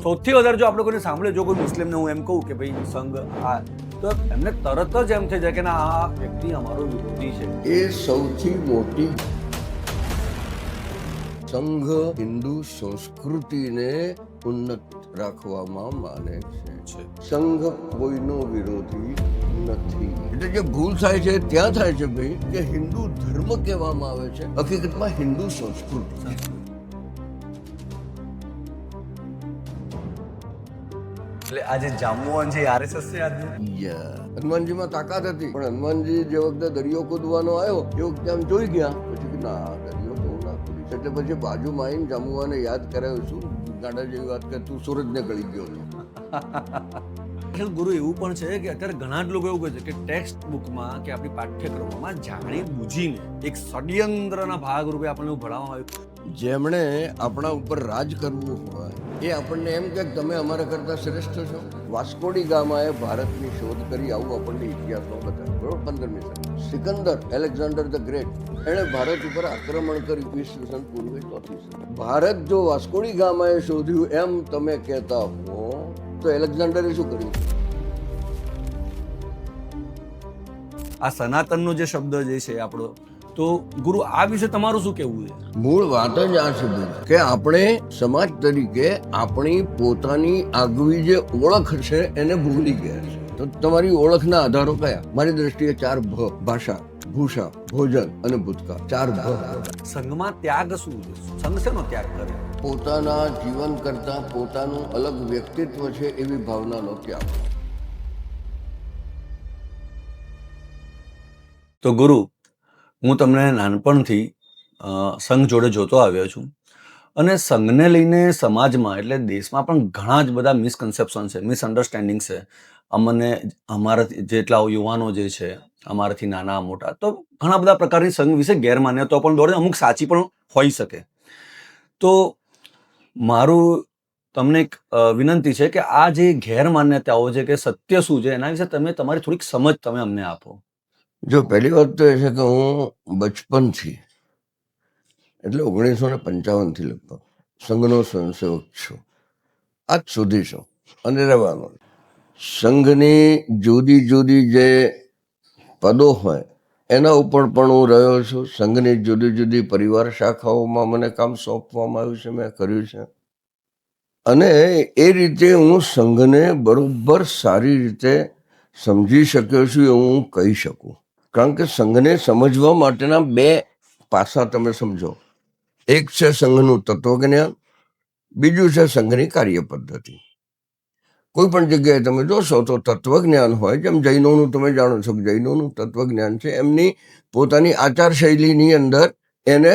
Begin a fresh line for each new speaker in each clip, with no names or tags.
સૌથી વધારે જો આપણે કોઈને સાંભળે, જો કોઈ મુસ્લિમને હું એમ કહું કે ભાઈ સંઘ આ, તો એમને તરત જ એમ થઈ જાય કે ના, આ વ્યક્તિ અમારો વિરોધી છે.
એ સૌથી મોટી સંઘ હિન્દુ સંસ્કૃતિને ઉન્નત રાખવામાં માને છે. સંઘ કોઈનો વિરોધી નથી. એટલે જે ભૂલ થાય છે ત્યાં થાય છે ભાઈ, કે હિન્દુ ધર્મ કહેવામાં આવે છે, હકીકતમાં હિન્દુ સંસ્કૃતિ.
એટલે આ જે જાંબુવાન છે આરએસએસ છે આજનું.
હનુમાનજીમાં તાકાત હતી, પણ હનુમાનજી જે વખતે દરિયો કૂદવાનો આવ્યો એ વખતે આમ જોઈ ગયા, પછી ના, દરિયો બહુ ના કૂદી. એટલે પછી બાજુમાં આવીને જાંબુવાને યાદ કરાવ્યું, શું ગાડા જેવી વાત કે તું સુરતને ગળી ગયો હતો.
ગુરુ એવું પણ છે કે અત્યારે ઘણા જ લોકો એવું કહે છે કે ટેક્સ્ટ બુકમાં કે આપણી પાઠ્યક્રમોમાં જાણી બુજીને એક ષડયંત્રના ભાગરૂપે આપણને ભણાવવામાં આવ્યું.
જેમણે આપણા ઉપર રાજ કરવું હોય એ આપણને એમ કે તમે અમારા કરતા શ્રેષ્ઠ છો. વાસ્કોડી ગામાએ ભારતની શોધ કરી, આવું આપણને ઇતિહાસમાં બતાવ્યું, બરોબર. 15મી સદી સિકંદર, એલેક્ઝાન્ડર ધ ગ્રેટ, એણે ભારત ઉપર આક્રમણ કર્યું ઈસવીસન પૂર્વે 4મી સદી. ભારત જો વાસ્કોડી ગામાએ શોધ્યું એમ તમે કહેતા હો, તો એલેક્ઝાન્ડરે શું કર્યું?
આ સનાતનનો જે શબ્દ જે છે આપણો, તો ગુરુ આ વિશે તમારું શું કહેવું છે?
મૂળ વાત જ આ છે કે આપણે સમાજ તરીકે આપણી પોતાની આગવી જે ઓળખ છે એને ભૂલી ગયા છે. તો તમારી ઓળખના આધારો કયા? મારી દ્રષ્ટિએ 4 ભ: ભાષા, ભૂષા, ભોજન અને ભૂતકાળ. 4 ભ.
સંઘમાં ત્યાગ શું છે? સંઘ શેનો ત્યાગ કરે?
પોતાના જીવન કરતા પોતાનું અલગ વ્યક્તિત્વ છે એવી ભાવનાનો ત્યાગ.
તો ગુરુ, હું તમને નાનપણથી સંઘ જોડે જોતો આવ્યો છું, અને સંઘને લઈને સમાજમાં એટલે દેશમાં પણ ઘણા જ બધા મિસકન્સેપ્શન છે, મિસઅન્ડરસ્ટેન્ડિંગ છે. અમને, અમારા જેટલા યુવાનો જે છે, અમારાથી નાના મોટા, તો ઘણા બધા પ્રકારની સંઘ વિશે ગેરમાન્યતાઓ પણ દોડે, અમુક સાચી પણ હોઈ શકે. તો મારું તમને એક વિનંતી છે કે આ જે ગેરમાન્યતાઓ છે કે સત્ય શું છે એના વિશે તમે તમારી થોડીક સમજ તમે અમને આપો.
જો પહેલી વાત તો એ છે કે હું બચપનથી એટલે 1955થી લગભગ સંઘનો સ્વયંસેવક છું, આજ સુધી છું અને રહેવાનો. સંઘની જુદી જુદી જે પદો હોય એના ઉપર પણ હું રહ્યો છું. સંઘની જુદી જુદી પરિવાર શાખાઓમાં મને કામ સોંપવામાં આવ્યું છે, મેં કર્યું છે. અને એ રીતે હું સંઘને બરોબર સારી રીતે સમજી શક્યો છું એવું હું કહી શકું. કારણ કે સંઘને સમજવા માટેના 2 પાસા તમે સમજો. એક છે સંઘનું તત્વજ્ઞાન, બીજું છે સંઘની કાર્ય પદ્ધતિ. કોઈ પણ જગ્યાએ તમે જોશો તો તત્વજ્ઞાન હોય, જેમ જૈનોનું તમે જાણો છો કે જૈનોનું તત્વજ્ઞાન છે, એમની પોતાની આચાર શૈલીની અંદર એને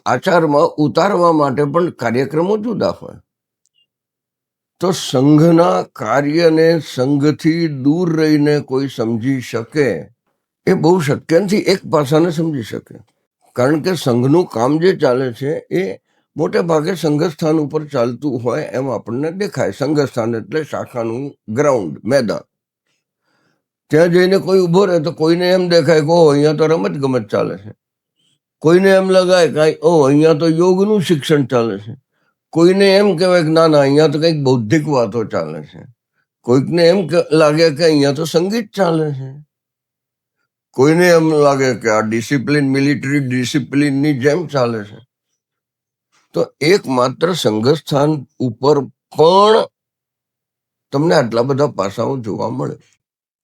આચારમાં ઉતારવા માટે પણ કાર્યક્રમો જુદા હોય. તો સંઘના કાર્યને સંઘથી દૂર રહીને કોઈ સમજી શકે એ બહુ શક્ય નથી. એક પાસાને સમજી શકે, કારણ કે સંઘનું કામ જે ચાલે છે એ મોટે ભાગે સંઘસ્થાન ઉપર ચાલતું હોય એમ આપણને દેખાય. સંઘસ્થાન એટલે શાખાનું ગ્રાઉન્ડ, મેદાન. ત્યાં જઈને કોઈ ઉભો રહે તો કોઈને એમ દેખાય કે ઓ, અહીંયા તો રમત ગમત ચાલે છે. કોઈને એમ લગાય કે ઓ, અહીંયા તો યોગનું શિક્ષણ ચાલે છે. કોઈને એમ કહેવાય કે ના ના, અહીંયા તો કંઈક બૌદ્ધિક વાતો ચાલે છે. કોઈકને એમ લાગે કે અહીંયા તો સંગીત ચાલે છે. કોઈને એમ લાગે કે આ ડિસિપ્લિન મિલિટરી ડિસિપ્લિનની જેમ ચાલે છે. તો એકમાત્ર સંઘસ્થાન ઉપર પણ તમને આટલા બધા પાસાઓ જોવા મળે.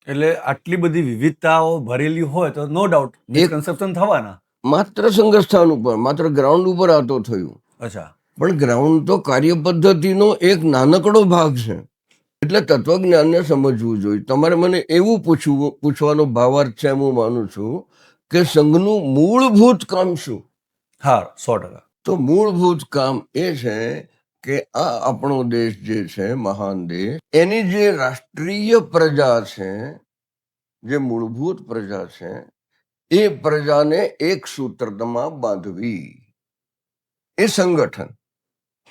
એટલે આટલી બધી વિવિધતાઓ ભરેલી હોય તો નો ડાઉટ મિસકન્સેપ્શન થવાના.
માત્ર સંઘસ્થાન ઉપર, માત્ર ગ્રાઉન્ડ ઉપર આ તો થયું.
અચ્છા.
પણ ગ્રાઉન્ડ તો કાર્ય પદ્ધતિનો એક નાનકડો ભાગ છે. એટલે તત્વજ્ઞાનને સમજવું જોઈએ. તમારે મને એવું પૂછવાનો ભાવાર્થ છે, હું માનું છું કે સંઘનું મૂળભૂત કામ શું?
હા, 100%.
તો મૂળભૂત કામ એ છે કે આ આપણો દેશ જે છે, મહાન દેશ, એની જે રાષ્ટ્રીય પ્રજા છે, જે મૂળભૂત પ્રજા છે, એ પ્રજાને એક સૂત્રમાં બાંધવી, એ સંગઠન.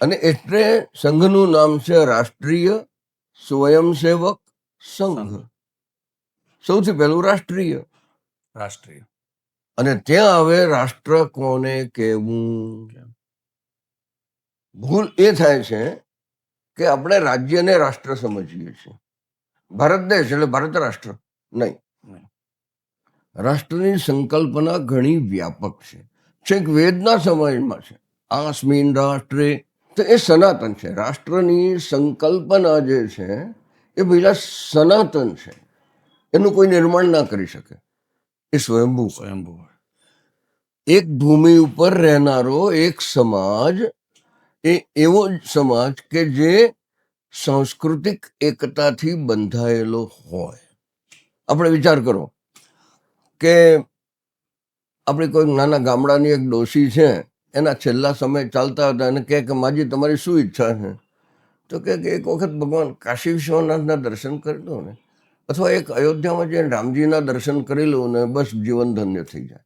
અને એટલે સંઘનું નામ છે રાષ્ટ્રીય સ્વયંસેવક સંઘ. સૌથી પહેલું રાષ્ટ્રીય. અને ત્યાં હવે રાષ્ટ્ર કોને કહેવું? ભૂલ એ થાય છે કે આપણે રાજ્યને રાષ્ટ્ર સમજીએ છીએ. ભારત દેશ એટલે ભારત રાષ્ટ્ર નહીં. રાષ્ટ્રની સંકલ્પના ઘણી વ્યાપક છે. છેક વેદના સમયમાં છે આસ્મિન રાષ્ટ્રે, તો એ સનાતન છે. રાષ્ટ્રની સંકલ્પના જે છે એ પહેલા સનાતન છે, એનું કોઈ નિર્માણ ના કરી શકે. એ સ્વયંભૂ
સ્વયંભૂ.
એક ભૂમિ ઉપર રહેનારો એક સમાજ એ એવો જ સમાજ કે જે સાંસ્કૃતિક એકતાથી બંધાયેલો હોય. આપણે વિચાર કરો કે આપણે કોઈ નાના ગામડાની એક ડોશી છે, એના છેલ્લા સમય ચાલતા હતા અને કહે કે માજી તમારી શું ઈચ્છા છે? તો કે એક વખત ભગવાન કાશી વિશ્વનાથના દર્શન કરી લો ને, અથવા એક અયોધ્યામાં જઈને રામજીના દર્શન કરી લો ને, બસ જીવન ધન્ય થઈ જાય.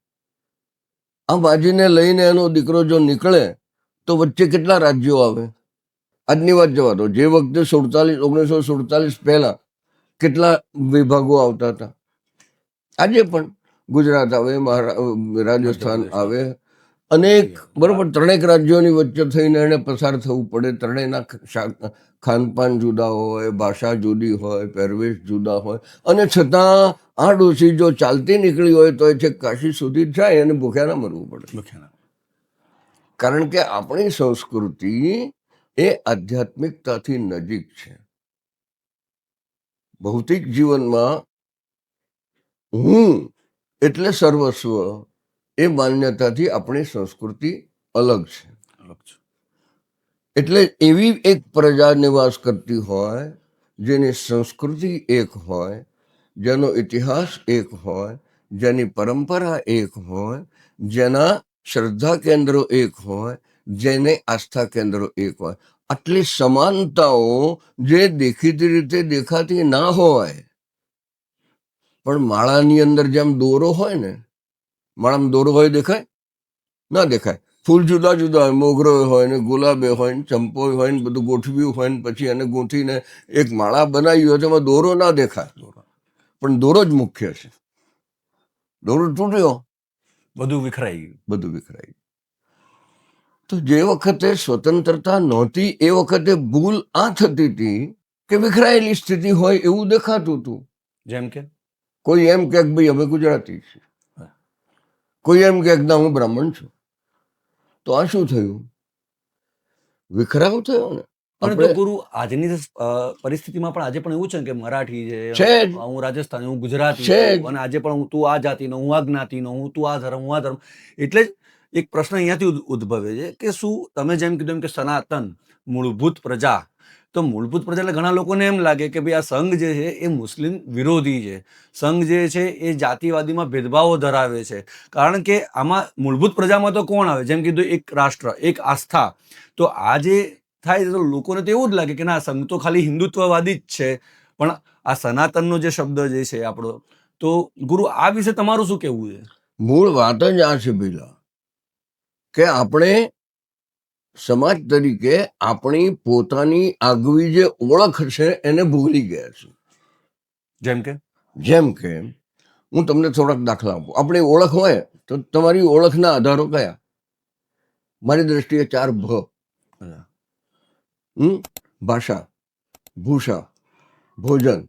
આ માજીને લઈને એનો દીકરો જો નીકળે તો વચ્ચે કેટલા રાજ્યો આવે? આજની વાત જવા દો, જે વખતે 1947 પહેલા કેટલા વિભાગો આવતા હતા. આજે પણ ગુજરાત આવે, રાજસ્થાન આવે, અનેક, બરોબર, 3 રાજ્યોની વચ્ચે થઈને એને પસાર થવું પડે. ત્રણેયના ખાનપાન જુદા હોય, ભાષા જુદી હોય, પહેરવેશ જુદા હોય, અને છતાં આ ડોશી જો ચાલતી નીકળી હોય તો એ છે કાશી સુધી જાય અને ભૂખ્યા ના મરવું પડે. કારણ કે આપણી સંસ્કૃતિ એ આધ્યાત્મિકતાથી નજીક છે. ભૌતિક જીવનમાં હું એટલે સર્વસ્વ, એ માન્યતાથી આપણી સંસ્કૃતિ અલગ છે. એટલે એવી એક પ્રજા નિવાસ કરતી હોય જેની સંસ્કૃતિ એક હોય, જેનો ઇતિહાસ એક હોય, જેની પરંપરા એક હોય, જેના શ્રદ્ધા કેન્દ્રો એક હોય, જેને આસ્થા કેન્દ્રો એક હોય. આટલી સમાનતાઓ જે દેખીતી રીતે દેખાતી ના હોય, પણ માળાની અંદર જેમ દોરો હોય ને, માળામાં દોરો હોય દેખાય? ના દેખાય. ફૂલ જુદા જુદા હોય, મોગરો હોય ને ગુલાબે હોય ને ચંપો હોય ને બધું ગોઠવ્યું હોય ને પછી એને ગૂંથીને એક માળા બનાવી હોય, તેમાં દોરો ના દેખાય, પણ દોરો જ મુખ્ય છે. દોરો તૂટ્યો,
બધું વિખરાઈ ગયું.
બધું વિખરાઈ. તો જે વખતે સ્વતંત્રતા નહોતી એ વખતે ભૂલ આ થતી હતી કે વિખરાયેલી સ્થિતિ હોય એવું દેખાતું હતું.
જેમ કે
કોઈ એમ કે ભાઈ અમે ગુજરાતી છીએ, કોઈ એમ કે ના હું બ્રાહ્મણ છું. તો આ શું થયું? વિખરાવ થયો ને.
પરંતુ ગુરુ આજની પરિસ્થિતિમાં પણ આજે પણ એવું છે ને કે મરાઠી
છે
છે,
જ.
હું રાજસ્થાની, હું ગુજરાતી
છે જ.
છું, અને આજે પણ તું આ જાતિનો, હું આ જ્ઞાતિનો, હું તું આ ધર્મ, હું આ ધર્મ. એટલે જ એક પ્રશ્ન અહીંયાથી ઉદ્ભવે છે કે શું તમે જેમ કીધું એમ કે સનાતન મૂળભૂત પ્રજા, તો મૂળભૂત પ્રજા એટલે ઘણા લોકોને એમ લાગે કે ભાઈ આ સંઘ જે છે એ મુસ્લિમ વિરોધી છે, સંઘ જે છે એ જાતિવાદીમાં ભેદભાવો ધરાવે છે. કારણ કે આમાં મૂળભૂત પ્રજામાં તો કોણ આવે? જેમ કીધું એક રાષ્ટ્ર, એક આસ્થા. તો આ જે થાય તો લોકોને તો એવું જ લાગે કે ના, સંઘ તો ખાલી હિન્દુત્વવાદી જ છે, પણ આ સનાતનનો જે શબ્દ જે છે આપણો, તો ગુરુ આ વિશે તમારું શું કહેવું છે?
મૂળ વાત જ આ છે પેલા કે આપણે સમાજ તરીકે આપણી પોતાની આગવી જે ઓળખ છે એને ભૂલી ગયા છે. જેમ કે હું તમને થોડાક દાખલા આપું. આપણી ઓળખ હોય તો તમારી ઓળખના આધારો કયા? મારી દ્રષ્ટિએ 4 ભ. ભાષા, ભૂષા, ભોજન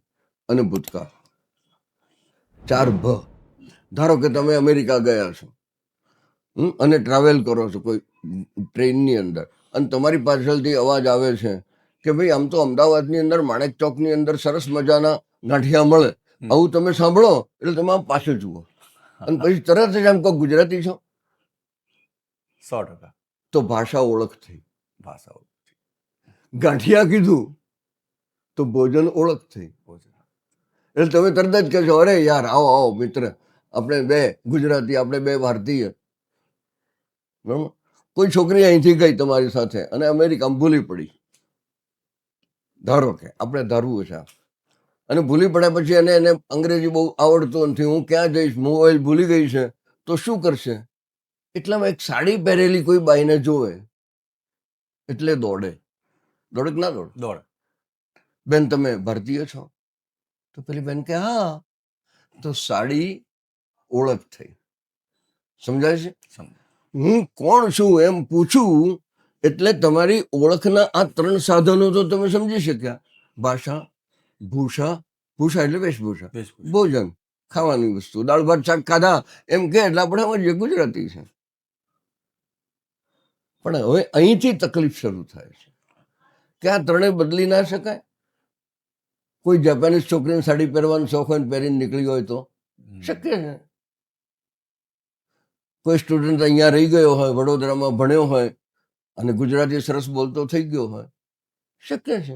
અને ભૂતકાળ. 4 ભ. ધારો કે તમે અમેરિકા ગયા છો અને ટ્રાવેલ કરો છો કોઈ ટ્રેનની અંદર, અને તમારી પાછળથી અવાજ આવે છે કે ભાઈ આમ તો અમદાવાદની અંદર માણેક ચોકની અંદર સરસ મજાના ગાંઠિયા મળે, આવું તમે સાંભળો એટલે તમે આમ પાછળ જુઓ અને પછી તરત જ આમ કહો ગુજરાતી છો.
100%.
તો ભાષા ઓળખ થઈ. ગાંઠિયા કીધું તો ભોજન ઓળખ થઈ. એટલે તમે તરત જ કહેશો અરે યાર આવો આવો મિત્ર, આપણે 2 ગુજરાતી, આપણે 2 ભારતીય. બરાબર? કોઈ છોકરી અહીંથી ગઈ તમારી સાથે અને અમેરિકામાં ભૂલી પડી, ધારો કે આપણે ધારવું છે, અને ભૂલી પડ્યા પછી એને અંગ્રેજી બહુ આવડતું નથી, હું ક્યાં જઈશ, મોબાઈલ ભૂલી ગઈ છે, તો શું કરશે? એટલામાં એક સાડી પહેરેલી કોઈ બાઈને જોવે એટલે દોડે. દોડે કે ના દોડે?
દોડ.
બેન તમે ભારતીય છો? તો પેલી બેન કે હા. તો સાડી ઓળખ થઈ. સમજાય છે? હું કોણ છું એમ પૂછું એટલે તમારી ઓળખના આ 3 સાધનો તો તમે સમજી શક્યા: ભાષા, ભૂષા. ભૂષા એટલે વેશભૂષા.
વેશભૂષા.
ભોજન, ખાવાની વસ્તુ. દાળ ભાત શાક ખાધા એમ કે એટલે આપણે સમજીએ ગુજરાતી છે. પણ હવે અહીંથી તકલીફ શરૂ થાય છે કે આ ત્રણેય બદલી ના શકાય. કોઈ જાપાનીઝ છોકરીને સાડી પહેરવાનો શોખ હોય ને પહેરીને નીકળી હોય તો શક્ય છે. કોઈ સ્ટુડન્ટ અહીંયા રહી ગયો હોય, વડોદરામાં ભણ્યો હોય અને ગુજરાતી સરસ બોલતો થઈ ગયો હોય, શક્ય છે.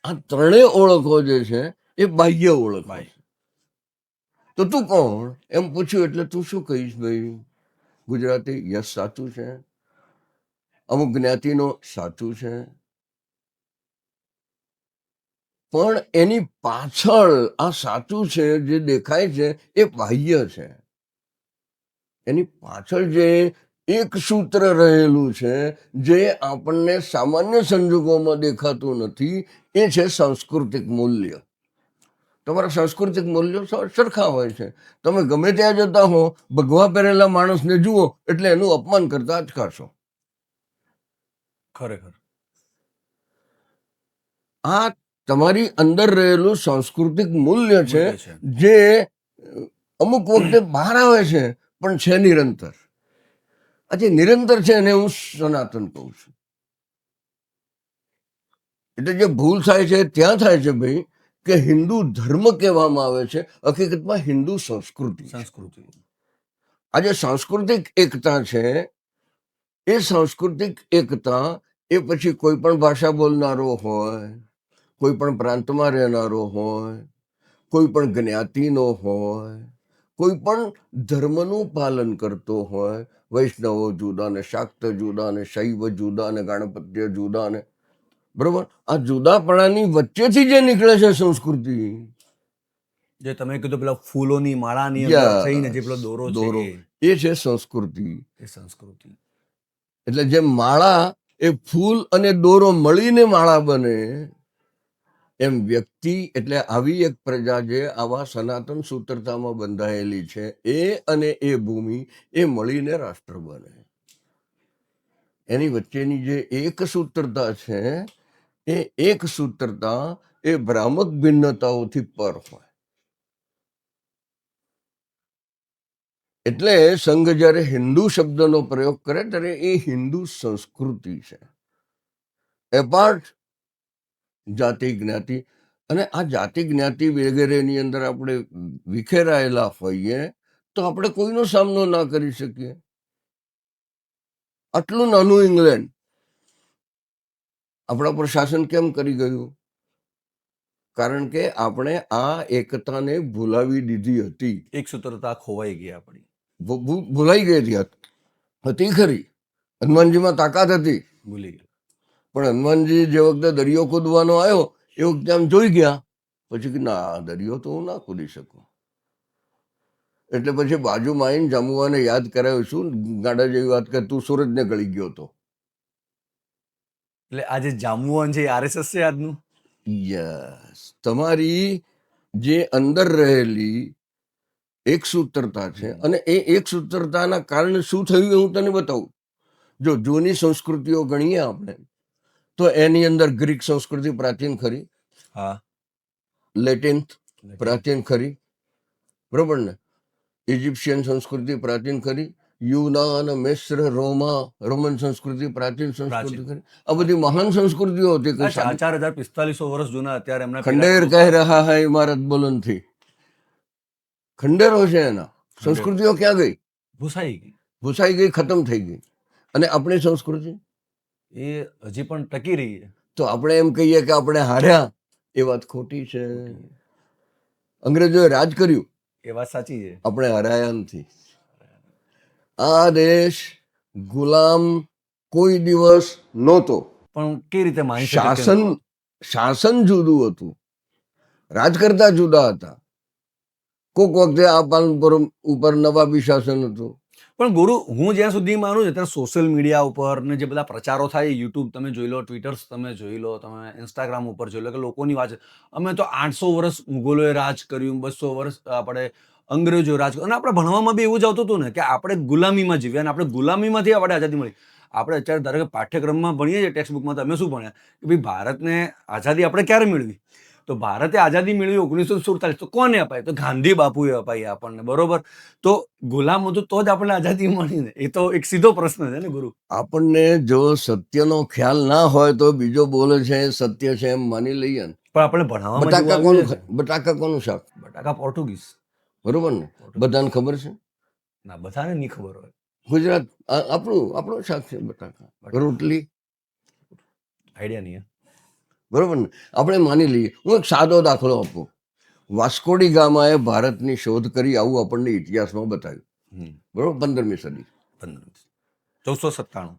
આ ત્રણેય ઓળખો જે છે એ બાહ્ય ઓળખ. તો તું કોણ એમ પૂછ્યું એટલે તું શું કહીશ? ભાઈ ગુજરાતી, યસ સાચું છે. અમુક જ્ઞાતિનો સાચું છે. પણ એની પાછળ આ સાચું છે જે દેખાય છે એ બાહ્ય છે. એની પાછળ જે એક સૂત્ર રહેલું છે જે આપણને સામાન્ય સંજોગોમાં દેખાતું નથી, એ છે સાંસ્કૃતિક મૂલ્ય. તમારા સાંસ્કૃતિક મૂલ્યો સરખા હોય છે. તમે ગમે ત્યાં જતા હો, ભગવા પહેરેલા માણસને જુઓ એટલે એનું અપમાન કરતા અચકાશો.
ખરેખર
આ તમારી અંદર રહેલું સાંસ્કૃતિક મૂલ્ય છે જે અમુક વખતે બહાર આવે છે પણ છે નિરંતર. આજે નિરંતર છે એને હું સનાતન કહું છું. એટલે જે ભૂલ થાય છે ત્યાં થાય છે ભાઈ કે હિન્દુ ધર્મ કહેવામાં આવે છે, હકીકતમાં હિન્દુ સંસ્કૃતિ. આજે સાંસ્કૃતિક એકતા છે, એ સાંસ્કૃતિક એકતા એ પછી કોઈ પણ ભાષા બોલનારો હોય, કોઈ પણ પ્રાંતમાં રહેનારો હોય, કોઈ પણ જ્ઞાતિનો હોય, કોઈ પણ ધર્મનું પાલન કરતો હોય, વૈષ્ણવો જુદા ને, શાક્ત જુદા ને, શૈવ જુદા ને, ગાણપત્ય જુદા ને, બરોબર. આ જુદાપણાની વચ્ચેથી જે નીકળે છે સંસ્કૃતિ,
જે તમે કીધું પેલા ફૂલોની માળાની અંદર થઈને જે પેલો દોરો છે,
એ છે સંસ્કૃતિ.
એ સંસ્કૃતિ.
એટલે જે માળા એ ફૂલ અને દોરો મળીને માળા બને, એમ વ્યક્તિ એટલે આવી એક પ્રજા જે આવા સનાતન સૂત્રતામાં બંધાયેલી છે, એ અને એ ભૂમિ એ મળીને રાષ્ટ્ર બને. એની વચ્ચેની જે એક સૂત્રતા છે, એ એક સૂત્રતા એ ભ્રામક ભિન્નતાઓથી પર હોય. એટલે સંઘ જ્યારે હિન્દુ શબ્દનો પ્રયોગ કરે ત્યારે એ હિન્દુ સંસ્કૃતિ છે, એપાર્ટ જાતિ જ્ઞાતિ. અને આ જાતિ જ્ઞાતિ વગેરેની અંદર આપણે વિખેરાયેલા હોઈએ તો આપણે કોઈનો સામનો ના કરી શકીએ. આટલું નાનું ઇંગ્લેન્ડ આપણા પર શાસન કેમ કરી ગયું? કારણ કે આપણે આ એકતાને ભૂલાવી દીધી હતી.
એક સૂત્રતા ખોવાઈ ગઈ આપણી,
ભૂલાઈ ગઈ હતી ખરી. હનુમાનજીમાં તાકાત હતી,
ભૂલી ગયા.
પણ હનુમાનજી જે વખતે દરિયો કૂદવાનો આવ્યો એ વખતે આમ જોઈ ગયા, પછી કે ના, દરિયો તો હું ના કૂદી શકું. એટલે પછી બાજુમાં આવીને જાંબુવાને યાદ કરાવ્યું, શું ગાડા જેવી વાત કે તું સુરજને ગળી ગયો હતો.
એટલે આજે જાંબુવાન છે આરએસએસ છે આજનું.
યસ, તમારી જે અંદર રહેલી એક સૂત્રતા છે, અને એ એક સૂત્રતાના કારણે શું થયું એ હું તને બતાવું. જો જૂની સંસ્કૃતિઓ ગણીએ આપણે તો એની અંદર ગ્રીક સંસ્કૃતિ પ્રાચીન ખરી,
હા,
લેટિન પ્રાચીન ખરી, બરોબર ને, ઇજિપ્શિયન સંસ્કૃતિ પ્રાચીન ખરી, યુનાન, મિસ્ર, રોમન સંસ્કૃતિ પ્રાચીન સંસ્કૃતિ ખરી. આ બધી મહાન સંસ્કૃતિઓ હતી.
4045 વર્ષ જૂના. અત્યારે એમના
ખંડેર કહી રહ્યા હૈ ઇમારત બુલંદ થી. ખંડેરો છે એના. સંસ્કૃતિઓ ક્યાં ગઈ? ભૂસાઈ ગઈ, ખતમ થઈ ગઈ. અને આપણી સંસ્કૃતિ
એ હજી પણ ટકી રહી છે.
તો આપણે એમ કહીએ કે આપણે હાર્યા, એ વાત ખોટી છે. અંગ્રેજોએ રાજ કર્યું,
એ વાત સાચી છે.
આપણે હરાયા નથી. આ દેશ ગુલામ કોઈ દિવસ નહોતો.
પણ કેવી રીતે માની
શાસન જુદું હતું, રાજકર્તા જુદા હતા. કોક વખતે આ પાલનપુર ઉપર નવાબી શાસન હતું.
પણ ગુરુ, હું જ્યાં સુધી માનું છું ત્યાં સોશિયલ મીડિયા ઉપર ને જે બધા પ્રચારો થાય, યુટ્યુબ તમે જોઈ લો, ટ્વિટર્સ તમે જોઈ લો, તમે ઇન્સ્ટાગ્રામ ઉપર જોઈ લો, કે લોકોની વાત, અમે તો 800 વર્ષ મુગલોએ રાજ કર્યું, 200 વર્ષ આપણે અંગ્રેજો રાજ કર્યું. અને આપણે ભણવામાં બી એવું જ આવતું હતું ને કે આપણે ગુલામીમાં જીવ્યા અને આપણે ગુલામીમાંથી આપણે આઝાદી મળી. આપણે અત્યારે ધારો કે પાઠ્યક્રમમાં ભણીએ છીએ, ટેક્સ્ટ બુકમાં તમે શું ભણ્યા કે ભાઈ ભારતને આઝાદી આપણે ક્યારે મેળવી? તો ભારતે આઝાદી મેળવી 1947. તો કોને અપાય? તો ગાંધી બાપુએ અપાઈ આપણને, બરોબર? તો ગુલામ હતું તો જ આપણને આઝાદી મળી ને? એ તો એક સીધો પ્રશ્ન છે ને ગુરુ.
આપણને જો સત્યનો ખ્યાલ ના હોય તો બીજો બોલે છે એ સત્ય છે એમ માની લઈએ ને.
પણ આપણે ભણાવવામાં
બટાકા
જેવું આવ્યું
કોનું
છે.
બટાકા કોનું શાક?
બટાકા પોર્ટુગીઝ.
બરોબર ને? બધાને ખબર છે.
ના, બધાને નહીં ખબર હોય.
ગુજરાત આપણું શાક છે બટાકા, રોટલી.
આઈડિયા નહીં.
બરોબર ને? આપણે માની લઈએ. હું એક સાદો દાખલો આપું. વાસ્કોડી ગામાએ ભારતની શોધ કરી, આવું આપણને ઇતિહાસમાં બતાવ્યું. બરોબર? 15મી સદી.
1497.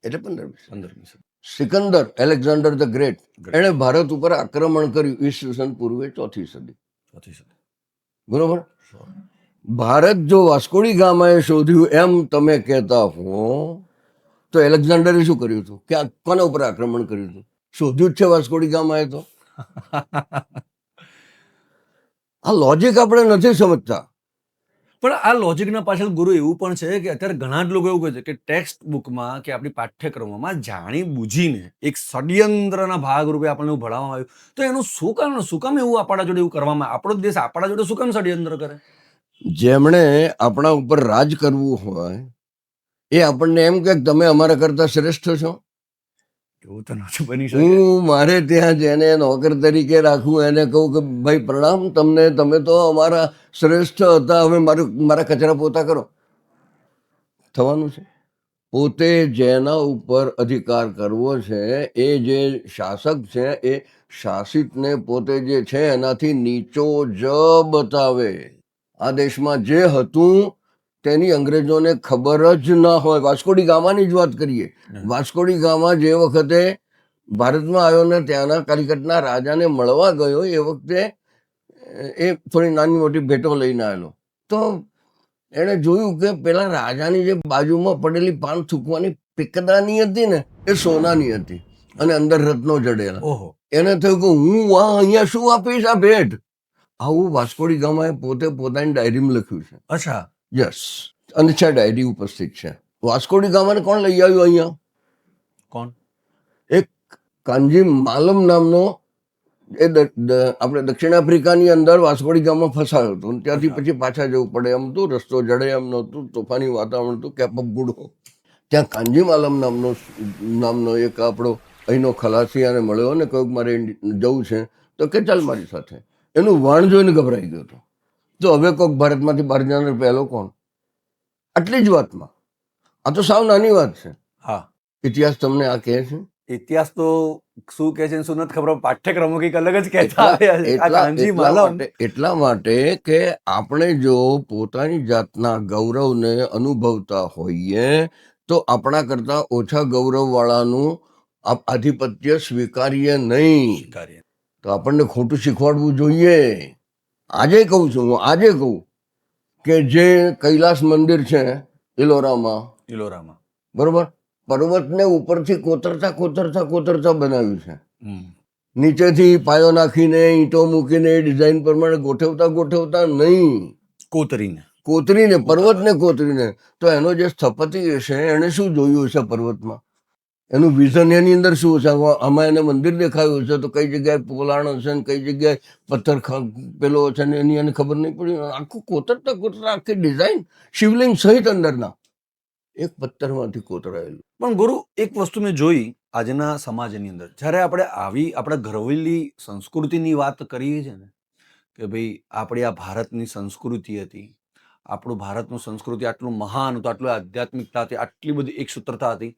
એટલે 15મી સદી.
15મી સદી.
સિકંદર, એલેક્ઝાન્ડર ધ ગ્રેટ, એણે ભારત ઉપર આક્રમણ કર્યું ઈસવીસન પૂર્વે 4મી સદી. બરોબર? ભારત જો વાસ્કોડી ગામાએ શોધ્યું એમ તમે કહેતા હો, તો એલેક્ઝાન્ડરે શું કર્યું હતું? કે કોના ઉપર આક્રમણ કર્યું હતું? શોધ્યું જ છે વાસ્કોડી ગામાએ. તો આ લોજિક આપણે નથી સમજતા.
પણ આ લોજિકના પાછળ ગુરુ એવું પણ છે કે અત્યારે ઘણા જ લોકો એવું કહે છે કે ટેક્સ્ટ બુકમાં કે આપણી પાઠ્યક્રમોમાં જાણી બુજીને એક ષડયંત્રના ભાગરૂપે આપણને એવું ભણાવવામાં આવ્યું. તો એનું શું કામ એવું આપણા જોડે એવું કરવામાં? આપણો દેશ આપણા જોડે શું કામ ષડયંત્ર કરે?
જેમણે આપણા ઉપર રાજ કરવું હોય એ આપણને એમ કે તમે અમારા કરતા શ્રેષ્ઠ છો.
એવું તો નથી બની શકે.
હું મારે ત્યાં જેને નોકર તરીકે રાખું એને કહું કે ભાઈ પ્રણામ તમને, તમે તો અમારા શ્રેષ્ઠ હતા, હવે મારા કચરા પોતા કરો. થવાનું છે? પોતે જેના ઉપર અધિકાર કરવો છે એ જે શાસક છે એ શાસિતને પોતે જે છે એનાથી નીચો જ બતાવે. આ દેશમાં જે હતું તેની અંગ્રેજોને ખબર જ ના હોય. વાસ્કોડી ગામાની જ વાત કરીએ. વાસ્કોડી ગામા જે વખતે ભારતમાં આવ્યો ને ત્યાંના કાલિકટના રાજાને મળવા ગયો, એ વખતે એ થોડી નાની મોટી ભેટો લઈને આવેલો. તો એણે જોયું કે પેલા રાજાની જે બાજુમાં પડેલી પાન થૂકવાની પિકદાની હતી ને એ સોનાની હતી અને અંદર રત્નો જડેલા. એને થયું કે હું અહીંયા શું આપીશ આ ભેટ. આવું વાસ્કોડી ગામાએ પોતે પોતાની ડાયરીમાં લખ્યું છે.
અચ્છા.
યસ. અને છે ડાયરી ઉપસ્થિત છે. વાસ્કોડી ગામાને કોણ લઈ આવ્યું અહીંયા?
કોણ?
એક કાનજી માલમ નામનો, એ આપણે દક્ષિણ આફ્રિકાની અંદર વાસ્કોડી ગામમાં ફસાયો હતો. ત્યાંથી પછી પાછા જવું પડે એમ હતું, રસ્તો જડે એમ નહોતું, તોફાની વાતાવરણ હતું, કેપ ઓફ ગુડ હોપ. ત્યાં કાનજી માલમ નામનો એક આપણો અહીંનો ખલાસી આને મળ્યો ને કહ્યું મારે જવું છે. તો કે ચાલ મારી સાથે. એનું વાણ જોઈને ગભરાઈ ગયો હતો. તો હવે કોઈક ભારતમાંથી બહાર જનાર પહેલો કોણ? આટલી જ વાતમાં. આ તો સાવ નાની વાત છે.
હા.
ઇતિહાસ તમને આ કહે છે.
ઇતિહાસ તો શું કહે છે શું નથી ખબર, પાઠ્યક્રમો કંઈક અલગ જ કહેતા એટલા
માટે કે આપણે જો પોતાની જાતના ગૌરવને અનુભવતા હોઈએ તો આપણા કરતા ઓછા ગૌરવ વાળાનું આધિપત્ય સ્વીકારીએ નહીં. તો આપણને ખોટું શીખવાડવું જોઈએ. આજે કહું છું, હું આજે કહું કે જે કૈલાસ મંદિર છે ઇલોરામાં, બરોબર, પર્વતને ઉપરથી કોતરતા બનાવ્યું છે. નીચેથી પાયો નાખીને ઈંટો મૂકીને ડિઝાઇન પ્રમાણે ગોઠવતા નહીં, કોતરીને પર્વતને કોતરીને. તો એનો જે સ્થપતિ છે એને શું જોયું હશે પર્વતમાં? એનું વિઝન એની અંદર શું હશે? આમાં એને મંદિર દેખાયું હશે તો કઈ જગ્યાએ પોલાણ હશે ને કઈ જગ્યાએ પથ્થર પેલો છે ને એની એને ખબર નહીં પડી. આખું કોતરતા આખી ડિઝાઇન શિવલિંગ સહિત અંદરના એક પથ્થરમાંથી કોતરાયેલું.
પણ ગુરુ એક વસ્તુ મેં જોઈ આજના સમાજની અંદર, જ્યારે આપણે આવી આપણા ઘરવેલી સંસ્કૃતિની વાત કરીએ છીએ ને કે ભાઈ આપણી આ ભારતની સંસ્કૃતિ હતી, આપણું ભારતનું સંસ્કૃતિ આટલું મહાન હતું, આટલું આધ્યાત્મિકતા હતી, આટલી બધી એક સૂત્રતા હતી,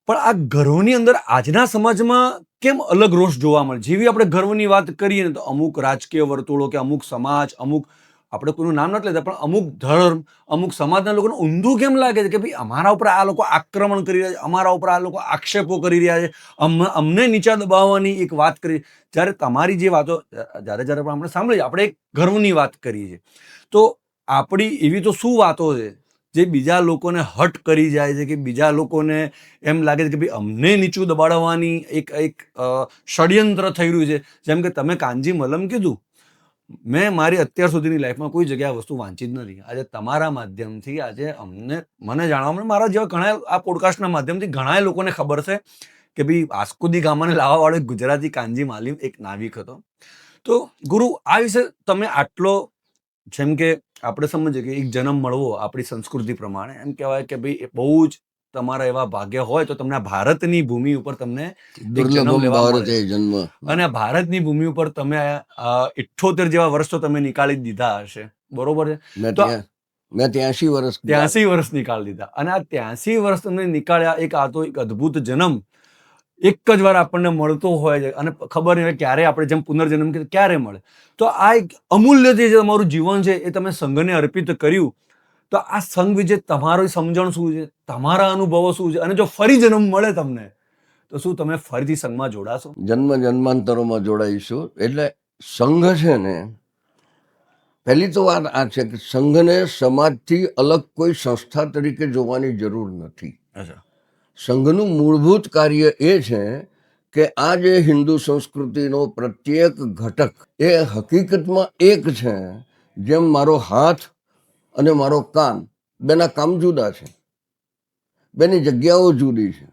પણ આ ગર્વની અંદર આજના સમાજમાં કેમ અલગ રોષ જોવા મળે? જેવી આપણે ગર્વની વાત કરીએ ને તો અમુક રાજકીય વર્તુળો કે અમુક સમાજ, અમુક, આપણે કોઈનું નામ નથી લેતા, પણ અમુક ધર્મ, અમુક સમાજના લોકોને ઊંધું કેમ લાગે છે કે ભાઈ અમારા ઉપર આ લોકો આક્રમણ કરી રહ્યા છે, અમારા ઉપર આ લોકો આક્ષેપો કરી રહ્યા છે, અમને નીચા દબાવવાની એક વાત કરી. જ્યારે તમારી જે વાતો જ્યારે પણ આપણે સાંભળીએ, આપણે એક ગર્વની વાત કરીએ છીએ, તો આપણી એવી તો શું વાતો છે જે બીજા લોકોને હટ કરી જાય છે કે બીજા લોકોને એમ લાગે છે કે ભાઈ અમને નીચું દબાડવાની એક ષડયંત્ર થઈ રહ્યું છે? જેમ કે તમે કાનજી મલમ કીધું, મેં મારી અત્યાર સુધીની લાઈફમાં કોઈ જગ્યાએ આ વસ્તુ વાંચી જ નથી. આજે તમારા માધ્યમથી આજે મને જાણવા મળ્યું, મારા જેવા ઘણા આ પોડકાસ્ટના માધ્યમથી ઘણા લોકોને ખબર છે કે ભાઈ વાસ્કો દી ગામાને લાવવાવાળો એક ગુજરાતી કાનજી માલીમ એક નાવિક હતો. તો ગુરુ, આ વિશે તમે આટલો, જેમ કે આપણે સમજીએ કે એક જન્મ મળવો આપણી સંસ્કૃતિ પ્રમાણે એમ કહેવાય કે ભાઈ બહુ જ તમારા એવા ભાગ્ય હોય તો તમને આ ભારતની ભૂમિ ઉપર તમને એક જન્મ
દુર્લભમ
લેવા મળે
ભારતે
છે.
જન્મ.
અને આ ભારતની ભૂમિ ઉપર તમે 78 જેવા વર્ષ તો તમે નીકાળી જ દીધા હશે, બરોબર છે?
મેં
તો
ત્યાં મેં 83 વર્ષ
83 વર્ષ નીકાળી દીધા, અને આ 83 વર્ષ તમને નીકાળ્યા, એક આ તો એક અદ્ભુત જન્મ એક જ વાર આપણને મળતો હોય છે, અને ખબર નહીં હોય ક્યારે આપણે જેમ પુનર્જન્મ કે ક્યારે મળે. તો આ એક અમૂલ્ય જે તમારું જીવન છે એ તમે સંઘને અર્પિત કર્યું. તો આ સંઘ વિશે તમારી સમજણ શું છે, તમારા અનુભવો શું છે, અને જો ફરી જન્મ મળે તમને તો શું તમે ફરીથી સંઘમાં જોડાશો?
જન્મ જન્માંતરોમાં જોડાઈશું. એટલે સંઘ છે ને, પહેલી તો વાત આ છે કે સંઘને સમાજથી અલગ કોઈ સંસ્થા તરીકે જોવાની જરૂર નથી.
અચ્છા.
સંઘનું મૂળભૂત કાર્ય એ છે કે આ જે હિન્દુ સંસ્કૃતિનો પ્રત્યેક ઘટક એ હકીકતમાં એક છે. જેમ મારો હાથ અને મારો કાન, બેના કામ જુદા છે, બેની જગ્યાઓ જુદી છે,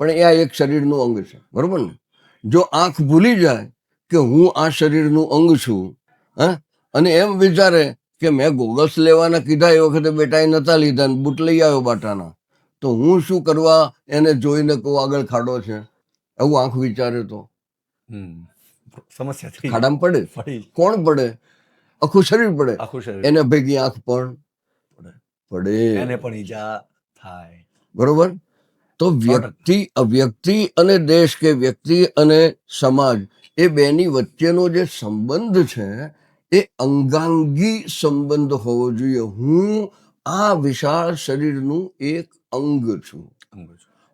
પણ એ આ એક શરીરનું અંગ છે, બરોબર ને? જો આંખ ભૂલી જાય કે હું આ શરીરનું અંગ છું, અને એમ વિચારે કે મેં ગોગલ્સ લેવાના કીધા એ વખતે બેટાએ નતા લીધા, બૂટ લઈ આવ્યો બાટાના, તો હું શું કરવા એને જોઈને કહું આગળ ખાડો છે, એવું આંખ વિચારે તો
સમસ્યા થઈ
ખાડામાં પડે.
પડી,
કોણ પડે? આખું શરીર પડે.
આખું શરીર
એને ભેગી આંખ પણ
પડે,
પડે,
એને પણ ઈજા થાય,
બરોબર? તો વ્યક્તિ અને દેશ કે વ્યક્તિ અને સમાજ, એ બેની વચ્ચેનો જે સંબંધ છે એ અંગાંગી સંબંધ હોવો જોઈએ. હું આ વિશાળ શરીરનું એક અંગ છું.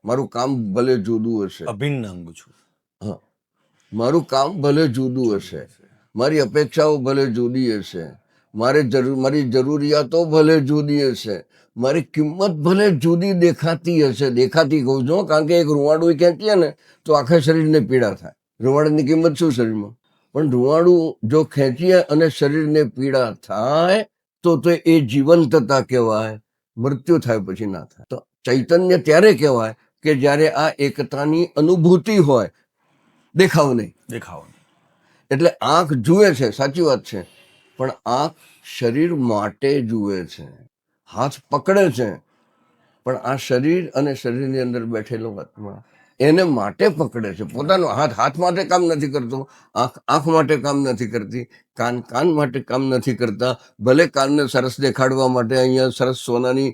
મારું કામ ભલે જુદું હશે,
અભિન્ન અંગ છું.
હા, મારું કામ ભલે જુદું હશે, મારી અપેક્ષાઓ ભલે જુદી હશે, મારી જરૂરિયાતો ભલે જુદી હશે, મારી કિંમત ભલે જુદી દેખાતી કહું છું, કારણ કે એક રૂવાડું ખેંચીએ ને તો આખા શરીરને પીડા થાય. રૂવાડાની કિંમત શું શરીરમાં? પણ રૂવાડું જો ખેંચીએ અને શરીરને પીડા થાય તો એ જીવંતતા કહેવાય, મૃત્યુ થાય પછી ના થાય. તો ચૈતન્ય ત્યારે કહેવાય કે જ્યારે આ એકતાની અનુભૂતિ હોય, દેખાવ નહીં. એટલે આંખ જુએ છે, સાચી વાત છે, પણ આંખ શરીર માટે જુએ છે. હાથ પકડે છે, પણ આ શરીર અને શરીરની અંદર બેઠેલો આત્મા એને માટે પકડે છે. પોતાનો હાથ માટે કામ નથી કરતો, આંખ માટે કામ નથી કરતી, કાન માટે કામ નથી કરતા. ભલે કાનને સરસ દેખાડવા માટે અહીંયા સરસ સોનાની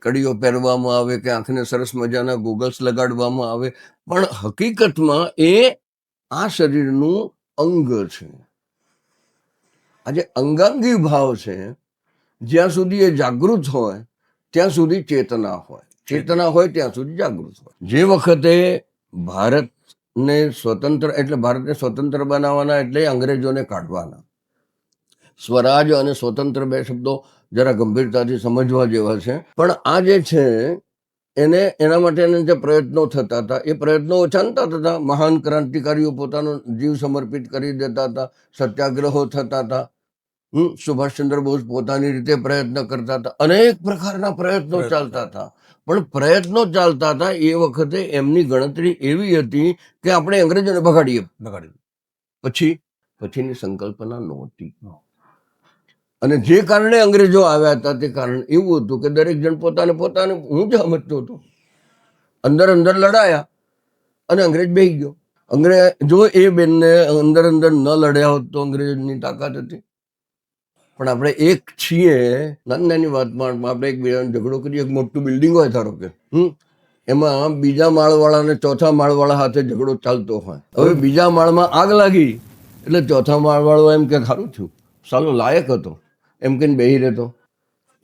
કડીઓ પહેરવામાં આવે કે આંખને સરસ મજાના ગોગલ્સ લગાડવામાં આવે, પણ હકીકતમાં એ આ શરીરનું અંગ છે. આજે અંગાંગી ભાવ છે, જ્યાં સુધી એ જાગૃત હોય ત્યાં સુધી ચેતના હોય, ચેતના હોય ત્યાં સુધી જાગૃત હોય. જે વખતે ભારતને સ્વતંત્ર બનાવવાના એટલે અંગ્રેજોને કાઢવાના. સ્વરાજ અને સ્વતંત્ર બે શબ્દો જરા ગંભીરતાથી સમજવા જેવા છે. પણ આ જે છે એના માટેના જે પ્રયત્નો થતા હતા એ પ્રયત્નો ઓછાનતા હતા. મહાન ક્રાંતિકારીઓ પોતાનો જીવ સમર્પિત કરી દેતા હતા, સત્યાગ્રહો થતા હતા, સુભાષચંદ્ર બોઝ પોતાની રીતે પ્રયત્ન કરતા હતા, અનેક પ્રકારના પ્રયત્નો ચાલતા હતા. પણ પ્રયત્નો ચાલતા હતા એ વખતે એમની ગણતરી એવી હતી કે આપણે અંગ્રેજોને ભગાડીએ. પછીની સંકલ્પના નહોતી. અને જે કારણે અંગ્રેજો આવ્યા હતા તે કારણ એવું હતું કે દરેક જણ પોતાને હું જ સમજતો હતો. અંદર લડાયા અને અંગ્રેજ બેસી ગયો. જો એ બેનને અંદર ન લડ્યા હોત તો અંગ્રેજની તાકાત હતી. પણ આપણે એક છીએ, નાની વાતમાં આપણે એકબીજાનો ઝઘડો કરીએ. એક મોટું બિલ્ડિંગ હોય ધારો કે, એમાં બીજા માળવાળાને ચોથા માળવાળા સાથે ઝઘડો ચાલતો હોય. હવે બીજા માળમાં આગ લાગી એટલે ચોથા માળવાળો એમ કે સારું થયું, સાલો લાયક હતો એમ કહીને બેસી રહેતો.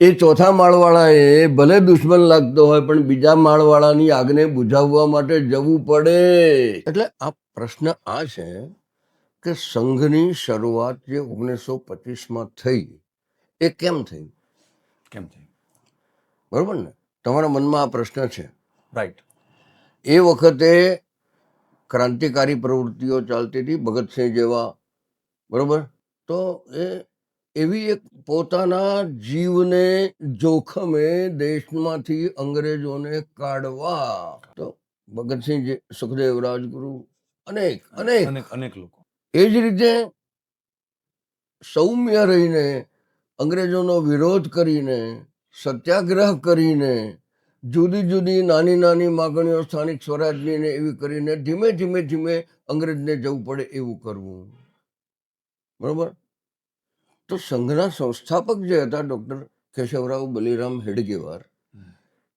એ ચોથા માળવાળાએ ભલે દુશ્મન લાગતો હોય પણ બીજા માળવાળાની આગને બુઝાવવા માટે જવું પડે. એટલે આ પ્રશ્ન આ છે કે સંઘની શરૂઆત જે 1925માં થઈ એ કેમ થઈ? બરોબર ને? તમારા મનમાં આ પ્રશ્ન છે, રાઈટ? એ વખતે ક્રાંતિકારી પ્રવૃત્તિઓ ચાલતી હતી, ભગતસિંહ જેવા, બરોબર? તો એ એવી એક પોતાના જીવને જોખમે દેશમાંથી અંગ્રેજોને કાઢવા, તો ભગતસિંહ, સુખદેવ, રાજગુરુ, અનેક અનેક
અનેક અનેક લોકો.
એ જ રીતે સૌમ્ય રહીને અંગ્રેજોનો વિરોધ કરીને, સત્યાગ્રહ કરીને, જુદી જુદી નાની નાની માગણીઓ સ્થાનિક સ્વરાજની ને એવી કરીને ધીમે ધીમે ધીમે અંગ્રેજને જવું પડે એવું કરવું. બરોબર. તો સંઘના સંસ્થાપક જે હતા ડોક્ટર કેશવરાવ બલિરામ હેડગેવાર,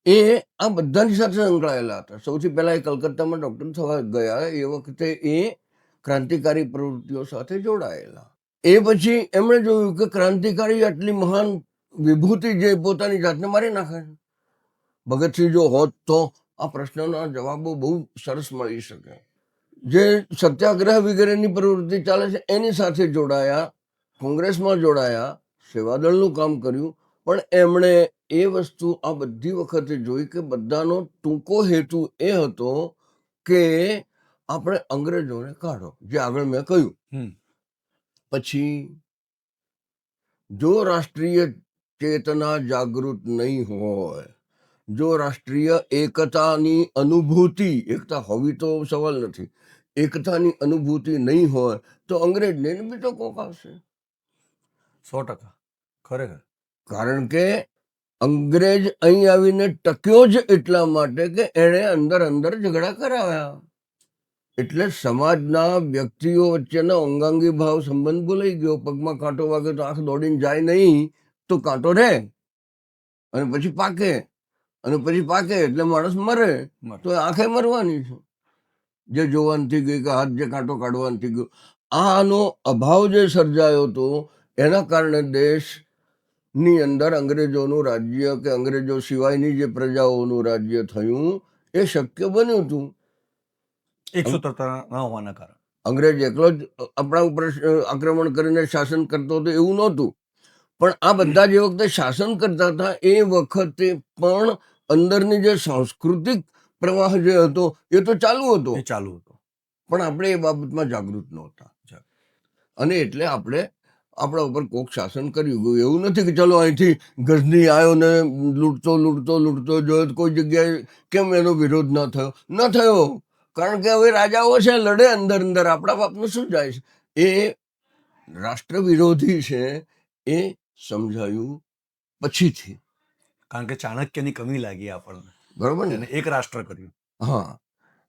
એ આ બધાની સાથે સંકળાયેલા હતા. સૌથી પહેલા એ કલકત્તામાં ડોક્ટર થવા ગયા. એ વખતે એ ક્રાંતિકારી પ્રવૃત્તિઓ સાથે જોડાયેલા. એ પછી એમણે જોયું કે ક્રાંતિકારી આટલી મહાન વિભૂતિ જે પોતાની જાતને મારી નાખે છે. ભગતસિંહ જો હોત તો આ પ્રશ્નના જવાબો બહુ સરસ મળી શકે. જે સત્યાગ્રહ વગેરેની પ્રવૃત્તિ ચાલે છે એની સાથે જોડાયા, કોંગ્રેસમાં જોડાયા, સેવાદળનું કામ કર્યું. પણ એમણે એ વસ્તુ આ બધી વખતે જોઈ કે બધાનો ટૂંકો હેતુ એ હતો કે આપણે અંગ્રેજોને કાઢો, જે આગળ મેં કહ્યું. પછી જો રાષ્ટ્રીય ચેતના જાગૃત નહીં હોય, જો રાષ્ટ્રીય એકતાની અનુભૂતિ, એકતા હોવી તો સવાલ નથી, એકતાની અનુભૂતિ નહીં હોય તો અંગ્રેજને બીજો કોક આવશે.
100% ખરેખર.
કારણ કે અંગ્રેજ અહીં આવીને ટક્યો જ એટલા માટે કે એણે અંદર અંદર ઝઘડા કરાવ્યા. એટલે સમાજના વ્યક્તિઓ વચ્ચેનો અંગાંગી ભાવ સંબંધ ભૂલાઈ ગયો. પગમાં કાંટો વાગે તો આંખ દોડીને જાય નહીં, તો કાંટો રહે અને પછી પાકે, અને પછી પાકે એટલે માણસ મરે. તો આંખે મરવાની છે. જે જોવાનું થઈ ગયું કે હાથ જે કાંટો કાઢવાનું થઈ ગયું. આનો અભાવ જે સર્જાયો હતો એના કારણે દેશની અંદર અંગ્રેજોનું રાજ્ય કે અંગ્રેજો સિવાયની જે પ્રજાઓનું રાજ્ય થયું એ શક્ય બન્યું હતું.
એક સૂત્રતા ન હોવાના કારણે
અંગ્રેજ એકલો જ આપણા ઉપર આક્રમણ કરીને શાસન કરતો હતો એવું નહોતું. પણ આ બધા જે વખતે શાસન કરતા હતા એ વખતે પણ અંદરની જે સાંસ્કૃતિક પ્રવાહ જે હતો એ તો ચાલુ હતો. પણ આપણે એ બાબતમાં જાગૃત નહોતા. અને એટલે આપણે આપણા ઉપર કોક શાસન કર્યું ગયું. એવું નથી કે ચલો અહીંથી ગઝની આવ્યો ને લૂંટતો લૂંટતો લૂંટતો જોયો, કોઈ જગ્યાએ કેમ એનો વિરોધ ન થયો? ન થયો, કારણ કે હવે રાજાઓ છે, લડે અંદર અંદર. આપણા બાપનું શું જાય છે? એ રાષ્ટ્ર વિરોધી છે એ સમજાયું પછીથી.
કારણ કે ચાણક્યની કમી લાગી આપણને.
બરોબર ને?
એક રાષ્ટ્ર કર્યું.
હા,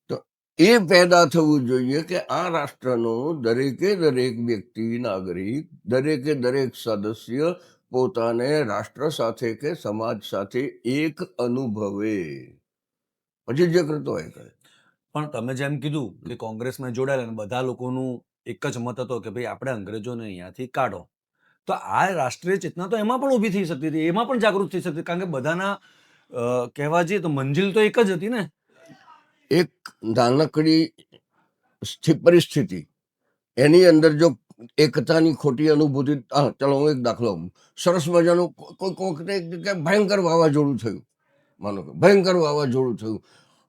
તો એ પેદા થવું જોઈએ કે આ રાષ્ટ્રનો દરેકે દરેક વ્યક્તિ, નાગરિક, દરેકે દરેક સદસ્ય પોતાને રાષ્ટ્ર સાથે કે સમાજ સાથે એક અનુભવે, પછી જે કરતો હોય કરે.
પણ તમે જેમ કીધું કે કોંગ્રેસમાં જોડાયેલા અને બધા લોકોનું એક જ મત હતો કે ભાઈ આપણે અંગ્રેજોને અહીંયાથી કાઢો, તો આ રાષ્ટ્રીય ચેતના તો એમાં પણ ઊભી થઈ શકતી હતી, એમાં પણ જાગૃત થઈ શકતી, કારણ કે બધાના કહેવા જઈએ તો મંજિલ તો એક જ હતી ને.
એક નાનકડી પરિસ્થિતિ એની અંદર જો એકતાની ખોટી અનુભૂતિ, ચલો હું એક દાખલો આપું. સરસ મજાનું કોઈક વખતે ભયંકર વાવાઝોડું થયું, માનો કે ભયંકર વાવાઝોડું થયું,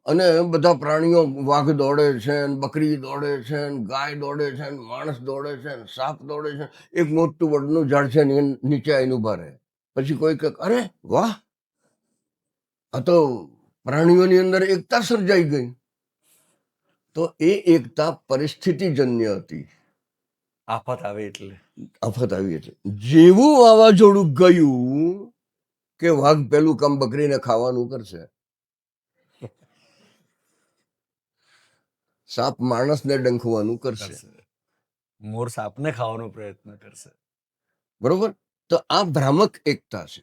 અને બધા પ્રાણીઓ, વાઘ દોડે છે, બકરી દોડે છે, ગાય દોડે છે, માણસ દોડે છે, સાપ દોડે છે. એક મોટું વડનું ઝાડ છે ને નીચે આવીને ઉભા રહે. પછી કોઈ કહે, અરે વાહ, આ તો પ્રાણીઓની અંદર એકતા સર્જાઈ ગઈ. તો એ એકતા પરિસ્થિતિજન્ય હતી.
આફત આવે એટલે,
આફત આવી એટલે જેવું વાવાઝોડું ગયું કે વાઘ પેલું કામ બકરીને ખાવાનું કરશે, સાપ માણસને ડંખવાનું કરશે,
મોર સાપને ખાવાનો પ્રયત્ન કરશે.
બરોબર. તો આ ભ્રામક એકતા છે.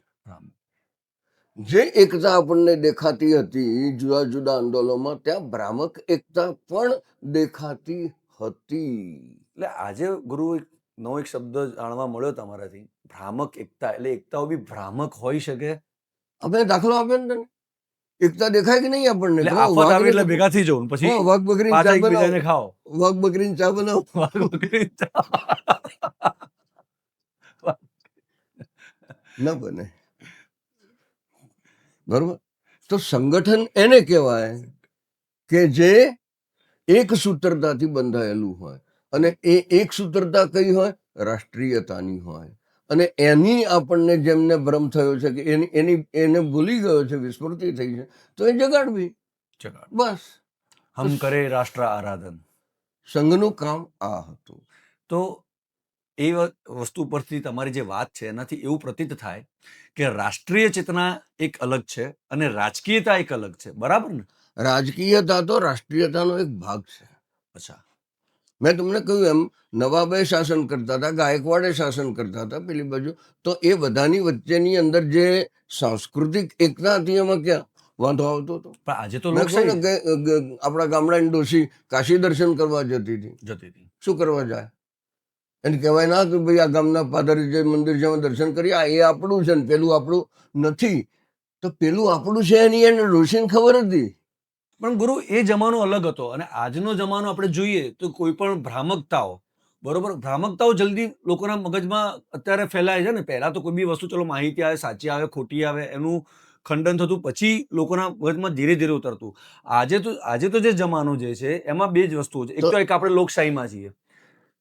જે એકતા આપણને દેખાતી હતી જુદા જુદા આંદોલનમાં, ત્યાં ભ્રામક એકતા પણ દેખાતી હતી.
એટલે આજે ગુરુ નવો એક શબ્દ જાણવા મળ્યો તમારાથી, ભ્રામક એકતા. એટલે એકતાઓ બી ભ્રામક હોઈ શકે.
આપણે દાખલો આપ્યો ને, એકતા દેખાય કે નહીં આપણને?
આફત આવે એટલે ભેગા થઈ જવું, પછી
વાઘ બકરીને ચા બનાવો,
ખાઓ,
વાઘ બકરીને ચા બનાવો, ન બને. બરોબર. તો સંગઠન એને કહેવાય કે જે એક સૂત્રતાથી બંધાયેલું હોય. અને એ એક સૂત્રતા કઈ હોય, રાષ્ટ્રીયતાની હોય. અને એની આપણને જેમને ભ્રમ થયો છે કે એને ભૂલી ગયો છે, વિસ્મૃતિ થઈ છે, તો એ જગાડવી.
ચલો,
બસ
હમ કરે રાષ્ટ્ર આરાધન.
સંઘનું કામ આ હતું.
તો એ વસ્તુ પરથી તમારી જે વાત છે એનાથી એવું પ્રતીત થાય કે રાષ્ટ્રીય ચેતના એક અલગ છે અને રાજકીયતા એક અલગ છે, બરાબર ને?
રાજકીયતા તો રાષ્ટ્રીયતાનો એક ભાગ છે.
અચ્છા.
મેં તમને કહ્યું એમ, નવાબે શાસન કરતા હતા, ગાયકવાડે શાસન કરતા હતા પેલી બાજુ, તો એ બધાની વચ્ચેની અંદર જે સાંસ્કૃતિક એકતા હતી એમાં ક્યાં વાંધો આવતો હતો?
પણ આજે તો
મેં કહું ને
લોકશાહી
કે આપણા ગામડાની ડોશી કાશી દર્શન કરવા જતી હતી.
જતી હતી.
શું કરવા જાય? એને કહેવાય ના કે ભાઈ આ ગામના પાદરે જે મંદિર છે એમાં દર્શન કરી, આ એ આપણું છે ને પેલું આપણું નથી. તો પેલું આપણું છે એની એને ડોશીને ખબર હતી.
પણ ગુરુ, એ જમાનો અલગ હતો અને આજનો જમાનો આપણે જોઈએ તો કોઈ પણ ભ્રામકતાઓ, બરોબર, ભ્રામકતાઓ જલ્દી લોકોના મગજમાં અત્યારે ફેલાય છે ને. પહેલા તો કોઈ બી વસ્તુ ચલો માહિતી આવે, સાચી આવે, ખોટી આવે, એનું ખંડન થતું, પછી લોકોના મગજમાં ધીરે ધીરે ઉતરતું. આજે તો જે જમાનો જે છે એમાં બે જ વસ્તુઓ છે. એક તો એક આપણે લોકશાહીમાં છીએ.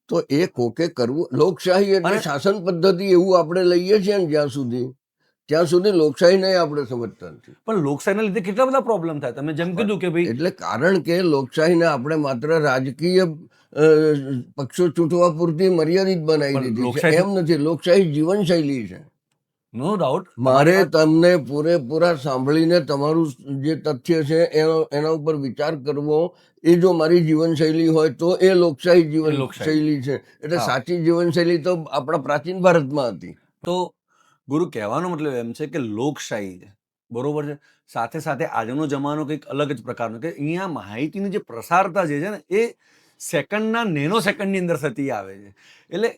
તો એ કોકે કરવું. લોકશાહી એટલે શાસન પદ્ધતિ એવું આપણે લઈએ છીએ ને ત્યાં સુધી લોકશાહીને આપણે સમજતા નથી.
પણ લોકશાહીના લીધે કેટલા બધા પ્રોબ્લેમ થાય. તમે જેમ કીધું કે ભાઈ,
એટલે કારણ કે લોકશાહીને આપણે માત્ર રાજકીય પક્ષો ચૂંટવા પૂરતી મર્યાદિત બનાવી દીધી છે. એમ નથી. લોકશાહી જીવનશૈલી છે.
નો ડાઉટ,
મારે તમને પૂરેપૂરા સાંભળીને તમારું જે તથ્ય છે એના ઉપર વિચાર કરવો, એ જો મારી જીવનશૈલી હોય તો એ લોકશાહી જીવનશૈલી છે. એટલે સાચી જીવનશૈલી તો આપણા પ્રાચીન ભારતમાં હતી.
તો ગુરુ, કહેવાનો મતલબ એમ છે કે લોકશાહી છે, બરોબર છે, સાથે સાથે આજનો જમાનો કંઈક અલગ જ પ્રકારનો, કે અહીંયા માહિતીની જે પ્રસારતા જે છે ને એ સેકન્ડના નેનો સેકન્ડની અંદર થતી આવે છે. એટલે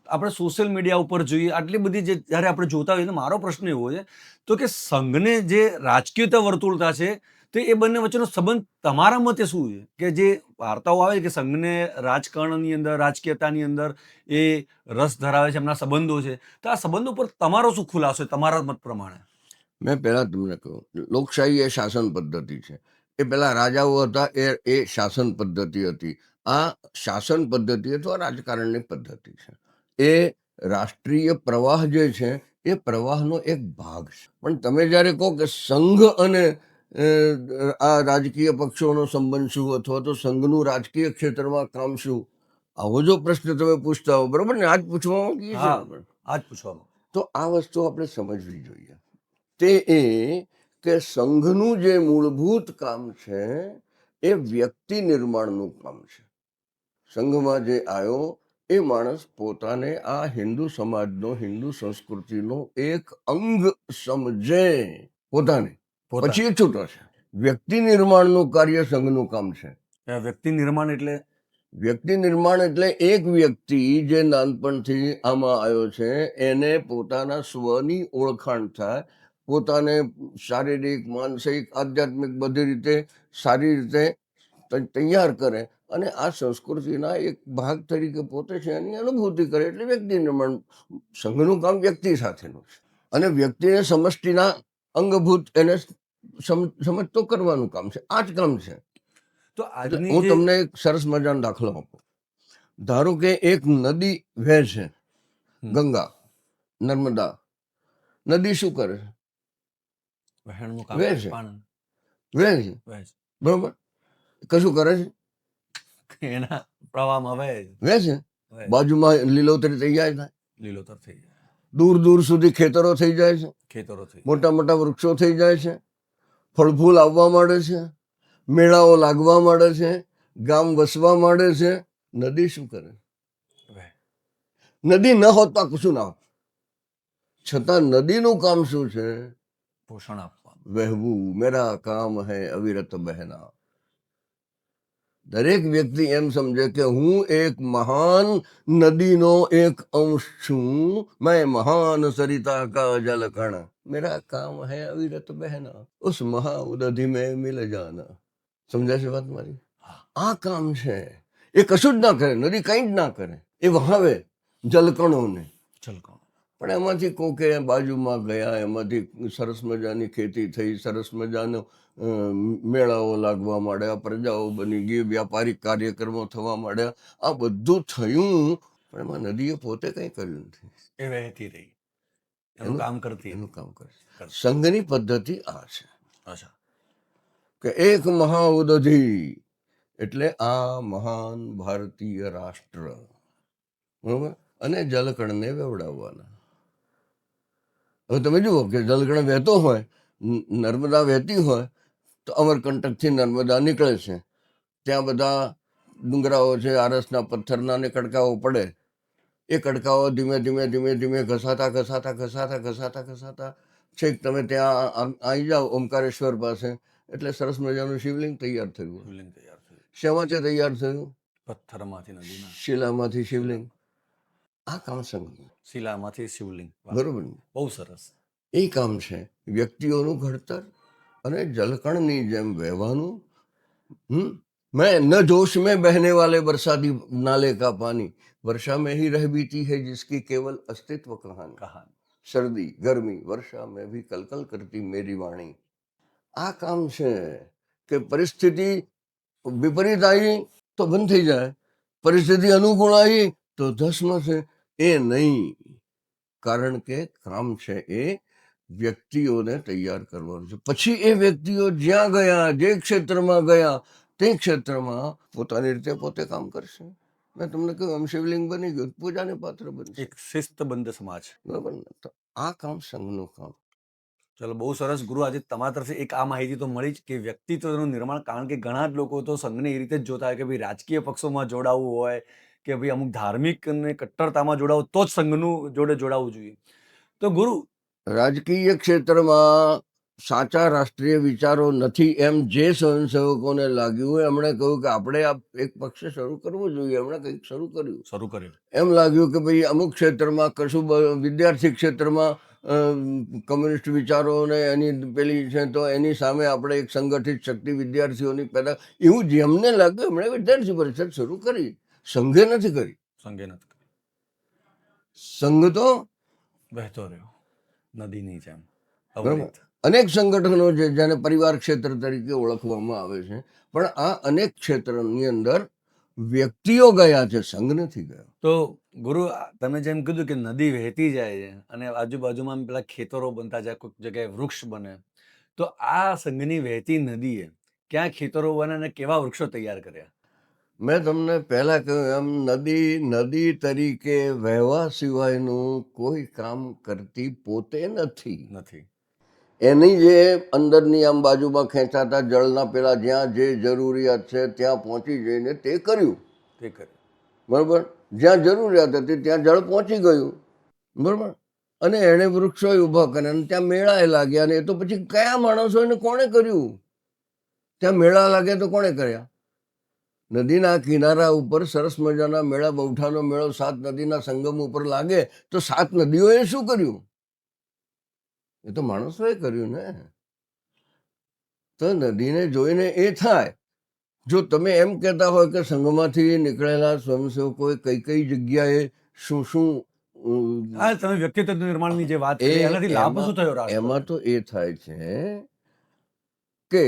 આપણે સોશિયલ મીડિયા ઉપર જોઈએ આટલી બધી જે જ્યારે આપણે જોતા હોઈએ, તો મારો પ્રશ્ન એવો છે તો કે સંઘને જે રાજકીયતા વર્તુળતા છે, તો એ બંને વચ્ચેનો સંબંધ તમારા મતે શું છે? કે જે વાર્તાઓ આવે છે કે સંઘને રાજકારણની અંદર, રાજકીયતાની અંદર એ રસ ધરાવે છે, એમના સંબંધો છે, તો આ સંબંધો પર તમારો શું ખુલાસો છે તમારા મત પ્રમાણે?
મેં પહેલા તમને કહ્યું, લોકશાહી એ શાસન પદ્ધતિ છે. એ પેલા રાજાઓ હતા, એ શાસન પદ્ધતિ હતી. આ શાસન પદ્ધતિ અથવા રાજકારણની પદ્ધતિ છે. એ રાષ્ટ્રીય પ્રવાહ જે છે એ પ્રવાહનો એક ભાગ છે. પણ તમે જ્યારે કહો કે સંઘ અને આ રાજકીય પક્ષોનો સંબંધ શું, અથવા તો સંઘનું રાજકીય ક્ષેત્રમાં કામ શું, આવો જો પ્રશ્ન તમે પૂછતા હો, બરોબર ને, આજ પૂછવામાં
આજ પૂછવામાં,
તો આ વસ્તુ આપણે સમજવી જોઈએ. તે એ કે સંઘનું જે મૂળભૂત કામ છે એ વ્યક્તિ નિર્માણનું કામ છે. સંઘમાં જે આવ્યો એ માણસ પોતાને આ હિન્દુ સમાજનો, હિન્દુ સંસ્કૃતિનો એક અંગ સમજે, પોતાને, પછી એ છૂટો છે. વ્યક્તિ નિર્માણનું કાર્ય સંઘનું કામ છે.
વ્યક્તિ નિર્માણ એટલે?
વ્યક્તિ નિર્માણ એટલે એક વ્યક્તિ જે નાનપણથી આમાં આવ્યો છે એને પોતાના સ્વની ઓળખાણ થાય, પોતાને શારીરિક, માનસિક, આધ્યાત્મિક બધી રીતે સારી રીતે તૈયાર કરે અને આ સંસ્કૃતિના એક ભાગ તરીકે પોતે છે એની અનુભૂતિ કરે, એટલે વ્યક્તિ નિર્માણ. સંઘનું કામ વ્યક્તિ સાથેનું છે અને વ્યક્તિને સમષ્ટિના અંગભૂત એને સમજતો કરવાનું કામ છે. આ જ કામ છે.
તો
હું તમને એક સરસ મજાનો દાખલો આપું. ધારો કે એક નદી વહે છે, ગંગા, નર્મદા નદી શું કરે છે? વહે છે, બરોબર. કશું કરે છે?
એના પ્રવાહમાં
વહે છે. બાજુમાં લીલોતરી તૈયાર થાય,
લીલોતર થઈ જાય,
દૂર દૂર સુધી ખેતરો થઈ જાય છે,
ખેતરો થઈ,
મોટા મોટા વૃક્ષો થઈ જાય છે, ફળફૂલ આવવા માંડે છે, મેળાઓ લાગવા માંડે છે, ગામ વસવા માંડે છે. નદી શું કરે? નદી ન હોત તો કશું ના હોત. છતાં નદીનું કામ શું છે?
પોષણ આપવા,
વહેવું. મેરા કામ હૈ અવિરત બહેના. દરેક વ્યક્તિ એમ સમજે કે હું એક મહાન નદીનો એક અંશ છું, મેં મહાન સરિતા કા જલ કણ, મેરા કામ હૈ અવિરત બહેના, ઉસ મહાઉદધિ મેં મિલ જાના. સમજાય છે વાત મારી? આ કામ છે. એ કશું જ ના કરે, નદી કંઈ જ ના કરે, એ વહાવે જલકણોને. પણ એમાંથી કોકે બાજુમાં ગયા, એમાંથી સરસ મજાની ખેતી થઈ, સરસ મજાનો મેળાઓ લાગવા માંડ્યા, પ્રજાઓ બની ગઈ, વ્યાપારિક કાર્યક્રમો થવા માંડ્યા. આ બધું થયું, પણ એમાં નદીએ પોતે કંઈ કર્યું નથી.
એ વહેતી રહી, એનું
એનું
કામ કરતી
એનું
હતી.
કામ કરે.
કરતી.
સંઘની પદ્ધતિ આ છે
અચ્છા.
કે એક મહાઉદધિ એટલે આ મહાન ભારતીય રાષ્ટ્ર, બરોબર, અને જલકણને વેવડાવવાના. હવે તમે જુઓ કે જલકણ વહેતો હોય, નર્મદા વહેતી હોય, તો અમરકંટકથી નર્મદા નીકળે છે. ત્યાં બધા ડુંગરાઓ છે, આરસના પથ્થરના ને કડકાઓ પડે. એ કડકાઓ ધીમે ધીમે ધીમે ધીમે ઘસાતા ઘસાતા ઘસાતા ઘસાતા ઘસાતા છેક તમે ત્યાં આવી જાઓ ઓમકારેશ્વર પાસે, એટલે સરસ મજાનું શિવલિંગ તૈયાર થયું.
શિવલિંગ તૈયાર થયું.
શેમાંથી તૈયાર થયું?
પથ્થરમાંથી નદીના.
શિલામાંથી શિવલિંગ. આ કામ સંઘ,
શિલામાંથી શિવલિંગ. વાહ,
બરોબર ને?
બહુ સરસ.
એ કામ છે વ્યક્તિઓનું ઘડતર અને જલકણની જેમ વહેવાનું. मैं न जोश में बहने वाले बरसाती नाले का पानी वर्षा में ही रह बीती है जिसकी केवल अस्तित्व कहानी.
કહાની.
सर्दी गर्मी वर्षा में भी कलकल करती मेरी वाणी. આ કામ છે કે પરિસ્થિતિ વિપરીત આવી તો બંધ થઈ જાય, પરિસ્થિતિ અનુકૂળ આવી તો ધસમ છે. એ નહીં, કારણ કે કામ છે એ વ્યક્તિઓને તૈયાર કરવાનું છે. પછી એ વ્યક્તિઓ જ્યાં ગયા, જે ક્ષેત્રમાં ગયા, તે ક્ષેત્રમાં પોતાની રીતે પોતે કામ કરશે. મેં તમને કહ્યું એમ શિવલિંગ બની ગયું, પૂજાને પાત્ર બનશે.
એક શિસ્તબદ્ધ સમાજ.
બરાબર ને? તો આ કામ સંઘનું કામ.
ચલો, બહુ સરસ ગુરુ. આજે તમારા તરફથી એક આ માહિતી તો મળી જ કે વ્યક્તિત્વનું નિર્માણ, કારણ કે ઘણા જ લોકો તો સંઘને એ રીતે જ જોતા હોય કે ભાઈ રાજકીય પક્ષોમાં જોડાવવું હોય કે ભાઈ અમુક ધાર્મિક અને કટ્ટરતામાં જોડાવું તો જ સંઘનું જોડે જોડાવવું જોઈએ. તો ગુરુ,
રાજકીય ક્ષેત્રમાં સાચા રાષ્ટ્રીય વિચારો નથી એમ જે સ્વયંસેવકોને લાગ્યું, એમણે કહ્યું કે આપણે આ એક પક્ષ શરૂ કરવો જોઈએ. એમણે કંઈક શરૂ કર્યું. એમ લાગ્યું કે ભાઈ અમુક ક્ષેત્રમાં કશું વિદ્યાર્થી ક્ષેત્રમાં કમ્યુનિસ્ટ વિચારોને એની પેલી છે, તો એની સામે આપણે એક સંગઠિત શક્તિ વિદ્યાર્થીઓની પેદા, એવું જેમને લાગ્યું એમણે વિદ્યાર્થી પરિષદ શરૂ કરી. સંઘે નથી કરી. સંઘ તો
વહેતો રહ્યો નદીની જેમ.
બરાબર. અનેક સંગઠનો છે જેને પરિવાર ક્ષેત્ર તરીકે ઓળખવામાં આવે છે, પણ આ અનેક ક્ષેત્રની અંદર વ્યક્તિઓ ગયા છે, સંઘ નથી ગયો.
તો ગુરુ, તમે જેમ કીધું કે નદી વહેતી જાય છે અને આજુબાજુમાં પેલા ખેતરો બનતા જાય, કોઈક જગ્યાએ વૃક્ષ બને, તો આ સંઘની વહેતી નદીએ ક્યાં ખેતરો બને અને કેવા વૃક્ષો તૈયાર કર્યા?
મેં તમને પહેલા કહ્યું એમ નદી તરીકે વહેવા સિવાયનું કોઈ કામ કરતી પોતે નથી. એની જે અંદરની આમ બાજુમાં ખેંચાતા જળના પેલા જ્યાં જે જરૂરિયાત છે ત્યાં પહોંચી જઈને તે કર્યું. બરોબર. જ્યાં જરૂરિયાત હતી ત્યાં જળ પહોંચી ગયું. બરોબર. અને એણે વૃક્ષો ઉભા કર્યા અને ત્યાં મેળા લાગ્યા. ને એ તો પછી કયા માણસો એને કોણે કર્યું? ત્યાં મેળા લાગ્યા તો કોણે કર્યા? નદીના કિનારા ઉપર સરસ મજાના મેળા, બહુઠાનો મેળો 7 નદીના સંગમ ઉપર લાગે તો 7 નદીઓએ શું કર્યું? એ તો માણસોએ કર્યું ને. તો નદીને જોઈને એ થાય. જો તમે એમ કહેતા હોય કે સંઘમાંથી નીકળેલા સ્વયંસેવકોએ કઈ કઈ જગ્યાએ શું શું,
તમે વ્યક્તિત્વ નિર્માણની જે વાત કરી, એનાથી લાભ શું થયો?
એમાં તો એ થાય છે કે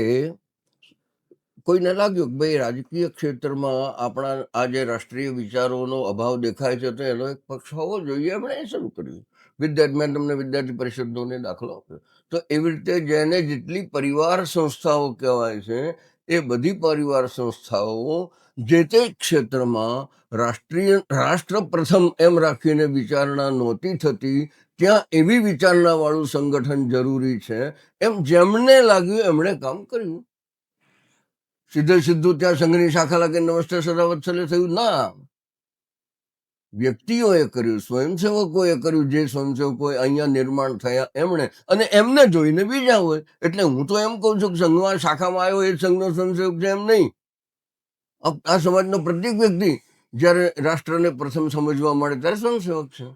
કોઈને લાગ્યું કે ભાઈ રાજકીય ક્ષેત્રમાં આપણા આ જે રાષ્ટ્રીય વિચારોનો અભાવ દેખાય છે, તો એનો એક પક્ષ હોવો જોઈએ. એમણે એ શરૂ કર્યું. મેં તમને વિદ્યાર્થી પરિષદોને દાખલો આપ્યો. તો એવી રીતે જેને જેટલી પરિવાર સંસ્થાઓ કહેવાય છે, એ બધી પરિવાર સંસ્થાઓ જે તે ક્ષેત્રમાં રાષ્ટ્ર પ્રથમ એમ રાખીને વિચારણા નહોતી થતી, ત્યાં એવી વિચારણા વાળું સંગઠન જરૂરી છે એમ જેમને લાગ્યું એમણે કામ કર્યું. સીધું ત્યાં સંઘની શાખા લાગે નમસ્તે સદાવત્સલ્ય થયું ના. વ્યક્તિઓએ કર્યું, સ્વયંસેવકોએ કર્યું. જે સ્વયંસેવકો અહીંયા નિર્માણ થયા એમણે, અને એમને જોઈને બીજા હોય. એટલે હું તો એમ કહું છું કે સંઘમાં શાખામાં આવ્યો એ સંઘનો સ્વયંસેવક છે એમ નહીં. આ સમાજનો પ્રત્યેક વ્યક્તિ જ્યારે રાષ્ટ્રને પ્રથમ સમજવા મળે ત્યારે સ્વયંસેવક છે.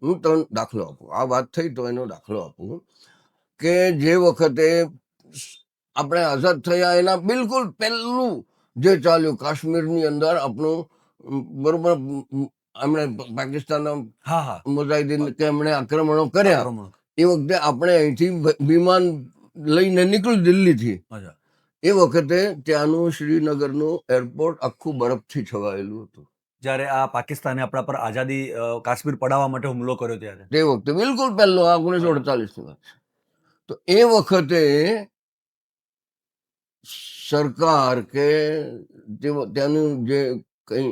હું તમને દાખલો આપું. આ વાત થઈ તો એનો દાખલો આપું કે જે વખતે આપણે આઝાદ થયા એના બિલકુલ પહેલું જે ચાલ્યું કાશ્મીરની અંદર આપણું, બરોબર, એમણે પાકિસ્તાનના મુજાહિદીન કે એમણે આક્રમણો કર્યા. એ વખતે આપણે અહીંથી વિમાન લઈને નીકળ્યું દિલ્હીથી. એ વખતે ત્યાંનું શ્રીનગરનું એરપોર્ટ આખું બરફથી છવાયેલું હતું.
જ્યારે આ પાકિસ્તાને આપણા પર આઝાદી કાશ્મીર પડાવવા માટે હુમલો કર્યો ત્યારે.
તે વખતે બિલકુલ પહેલો 1948 ની વાત છે. તો એ વખતે સરકાર કે ત્યાંનું જે કઈ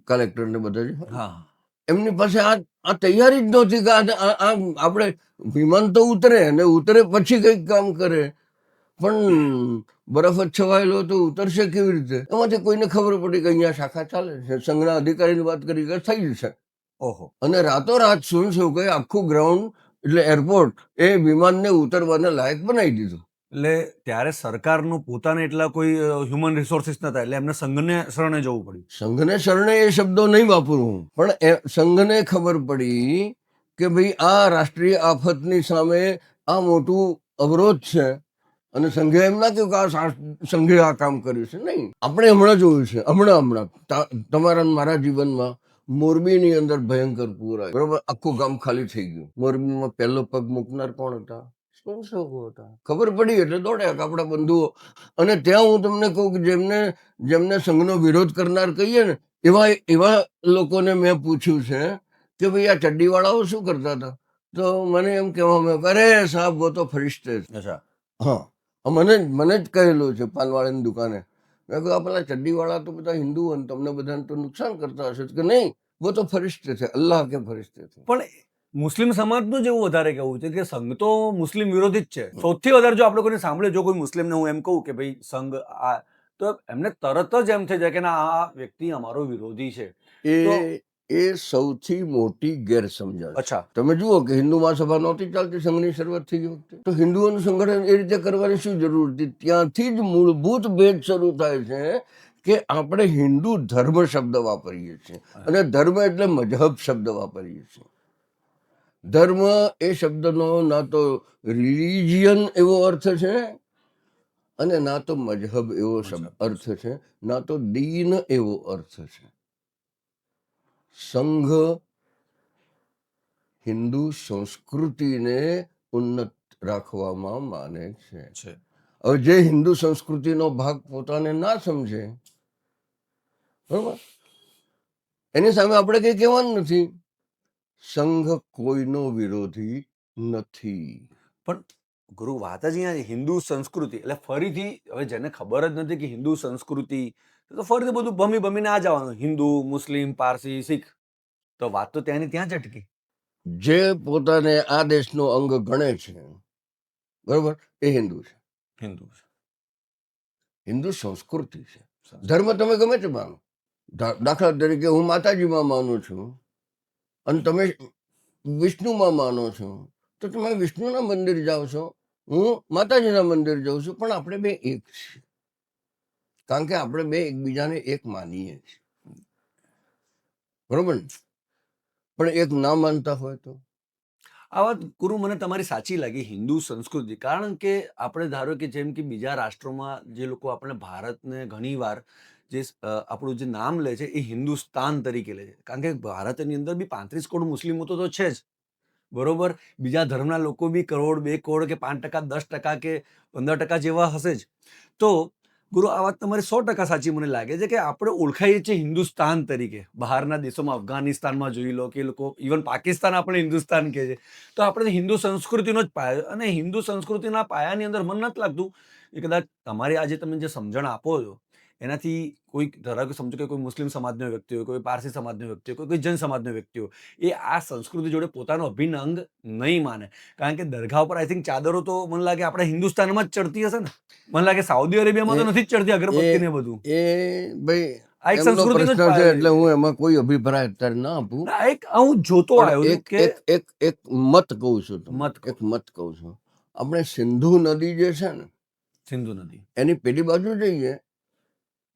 કલેક્ટર ને બધા છે,
હા
એમની પાસે આ તૈયારી જ નહોતી કે આપણે વિમાન તો ઉતરે અને ઉતરે પછી કઈક કામ કરે, પણ બરફ જ છવાયેલો તો ઉતરશે કેવી રીતે? એમાંથી કોઈને ખબર પડી કે અહીંયા શાખા ચાલે છે, સંઘના અધિકારીની વાત કરી કે થઈ જશે.
ઓહો.
અને રાતોરાત શું કે આખું ગ્રાઉન્ડ એટલે એરપોર્ટ એ વિમાનને ઉતરવાને લાયક બનાવી દીધું.
એટલે ત્યારે સરકારનું પોતાને એટલા કોઈ હ્યુમન રિસોર્સિસ નતા, એટલે એમને સંઘને શરણે જવું પડ્યું.
સંઘને શરણે એ શબ્દો નહીં વાપરવું, પણ સંઘને ખબર પડી કે ભાઈ આ રાષ્ટ્રીય આફતની સામે આ મોટું અવરોધ છે, અને સંઘે એમ ના કહ્યું કે આ સંઘે આ કામ કર્યું છે. નહીં, આપણે હમણાં જોયું છે, હમણાં તમારા મારા જીવનમાં મોરબીની અંદર ભયંકર પૂર આવ્યું, બરોબર? આખું ગામ ખાલી થઈ ગયું. મોરબીમાં પહેલો પગ મૂકનાર કોણ હતા? સ્વયંસેવકો હતા. ખબર પડી એટલે દોડ્યા કે આપણા બંધુઓ. અને ત્યાં હું તમને કહું કે જેમને સંઘનો વિરોધ કરનાર કહીએ ને, એવા લોકોને મેં પૂછ્યું છે કે ભાઈ આ ચડ્ડીવાળાઓ શું કરતા હતા? તો મને એમ કહેવામાં, અરે સાહેબ વો તો ફરિશ્તે.
અચ્છા.
હા, મને જ કહેલું છે પાનવાળાની દુકાને. મેં કહ્યું આ પેલા ચડ્ડીવાળા તો બધા હિન્દુઓ ને તમને બધાને તો નુકસાન કરતા હશે કે નહીં, વો તો ફરિશ્તે છે, અલ્લાહ કે ફરિશ્તે છે.
પણ મુસ્લિમ સમાજનું જ એવું વધારે કહેવું છે કે સંઘ તો મુસ્લિમ વિરોધી જ છે. સૌથી વધારે જો આપણે કોઈને સાંભળે, જો કોઈ મુસ્લિમને હું એમ કહું કે ભાઈ સંઘ આ, તો એમને તરત જ એમ થઈ જાય કે ના, આ વ્યક્તિ અમારો વિરોધી છે.
એ સૌથી મોટી ગેરસમજણ.
અચ્છા.
તમે જુઓ કે હિન્દુ મહાસભા નહોતી ચાલતી સંઘની શરૂઆત થઈ વખતે, તો હિન્દુઓનું સંગઠન એ રીતે કરવાની શું જરૂર હતી? ત્યાંથી જ મૂળભૂત ભેદ શરૂ થાય છે કે આપણે હિન્દુ ધર્મ શબ્દ વાપરીએ છીએ, અને ધર્મ એટલે મજહબ શબ્દ વાપરીએ છીએ. ધર્મ એ શબ્દનો ના તો રિલિજિયન એવો અર્થ છે, અને ના તો મજહબ એવો અર્થ છે, ના તો દીન એવો અર્થ છે. સંઘ હિન્દુ સંસ્કૃતિને ઉન્નત રાખવામાં માને છે. હવે જે હિન્દુ સંસ્કૃતિનો ભાગ પોતાને ના સમજે, બરોબર, એની સામે આપણે કઈ કહેવાનું નથી. સંઘ કોઈનો વિરોધી નથી.
પણ ગુરુ, વાત જ અહીંયા હિન્દુ સંસ્કૃતિ એટલે ફરીથી હવે જેને ખબર જ નથી કે હિન્દુ સંસ્કૃતિ, તો ફરીથી બધું ભમીને આ જવાનું હિન્દુ, મુસ્લિમ, પારસી, શીખ, તો વાત તો ત્યાંની ત્યાં જ અટકી.
જે પોતાને આ દેશનો અંગ ગણે છે, બરોબર, એ હિન્દુ છે. હિન્દુ સંસ્કૃતિ છે. ધર્મ તમે ગમે તે માનો. દાખલા તરીકે હું માતાજીમાં માનું છું અને તમે વિષ્ણુમાં માનો છો, તો તમે વિષ્ણુના મંદિર જાઓ છો, હું માતાજીના મંદિર જાઉં છું, પણ આપણે બે એક છીએ, કારણ કે આપણે બે એકબીજાને એક માનીએ છીએ, બરોબર ને? પણ એક ના માનતા હોય તો?
આ વાત ગુરુ મને તમારી સાચી લાગી, હિન્દુ સંસ્કૃતિ. કારણ કે આપણે ધારો કે જેમ કે બીજા રાષ્ટ્રોમાં જે લોકો આપણે ભારતને ઘણીવાર જે આપણું જે નામ લે છે એ હિન્દુસ્તાન તરીકે લે છે, કારણ કે ભારતની અંદર બી 35 કરોડ મુસ્લિમો તો છે જ, બરોબર. બીજા ધર્મના લોકો બી કરોડ, 2 કરોડ કે 5%, 10% કે 15% જેવા હશે જ. તો ગુરુ, આ વાત તમારી 100% સાચી મને લાગે છે કે આપણે ઓળખાઈએ છીએ હિન્દુસ્તાન તરીકે. બહારના દેશોમાં, અફઘાનિસ્તાનમાં જોઈ લો કે લોકો, ઇવન પાકિસ્તાન આપણે હિન્દુસ્તાન કહે છે. તો આપણે હિન્દુ સંસ્કૃતિનો જ પાયો, અને હિન્દુ સંસ્કૃતિના પાયાની અંદર મને નથી લાગતું કે કદાચ તમારી આજે તમે જે સમજણ આપો છો એનાથી કોઈ, ધારો કે સમજો કે કોઈ મુસ્લિમ સમાજનો વ્યક્તિ હોય, કોઈ પારસી સમાજનો વ્યક્તિ હોય, કોઈ જૈન સમાજનો વ્યક્તિ હોય, એ આ સંસ્કૃતિ જોડે પોતાનો અભિન્ન અંગ નહીં માને. કારણ કે દરગાહ ઉપર આઈ થિંક ચાદરો તો મને લાગે આપણે હિન્દુસ્તાનમાં જ ચડતી હશે ને. મને લાગે સાઉદી અરેબિયામાં તો નથી જ ચડતી અગરબત્તી ને બધું.
એ ભાઈ
આ એક
એમનો
સંસ્કૃતિનો જ
પ્રશ્ન છે,
પાયો
એટલે હું એમાં કોઈ અભિપ્રાય અત્યારે ના આપું.
ના, એક હું જોતો આવ્યો કે
એક મત કહું છું તમને.
મત કહો.
એક મત કહું છું. આપણે સિંધુ નદી જે છે ને,
સિંધુ નદી,
એની પેલી બાજુ જઈએ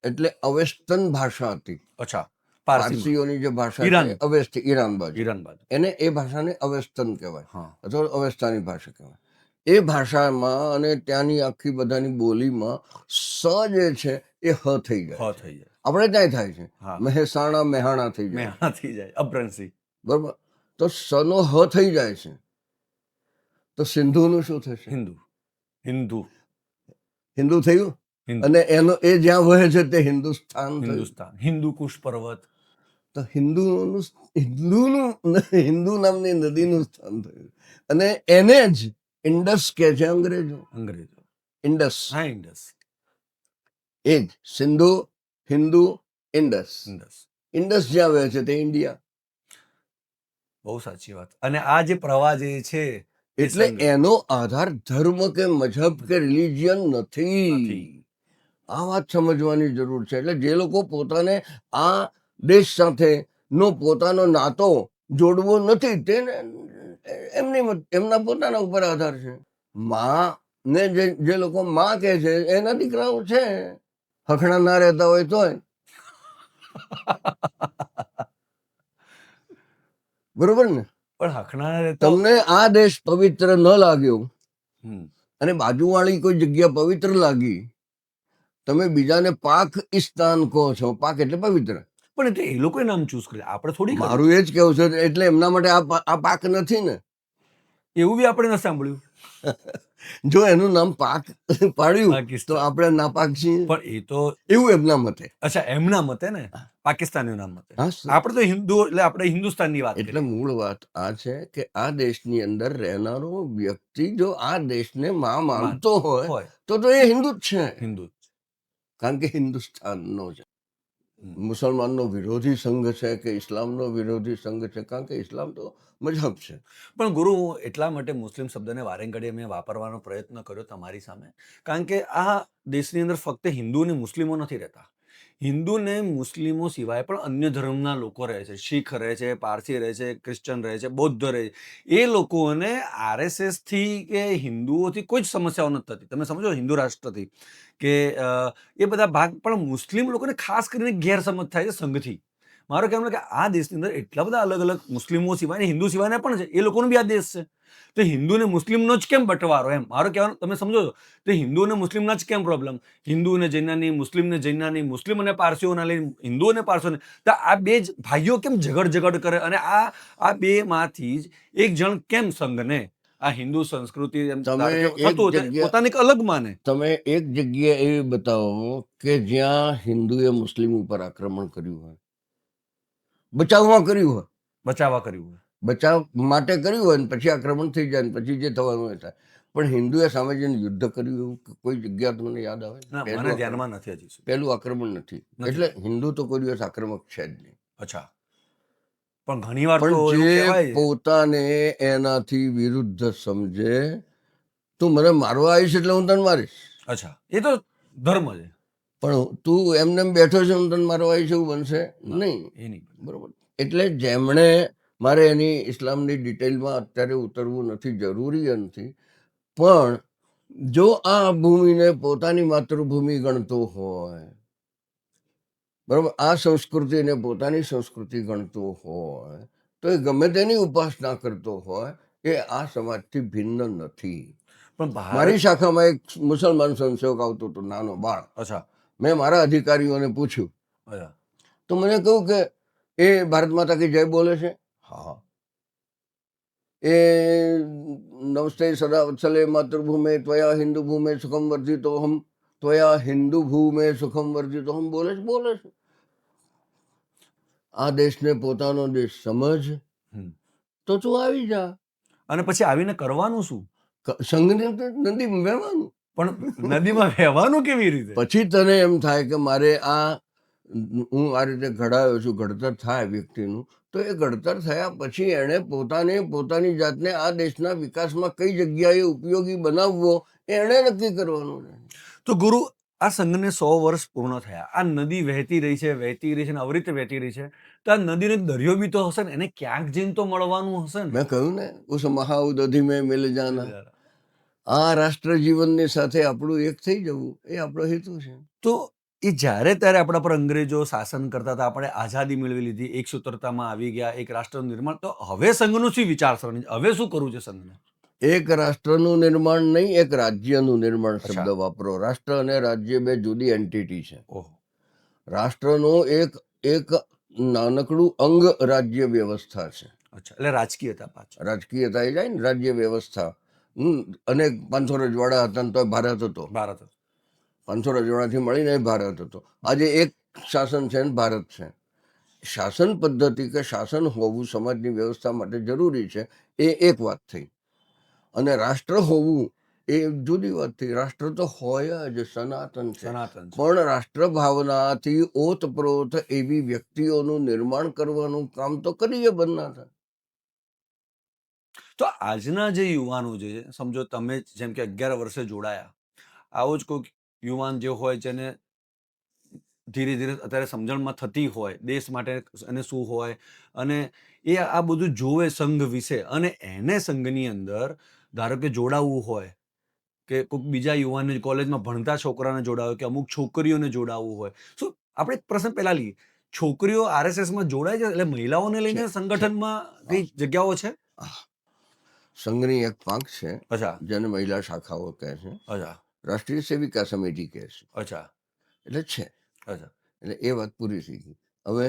એટલે અવેસ્તન ભાષા હતી.
અચ્છા, પારસી,
પારસીઓની જે ભાષા
ઈરાન.
છે, અવેસ્ત, ઈરાન બાજુ,
ઈરાન બાજુ.
એને એ ભાષાને અવેસ્તન કહેવાય,
હા.
અથવા અવેસ્તાની ભાષા કહેવાય. એ ભાષામાં અને ત્યાંની આખી બધાની બોલીમાં સ જે છે એ હ થઈ જાય.
થઈ જાય.
આપણે ત્યાં થાય છે,
હા.
મહેસાણા મેહાણા થઈ જાય,
મેહાણા થઈ જાય, અભ્રંશી.
બરોબર. તો સનો હ થઈ જાય છે, તો સિંધુનું શું થશે?
હિન્દુ. હિન્દુ
હિન્દુ થયું?
હિન્દુ
અને એનો એ જ્યાં વહે છે તે હિન્દુસ્તાન થયું.
હિન્દુસ્તાન, હિન્દુ કુશ પર્વત.
તો હિન્દુ નામની નદીનું સ્થાન થયું અને એને જ ઇન્ડસ કે છે અંગ્રેજો.
અંગ્રેજો.
ઇન્ડસ
હા, ઇન્ડસ.
એ જ સિંધુ, હિન્દુ, ઇન્ડસ.
ઇન્ડસ.
ઇન્ડસ જ્યાં વહે છે તે ઇન્ડિયા.
બહુ સાચી વાત. અને આ જે પ્રવાહ જે છે એ
એટલે
સંઘ
એનો આધાર ધર્મ કે મજહબ કે રિલિજિયન નથી.
નથી.
આ વાત સમજવાની જરૂર છે. એટલે જે લોકો પોતાને આ દેશ સાથે નો પોતાનો નાતો જોડવો નથી તેને એમના પોતાના ઉપર આધાર છે. માં ને જે લોકો માં કે છે એના દીકરાઓ છે, હખણા ના રહેતા હોય તોય. બરોબર ને?
પણ હખણા રહેતા.
તમને આ દેશ પવિત્ર ન લાગ્યો
હમ.
અને બાજુવાળી કોઈ જગ્યા પવિત્ર લાગી, તમે બીજાને પાકિસ્તાન કહો છો. પાક એટલે પવિત્ર.
પણ એટલે એ લોકોએ નામ ચૂઝ કર્યું, આપણે થોડી કર્યું.
મારું એ જ કેવું છે. એટલે એમના માટે આ પાક નથી ને.
એવું બી આપણે ન સાંભળ્યું.
જો એનું નામ પાક પાડ્યું તો
પાકિસ્તાન.
આપણે નાપાક છીએ
પણ એ તો
એવું એમના મતે.
અચ્છા, એમના મતે ને, પાકિસ્તાનીઓ નામ મતે.
હા સર.
આપણે તો હિન્દુ એટલે આપણે હિન્દુસ્તાનની વાત
એટલે
કરીએ.
મૂળ વાત આ છે કે આ દેશની અંદર રહેનારો વ્યક્તિ જો આ દેશને માં માનતો હોય
હોય
તો એ હિન્દુ જ છે.
હિન્દુ.
કારણ કે હિન્દુસ્તાનનો છે.
હમ.
મુસલમાનનો વિરોધી સંઘ છે કે ઇસ્લામનો વિરોધી સંઘ છે? કારણ કે ઇસ્લામ તો મજહબ છે.
પણ ગુરુ, હું એટલા માટે મુસ્લિમ શબ્દને વારે ઘડીએ મેં વાપરવાનો પ્રયત્ન કર્યો તમારી સામે, કારણ કે આ દેશની અંદર ફક્ત હિન્દુ અને મુસ્લિમો નથી રહેતા. હિન્દુ ને મુસ્લિમો સિવાય પણ અન્ય ધર્મના લોકો રહે છે. શીખ રહે છે, પારસી રહે છે, ક્રિશ્ચન રહે છે, બૌદ્ધ રહે છે. એ લોકોને આરએસએસ થી કે હિન્દુઓથી કોઈ જ સમસ્યાઓ નથી થતી. તમે સમજો, હિન્દુ રાષ્ટ્રથી કે એ બધા ભાગ, પણ મુસ્લિમ લોકોને ખાસ કરીને ગેરસમજ થાય છે સંઘથી. મારો કહેવાનો કે આ દેશની અંદર એટલા બધા અલગ અલગ મુસ્લિમો સિવાય, હિન્દુ સિવાયના પણ છે, એ લોકોનો બી આ દેશ છે. તો હિન્દુ ને મુસ્લિમનો જ કેમ બટવારો? એમ મારો કહેવાનો, તમે સમજો છો? તો હિન્દુ અને મુસ્લિમના જ કેમ પ્રોબ્લેમ? હિન્દુ અને જૈનાની, મુસ્લિમ ને જૈનાની, મુસ્લિમ અને પારસીઓના લઈને હિન્દુ અને પારસીઓને, તો આ બે જ ભાઈઓ કેમ ઝઘડ કરે? અને આ બે માંથી જ એક જણ કેમ સંઘને આ હિન્દુ સંસ્કૃતિ એમ
તમે
થતું પોતાની એક અલગ માને?
તમે એક જગ્યા એવી બતાવો કે જ્યાં હિન્દુએ મુસ્લિમ ઉપર આક્રમણ કર્યું હોય, બચાવમાં કર્યું હોય,
બચાવવા કર્યું.
બચાવ માટે કર્યું હોય ને પછી આક્રમણ થઈ જાય ને પછી જે થવાનું એ થાય. પણ હિન્દુએ સામે જઈને યુદ્ધ કર્યું એવું કોઈ જગ્યા તમને યાદ આવે?
ના, મને ધ્યાનમાં નથી હજી સુધી.
પહેલું આક્રમણ નથી. એટલે હિન્દુ તો કોઈ દિવસ આક્રમક છે જ નહીં.
અચ્છા. પણ ઘણીવાર તો
પણ
એવું
જે
કહેવાય છે.
પોતાને એનાથી વિરુદ્ધ સમજે, તું મને મારવા આવીશ એટલે હું તને મારીશ.
અચ્છા, એ તો ધર્મ છે.
પણ તું એમને બેઠો છે, હું તને મારવા આવીશ એવું બનશે નહીં.
એ નહીં.
બરોબર. એટલે જેમણે, મારે એની ઇસ્લામની ડિટેલમાં અત્યારે ઉતરવું નથી, જરૂરી નથી. પણ જો આ ભૂમિને પોતાની માતૃભૂમિ ગણતો હોય, બરોબર, આ સંસ્કૃતિને પોતાની સંસ્કૃતિ ગણતો હોય, તો એ ગમે તેની ઉપાસના કરતો હોય, એ આ સમાજથી ભિન્ન નથી.
પણ
મારી શાખામાં એક મુસલમાન સ્વયંસેવક આવતો હતો, નાનો બાળ.
અચ્છા.
મેં મારા અધિકારીઓને પૂછ્યું
અચ્છા.
તો મને કહ્યું કે એ ભારત માતા કી જય બોલે છે. હા. એ નમસ્તે સદા વત્સલે માતૃભૂમે ત્વયા હિન્દુ ભૂમે સુખમ વર્ધિતો હમ, ત્વયા હિન્દુ ભૂમે સુખમ વર્ધિતો હમ બોલે છે. આ દેશને પોતાનો દેશ સમજ, તો તું આવી જા.
અને પછી આવીને કરવાનું શું?
સંઘની નદીમાં વહેવાનું.
પણ નદીમાં વહેવાનું કેવી રીતે?
પછી તને એમ થાય કે મારે હું આ રીતે ઘડાયો છું, ઘડતર થાય વ્યક્તિનું, તો એ ઘડતર થયા પછી એણે પોતાની જાતને આ દેશના વિકાસમાં કઈ જગ્યાએ ઉપયોગી બનાવવો એણે નક્કી કરવાનું.
તો ગુરુ, આ સંઘને 100 વર્ષ પૂર્ણ થયા. આ નદી વહેતી રહી છે ને આવી રીતે વહેતી રહી છે, તો આ નદીનો દરિયો બી તો હશે ને, એને ક્યાંક જઈને તો મળવાનું હશે ને.
મેં કહ્યું ને, ઉસ મહાઉદધિ મેં મિલ જાના. આ રાષ્ટ્ર જીવનની સાથે આપણું એક થઈ જવું એ આપણો હેતુ છે.
તો એ જ્યારે ત્યારે આપણા પર અંગ્રેજો શાસન કરતા હતા, આપણે આઝાદી મેળવી લીધી, એક સૂત્રતામાં આવી ગયા, એક રાષ્ટ્રનું નિર્માણ. તો હવે સંઘનું શું વિચારસરણી? હવે શું કરવું છે સંઘને?
એક રાષ્ટ્રનું નિર્માણ નહીં, એક રાજ્યનું નિર્માણ શબ્દ વાપરો. રાષ્ટ્ર અને રાજ્ય બે જુદી એન્ટિટી છે. રાષ્ટ્રનું એક નાનકડું અંગ રાજ્ય વ્યવસ્થા છે.
અચ્છા, એટલે રાજકીયતા પાછળ.
રાજકીયતા એ જાય ને, રાજ્ય વ્યવસ્થા. અને 500 રજવાડા હતા તો ભારત હતો. 500 રજવાડાથી મળીને ભારત હતો. આજે એક શાસન છે ને ભારત છે. શાસન પદ્ધતિ કે શાસન હોવું સમાજની વ્યવસ્થા માટે જરૂરી છે, એ એક વાત થઈ. અને રાષ્ટ્ર હોવું એ જુદી વાત થઈ. રાષ્ટ્ર તો હોય જ, સનાતન છે.
સનાતન છે.
પણ રાષ્ટ્ર ભાવનાથી ઓતપ્રોત એવી વ્યક્તિઓનું નિર્માણ કરવાનું કામ તો કરીએ બંને થાય.
તો આજના જે યુવાનો છે, સમજો તમે જેમ કે 11 વર્ષે જોડાયા, આવો જ કોઈક યુવાન જે હોય જેને ધીરે ધીરે અત્યારે સમજણમાં થતી હોય દેશ માટે અને શું હોય, અને એ આ બધું જોવે સંઘ વિશે, અને એને સંઘની અંદર ધારો કે જોડાવવું હોય કે કોઈક બીજા યુવાનને કોલેજમાં ભણતા છોકરાને જોડાવે કે અમુક છોકરીઓને જોડાવવું હોય, શું આપણે એક પ્રશ્ન પહેલા લઈએ, છોકરીઓ આરએસએસમાં જોડાય છે? એટલે મહિલાઓને લઈને સંગઠનમાં કઈ જગ્યાઓ છે?
સંઘની એક પાંખ છે
અચ્છા
જેને મહિલા શાખાઓ કહે છે,
અચ્છા
રાષ્ટ્રીય સેવિકા સમિતિ કહે છે.
અચ્છા
એટલે છે.
અચ્છા
એટલે એ વાત પૂરી થઈ ગઈ. હવે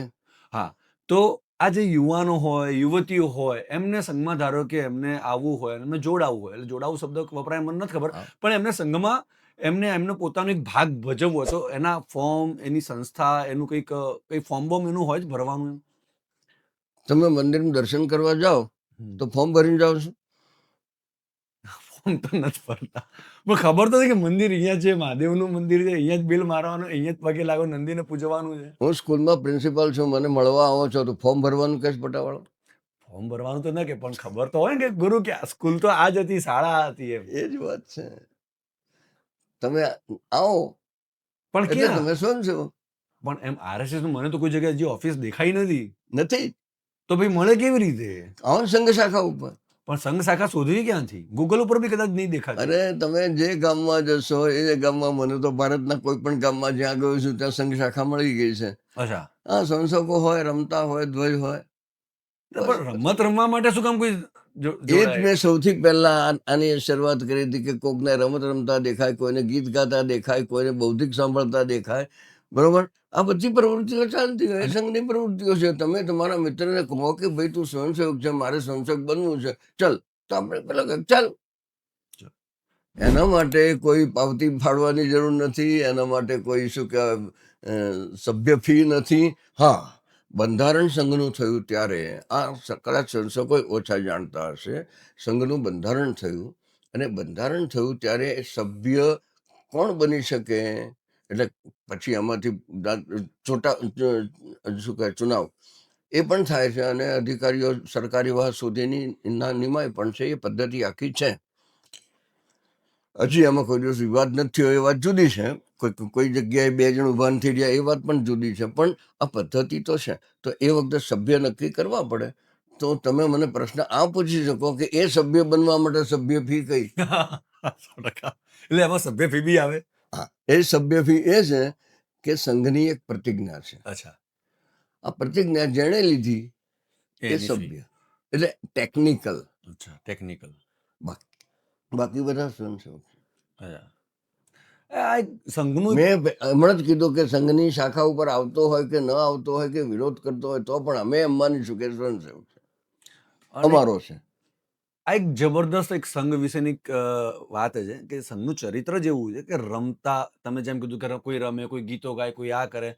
હા, તો આ જે યુવાનો હોય યુવતીઓ હોય એમને સંઘમાં ધારો કે એમને આવવું હોય એમને જોડાવવું હોય, એટલે જોડાવું શબ્દ વપરાય મને નથી ખબર,
હા,
પણ એમને સંઘમાં એમનો પોતાનો એક ભાગ ભજવવો હોય તો એના ફોર્મ, એની સંસ્થા, એનું કઈ ફોર્મ બોર્મ એનું હોય જ ભરવાનું એમ?
તમે મંદિરનું દર્શન કરવા જાઓ
હમ.
તો ફોર્મ ભરીને જાઓ છો.
ફોર્મ તો નથી ભરતા, પણ ખબર તો છે કે મંદિર અહીંયા છે, મહાદેવનું મંદિર છે, અહીંયા જ બિલ મારવાનું, અહીંયા જ પગે લાગો, નંદીને પૂજવાનું છે.
હું સ્કૂલમાં પ્રિન્સિપાલ છું, મને મળવા આવો છો તો ફોર્મ ભરવાનું કેસ પટાવાળો.
ફોર્મ ભરવાનું તો ના કે, પણ ખબર તો હોય ને કે ગુરુ કે આ સ્કૂલ તો આ જ હતી, શાળા આ હતી એમ.
એ જ વાત છે. તમે આવો
પણ
એટલે
ક્યાં?
તમે સ્વયંસેવક
પણ એમ આરએસએસ નું મને તો કોઈ જગ્યાએ હજી ઓફિસ દેખાઈ નથી,
નથી.
તો ભાઈ મળે કેવી રીતે?
આવો ને સંઘ શાખા ઉપર.
પણ સંઘ શાખા શોધવી ક્યાંથી? ગૂગલ ઉપર બી કદાચ નહીં દેખાતી.
અરે તમે જે ગામમાં જશો એ ગામમાં, મને તો ભારતના કોઈ પણ ગામમાં જ્યાં ગયો છું ત્યાં સંઘ શાખા મળી ગઈ છે.
અચ્છા,
હા, સંસકો હોય, રમતા હોય, ધ્વજ હોય.
પણ રમત રમવા માટે શું કામ કોઈ
એ જ
જોડાય?
મેં સૌથી પહેલા આની શરૂઆત કરી હતી કે કોકને રમત રમતા દેખાય, કોઈને ગીત ગાતા દેખાય, કોઈને બૌદ્ધિક સાંભળતા દેખાય. બરોબર, આ બધી પ્રવૃત્તિઓ ચાલતી હોય, એ સંઘની પ્રવૃત્તિઓ છે. તમે તમારા મિત્રને કહો કે ભાઈ તું સ્વયંસેવક છે, મારે સ્વયંસેવક બનવું છે, ચલ, તો આપણે પેલા ચાલ. એના માટે કોઈ પાવતી ફાળવાની જરૂર નથી, એના માટે કોઈ શું કહેવાય સભ્ય ફી નથી. હા, બંધારણ સંઘનું થયું ત્યારે આ કદાચ સંશોકો ઓછા જાણતા હશે, સંઘનું બંધારણ થયું અને બંધારણ થયું ત્યારે સભ્ય કોણ બની શકે, એટલે પછી આમાંથી શું કહે ચુનાવ એ પણ થાય છે અને અધિકારીઓ સરકારી વાત સુધીની નિમાય પણ છે. એ પદ્ધતિ આખી છે. હજી આમાં કોઈ દિવસ વિવાદ નથી થયો એ વાત જુદી છે, કોઈ જગ્યાએ બે જણ ઉભા થઈ રહ્યા એ વાત પણ જુદી છે, પણ આ પદ્ધતિ તો છે. તો એ વખતે સભ્ય નક્કી કરવા પડે. તો તમે મને પ્રશ્ન આ પૂછી શકો કે એ સભ્ય બનવા માટે સભ્ય ફી કઈ?
100%. એટલે એમાં સભ્ય ફી બી આવે?
હા, એ સભ્ય ફી એ છે કે સંઘની એક પ્રતિજ્ઞા છે.
અચ્છા,
આ પ્રતિજ્ઞા જેણે લીધી એ
એની ફી.
સભ્ય, એટલે ટેકનિકલ.
અચ્છા, ટેકનિકલ.
બાકી બધા સ્વયંસેવક.
અચ્છા, આ એક સંઘનું
મેં હમણાં જ કીધું કે સંઘની શાખા ઉપર આવતો હોય કે ન આવતો હોય કે વિરોધ કરતો હોય તો પણ અમે એમ માનીશું કે સ્વયંસેવક છે,
અને
અમારો છે.
આ એક જબરદસ્ત એક સંઘ વિશેની એક વાત છે કે સંઘનું ચરિત્ર જેવું છે કે રમતા, તમે જેમ કીધું કે કોઈ રમે, કોઈ ગીતો ગાય, કોઈ આ કરે,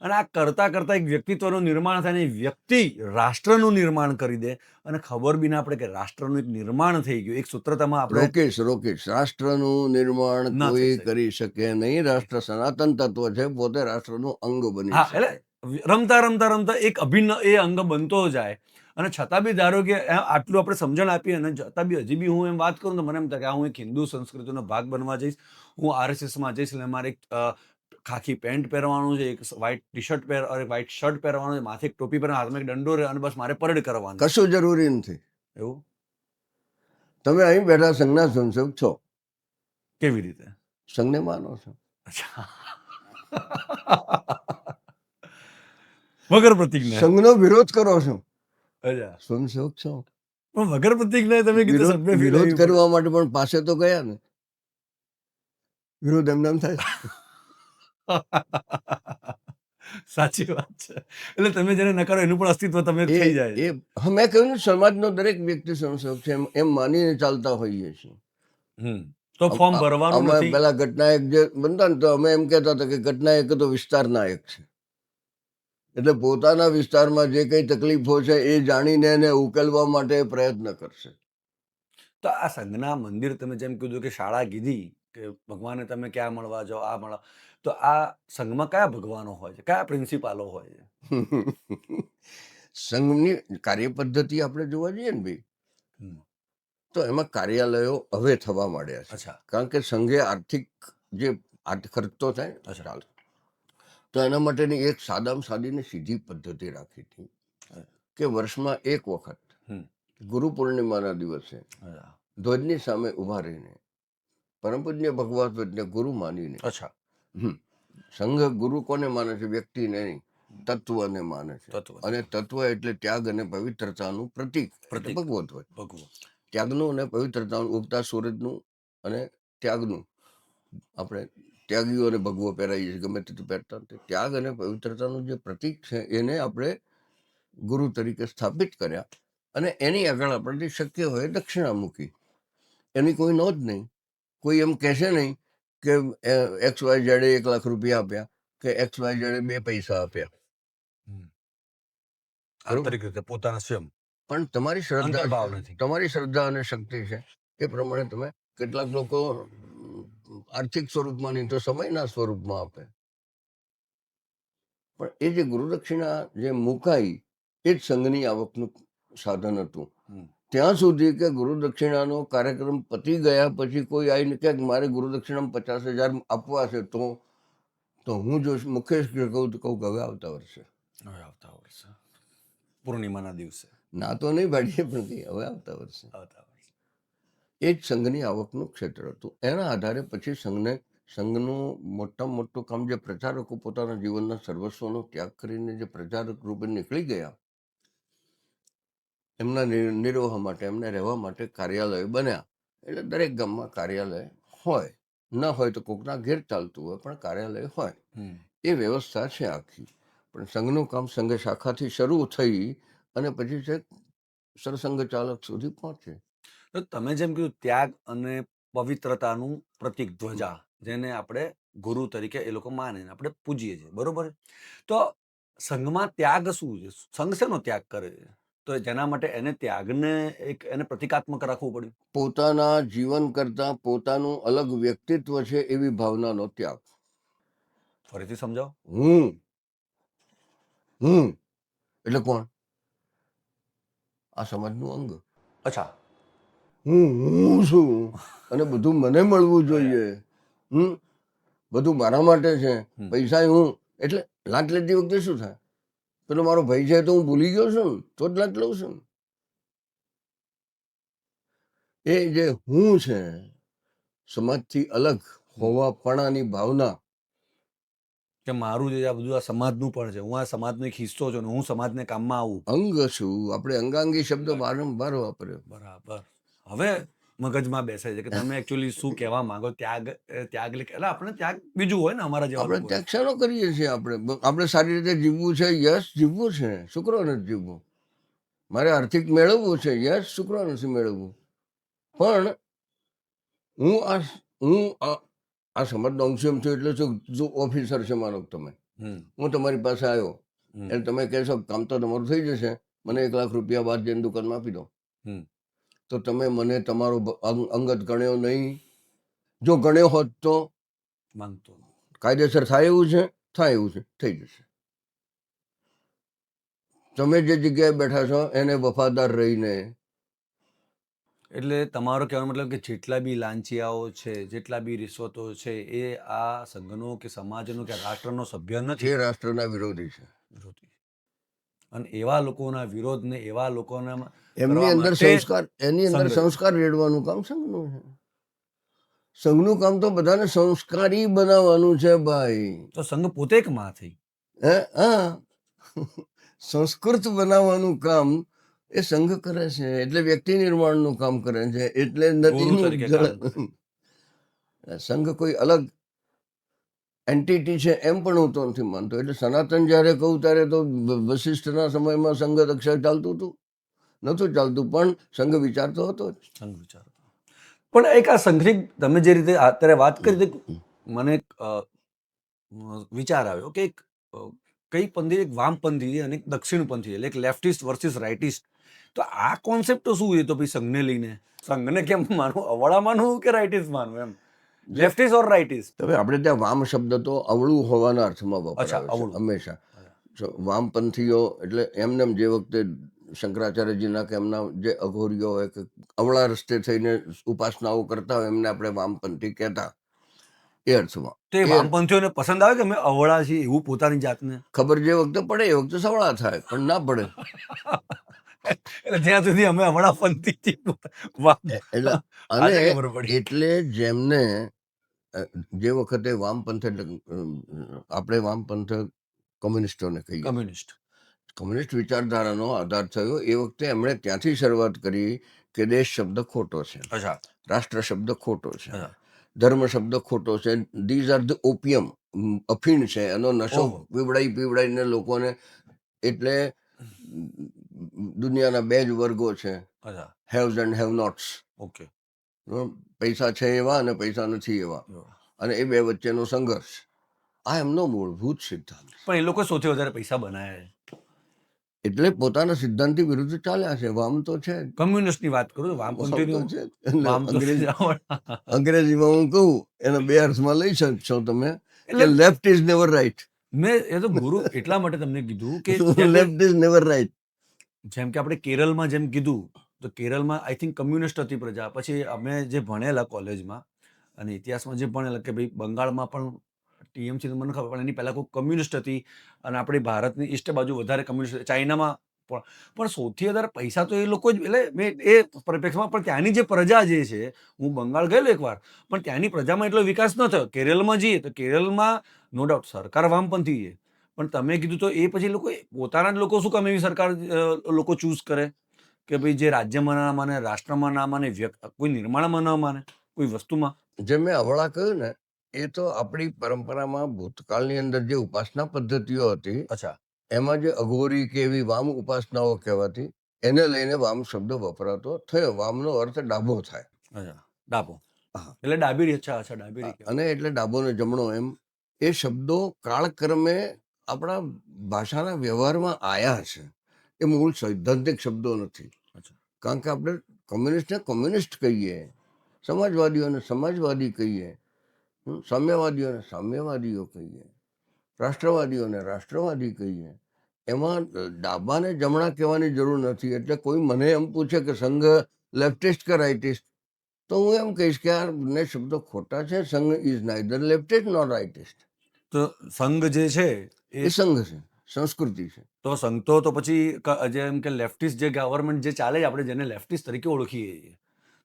અને આ કરતા કરતા એક વ્યક્તિત્વનું નિર્માણ થાય, ને વ્યક્તિ રાષ્ટ્રનું નિર્માણ કરી દે, અને ખબર બી ના પડે કે રાષ્ટ્રનું એક નિર્માણ થઈ ગયું. એક સૂત્રતામાં આપણે
રોકેશ, રાષ્ટ્રનું નિર્માણ
ના થઈ
કોઈ
શકે.
કરી શકે નહીં. રાષ્ટ્ર સનાતન તત્વ છે, પોતે રાષ્ટ્રનું અંગ બની
હા,
શકે.
એટલે રમતા રમતા રમતા એક અભિન્ન એ અંગ બનતો જાય, અને છતાં બી ધારો કે આટલું આપણે સમજણ આપીએ, અને છતાં બી હજી બી હું એમ વાત કરું તો મને એમ થાય કે હું એક હિન્દુ સંસ્કૃતિનો ભાગ બનવા જઈશ, હું આરએસએસમાં જઈશ, એટલે મારે એક ખાખી પેન્ટ પહેરવાનું છે, એક white T shirt white shirt પહેરવાનું છે, માથે એક ટોપી પહેરવાનું, હાથમાં એક દંડો રહે, અને બસ મારે પરેડ કરવાની.
કશું જરૂરી નથી.
એવું
તમે અહીં બેઠા સંઘના સંસદ છો,
કેવી રીતે?
સંઘને માનો છો,
અચ્છા. વગર પ્રતિજ્ઞા.
સંઘનો વિરોધ કરો છો,
અચ્છા,
સ્વયંસેવક છો.
પણ વગર પ્રતિજ્ઞા તમે કીધું સભ્ય ફી
વિરોધ
લેવી પડે.
કરવા માટે પણ પાસે તો ગયા ને, વિરોધ એમને એમ થાય.
સાચી વાત છે. એટલે તમે જેને નકારો એનું પણ અસ્તિત્વ તમે થઈ જાય છે.
મેં કહ્યું ને, સમાજનો દરેક વ્યક્તિ સંસદ છે એમ માનીને ચાલતા હોઈએ છીએ.
તો ફોર્મ ભરવાનું
અમે
નથી.
પેલા ઘટનાયક જે બનતા ને તો અમે એમ કહેતા હતા કે ઘટનાયક તો વિસ્તારનાયક છે, એટલે પોતાના વિસ્તારમાં જે કઈ તકલીફો છે એ જાણીને એને ઉકેલવા માટે પ્રયત્ન કરશે.
તો આ સંઘના મંદિર તમે જેમ કીધું કે શાળા કીધી કે ભગવાને તમે ક્યાં મળવા જાઓ, આ મળવા, તો આ સંઘમાં કયા ભગવાનો હોય છે, કયા પ્રિન્સિપાલો હોય છે?
સંઘની કાર્ય પદ્ધતિ આપણે જોવા જઈએ ને ભાઈ,
હમ.
તો એમાં કાર્યાલયો હવે થવા માંડ્યા છે.
અચ્છા.
કારણ કે સંઘે આર્થિક જે ખર્ચ તો થાય ને,
અચ્છા.
ચાલે, તો એના માટેની એક સાદામાં સાદી ને સીધી પદ્ધતિ રાખી હતી કે વર્ષમાં એક વખત
હમ.
ગુરુ પૂર્ણિમાના દિવસે
અચ્છા.
ધ્વજની સામે ઉભા રહીને પરમ પૂજ્ય ભગવત ધ્વજને ગુરુ માનીને,
અચ્છા.
સંઘ ગુરુ કોને માને છે? વ્યક્તિને નહીં, તત્વને માને છે.
તત્વ.
અને તત્વ એટલે ત્યાગ અને પવિત્રતાનું પ્રતીક, એટલે ભગવત ધ્વજ.
ભગવો.
ત્યાગનું અને પવિત્રતાનું, ઉગતા સૂરજનું અને ત્યાગનું. આપણે ત્યાગીઓને ભગવો પહેરાઈએ છીએ, ગમે તે પહેરતા નથી. ત્યાગ અને પવિત્રતાનું જે પ્રતીક છે એને આપણે ગુરુ તરીકે સ્થાપિત કર્યા, અને એની આગળ આપણને શક્ય હોય દક્ષિણા મૂકી. એની કોઈ નોંધ નહીં. કોઈ એમ કહેશે નહીં કે XYZ 1 લાખ રૂપિયા આપ્યા કે XYZ 2 પૈસા આપ્યા.
આંતરિક રીતે પોતાના સ્વયં.
પણ તમારી
અંતર્ભાવ
શ્રદ્ધા,
નથી.
તમારી શ્રદ્ધા અને શક્તિ છે એ પ્રમાણે તમે, કેટલાક લોકો આર્થિક સ્વરૂપમાં નહીં તો સમયના સ્વરૂપમાં આપે. પણ એ જે ગુરુદક્ષિણા જે મુકાઈ એ જ સંઘની આવકનું સાધન હતું. ત્યાં સુધી કે ગુરુદક્ષિણાનો કાર્યક્રમ પતી ગયા પછી કોઈ આવીને કે મારે ગુરુદક્ષિણામાં 50,000 આપવા છે, તો હું જો મુકેશ કહું તો કહું કે હવે આવતા વર્ષે.
હવે આવતા વર્ષે પૂર્ણિમાના દિવસે.
ના તો નહીં પાડીએ, પણ હવે આવતા વર્ષે.
આવતા વર્ષે.
એ જ સંઘની આવકનું ક્ષેત્ર હતું. એના આધારે પછી સંઘનું મોટામાં મોટું કામ, જે પ્રચારકો પોતાના જીવનના સર્વસ્વનો ત્યાગ કરીને જે પ્રચારક રૂપે નીકળી ગયા, એમના નિર્વાહ માટે, એમને રહેવા માટે કાર્યાલય બન્યા. એટલે દરેક ગામમાં કાર્યાલય હોય, ન હોય તો કોકના ઘેર ચાલતું હોય, પણ કાર્યાલય હોય. એ વ્યવસ્થા છે આખી. પણ સંઘનું કામ સંઘ શાખાથી શરૂ થઈ અને પછી છે સરસંઘ ચાલક સુધી પહોંચે.
તો તમે જેમ કીધું ત્યાગ અને પવિત્રતાનું પ્રતીક ધ્વજા, જેને આપણે ગુરુ તરીકે એ લોકો માને, આપણે પૂજીએ છીએ, બરોબર? તો સંઘમાં ત્યાગ શું છે? સંઘ શેનો ત્યાગ કરે છે? તો જેના માટે એને ત્યાગને એને પ્રતિકાત્મક રાખવું પડ્યું.
પોતાના જીવન કરતા પોતાનું અલગ વ્યક્તિત્વ છે એવી ભાવનાનો ત્યાગ.
ફરીથી સમજાવો.
હું એટલે કોણ? આ સમાજનું અંગ.
અચ્છા.
હું છું અને બધું મને મળવું જોઈએ. બધું મારા માટે છે. પૈસા હું, એટલે લાંચ લેતી વખતે શું થાય? પેલો મારો ભાઈ છે તો હું ભૂલી ગયો છું ને, તો જ લાંચ લઉં છું. એ જે હું છે, સમાજથી અલગ હોવાપણાની ભાવના,
કે મારું જે આ બધું આ સમાજનું પણ છે, હું આ સમાજનો એક હિસ્સો છું ને હું સમાજને કામમાં આવું.
અંગ છું. આપણે અંગાંગી શબ્દ વારંવાર વાપર્યો.
બરાબર. હવે મગજમાં બેસે છે કે તમે એકચ્યુઅલી શું કહેવા માંગો. ત્યાગ એટલે આપણે ત્યાગ બીજું હોય ને અમારા જેવા
આપણે
લોકો.
ત્યાગ શાનો કરીએ છીએ? આપણે સારી રીતે જીવવું છે, યસ જીવવું છે, શુક્ર નથી જીવવું. મારે આર્થિક મેળવવું છે, યસ, શુક્ર નથી મેળવવું. પણ હું આ સમાજનો અંશ છું એટલે જો ઓફિસર છે, માનો તમે, હું તમારી પાસે આવ્યો એટલે તમે કહેશો કામ તો તમારું થઈ જશે, મને 1 લાખ રૂપિયા બાદ જઈને દુકાનમાં આપી દો. તો તમે મને તમારો અંગત ગણ્યો નહીં. જો ગણ્યો હોત તો
માંગતો
કાયદેસર થાય એવું છે, થાય એવું છે, થઈ જશે. તમે જે જગ્યાએ બેઠા છો એને વફાદાર રહીને.
એટલે તમારો કહેવાનો મતલબ કે જેટલા બી લાંચિયાઓ છે, જેટલા બી રિશ્વતો છે, એ આ સંઘનો કે સમાજનો કે રાષ્ટ્રનો સભ્ય નથી,
જે રાષ્ટ્રના વિરોધી છે.
અને એવા લોકોના વિરોધને, એવા લોકોના
એની અંદર સંસ્કાર રેડવાનું કામ સંઘનું છે. સંઘનું કામ તો બધાને સંસ્કારી બનાવવાનું છે ભાઈ.
તો સંઘ પોતે એક માં થઈ.
હા, સંસ્કૃત બનાવવાનું કામ એ સંઘ કરે છે. એટલે વ્યક્તિ નિર્માણનું કામ કરે છે. એટલે સંઘ કોઈ અલગ એન્ટિટી છે એમ પણ હું તો નથી માનતો. એટલે સનાતન જયારે કહું ત્યારે તો વશિષ્ઠના સમયમાં સંઘ રક્ષા ચાલતું હતું, નહોતું ચાલતું, પણ સંઘ વિચારતો હતો.
સંઘ વિચારતો. પણ એક આ સંઘની તમે જે રીતે અત્યારે વાત કરી તે મને એક વિચાર આવ્યો કે એક કઈ પંથી એક વામપંથી અને એક દક્ષિણપંથી એટલે એક લેફ્ટિસ્ટ વર્સિસ રાઇટિસ્ટ. તો આ કોન્સેપ્ટ તો શું છે તો પછી સંઘને લઈને સંઘને કેમ માનવું, અવળા માનવું કે રાઇટિસ્ટ માનવું, એમ લેફ્ટિસ્ટ ઓર રાઇટિસ્ટ?
હવે આપણે ત્યાં વામ શબ્દ તો અવળું હોવાના અર્થમાં
અચ્છા,
વપરાય છે
અવળું.
હંમેશા. વામપંથીઓ એટલે એમને જે વખતે શંકરાચાર્યજીના કે એમના જે અઘોરીઓ હોય કે અવળા રસ્તે થઈને ઉપાસનાઓ કરતા હોય એમને આપણે વામપંથી કહેતા એ અર્થમાં.
તો એ વામપંથીઓને પસંદ આવે કે અમે અવળા છીએ એવું પોતાની જાતને?
ખબર જે વખતે પડે એ વખતે સવળા થાય, પણ ના પડે
એટલે જ્યાં સુધી અમે અવળા પંથી છીએ,
એટલે અને
આજે ખબર પડી.
એટલે જેમને જે વખતે વામપંથ એટલે આપણે વામપંથ કોમ્યુનિસ્ટોને કહીએ,
કમ્યુનિસ્ટ.
કમ્યુનિસ્ટ વિચારધારાનો આધાર થયો એ વખતે એમણે ત્યાંથી શરૂઆત કરી કે દેશ શબ્દ ખોટો છે,
અચ્છા,
રાષ્ટ્ર શબ્દ ખોટો છે,
અચ્છા.
ધર્મ શબ્દ ખોટો છે, ધીઝ આર ધ ઓપિયમ, અફીણ છે, એનો નશો
ઓહો.
પીવડાઈને લોકોને. એટલે દુનિયાના બે જ વર્ગો છે,
અચ્છા,
હેવ્સ એન્ડ હેવ નોટ્સ.
ઓકે.
પૈસા છે એવા અને પૈસા નથી એવા, અને એ બે વચ્ચેનો સંઘર્ષ આ એમનો મૂળભૂત સિદ્ધાંત.
પણ એ લોકો સૌથી વધારે પૈસા બનાવ્યા છે.
એટલે પોતાના સિદ્ધાંતથી વિરુદ્ધ ચાલ્યા છે. વામ તો છે,
કમ્યુનિસ્ટની વાત કરું છું,
વામ
વામપંથીની
તો છે. એટલે
વામ તો
અંગ્રેજીમાં હું કહું એના બે અર્થમાં લઈ શકશો તમે કે
એટલે
લેફ્ટ ઇઝ નેવર રાઈટ.
મેં એ તો ગુરુ એટલા માટે તમને કીધું કે
લેફ્ટ ઇઝ નેવર રાઈટ.
જેમ કે આપણે કેરળમાં જેમ કીધું તો કેરળમાં આઈ થિંક કમ્યુનિસ્ટ હતી પ્રજા. પછી અમે જે ભણેલા કોલેજમાં અને ઇતિહાસમાં જે ભણેલા કે ભાઈ બંગાળમાં પણ ટીએમસી મને ખબર, પણ એની પહેલાં કોઈ કમ્યુનિસ્ટ હતી અને આપણી ભારતની ઈસ્ટ બાજુ વધારે કમ્યુનિસ્ટ, ચાઇનામાં પણ સૌથી વધારે પૈસા તો એ લોકો જ. એટલે મેં એ પરિપ્રેક્ષમાં પણ ત્યાંની જે પ્રજા જે છે, હું બંગાળ ગયેલો એકવાર, પણ ત્યાંની પ્રજામાં એટલો વિકાસ ન થયો. કેરળમાં જઈએ તો કેરળમાં નો ડાઉટ સરકાર વામપંથી છે, પણ તમે કીધું તો એ પછી લોકો પોતાના જ લોકો શું કામ એવી સરકાર લોકો ચૂઝ કરે કે ભાઈ જે રાજ્યમાં ના માને, રાષ્ટ્રમાં ના માને, કોઈ નિર્માણમાં ન માને, કોઈ વસ્તુમાં.
જે મેં અવળા કહ્યું ને એ તો આપણી પરંપરામાં ભૂતકાળની અંદર જે ઉપાસના પદ્ધતિઓ હતી
અચ્છા,
એમાં જે અઘોરી કે એવી વામ ઉપાસનાઓ કહેવાતી એને લઈને વામ શબ્દ વપરાતો થયો. વામનો અર્થ ડાબો થાય.
અચ્છા, ડાબો
હા.
એટલે ડાબેરી. અચ્છા, અચ્છા, ડાબેરી કહેવાય.
અને એટલે ડાબો ને જમણો એમ એ શબ્દો કાળક્રમે આપણા ભાષાના વ્યવહારમાં આયા છે. એ મૂળ સૈદ્ધાંતિક શબ્દો નથી.
અચ્છા,
કારણ કે આપણે કોમ્યુનિસ્ટને કોમ્યુનિસ્ટ કહીએ, સમાજવાદીઓને સમાજવાદી કહીએ, સામ્યવાદીઓને સામ્યવાદીઓ કહીએ, રાષ્ટ્રવાદીઓને રાષ્ટ્રવાદી કહીએ. એમાં ડાબાને જમણા કહેવાની જરૂર નથી. એટલે કોઈ મને એમ પૂછે કે સંઘ લેફ્ટિસ્ટ કે રાઇટિસ્ટ, તો હું એમ કહીશ કે આ બંને શબ્દો ખોટા છે. સંઘ ઇઝ નાઇધર લેફ્ટિસ્ટ નોર રાઇટિસ્ટ.
તો સંઘ જે છે
એ સંઘ છે, સંસ્કૃતિ છે.
તો સંઘ તો પછી જેમ કે લેફ્ટિસ્ટ જે ગવર્મેન્ટ જે ચાલે છે, આપણે જેને લેફ્ટિસ્ટ તરીકે ઓળખીએ છીએ,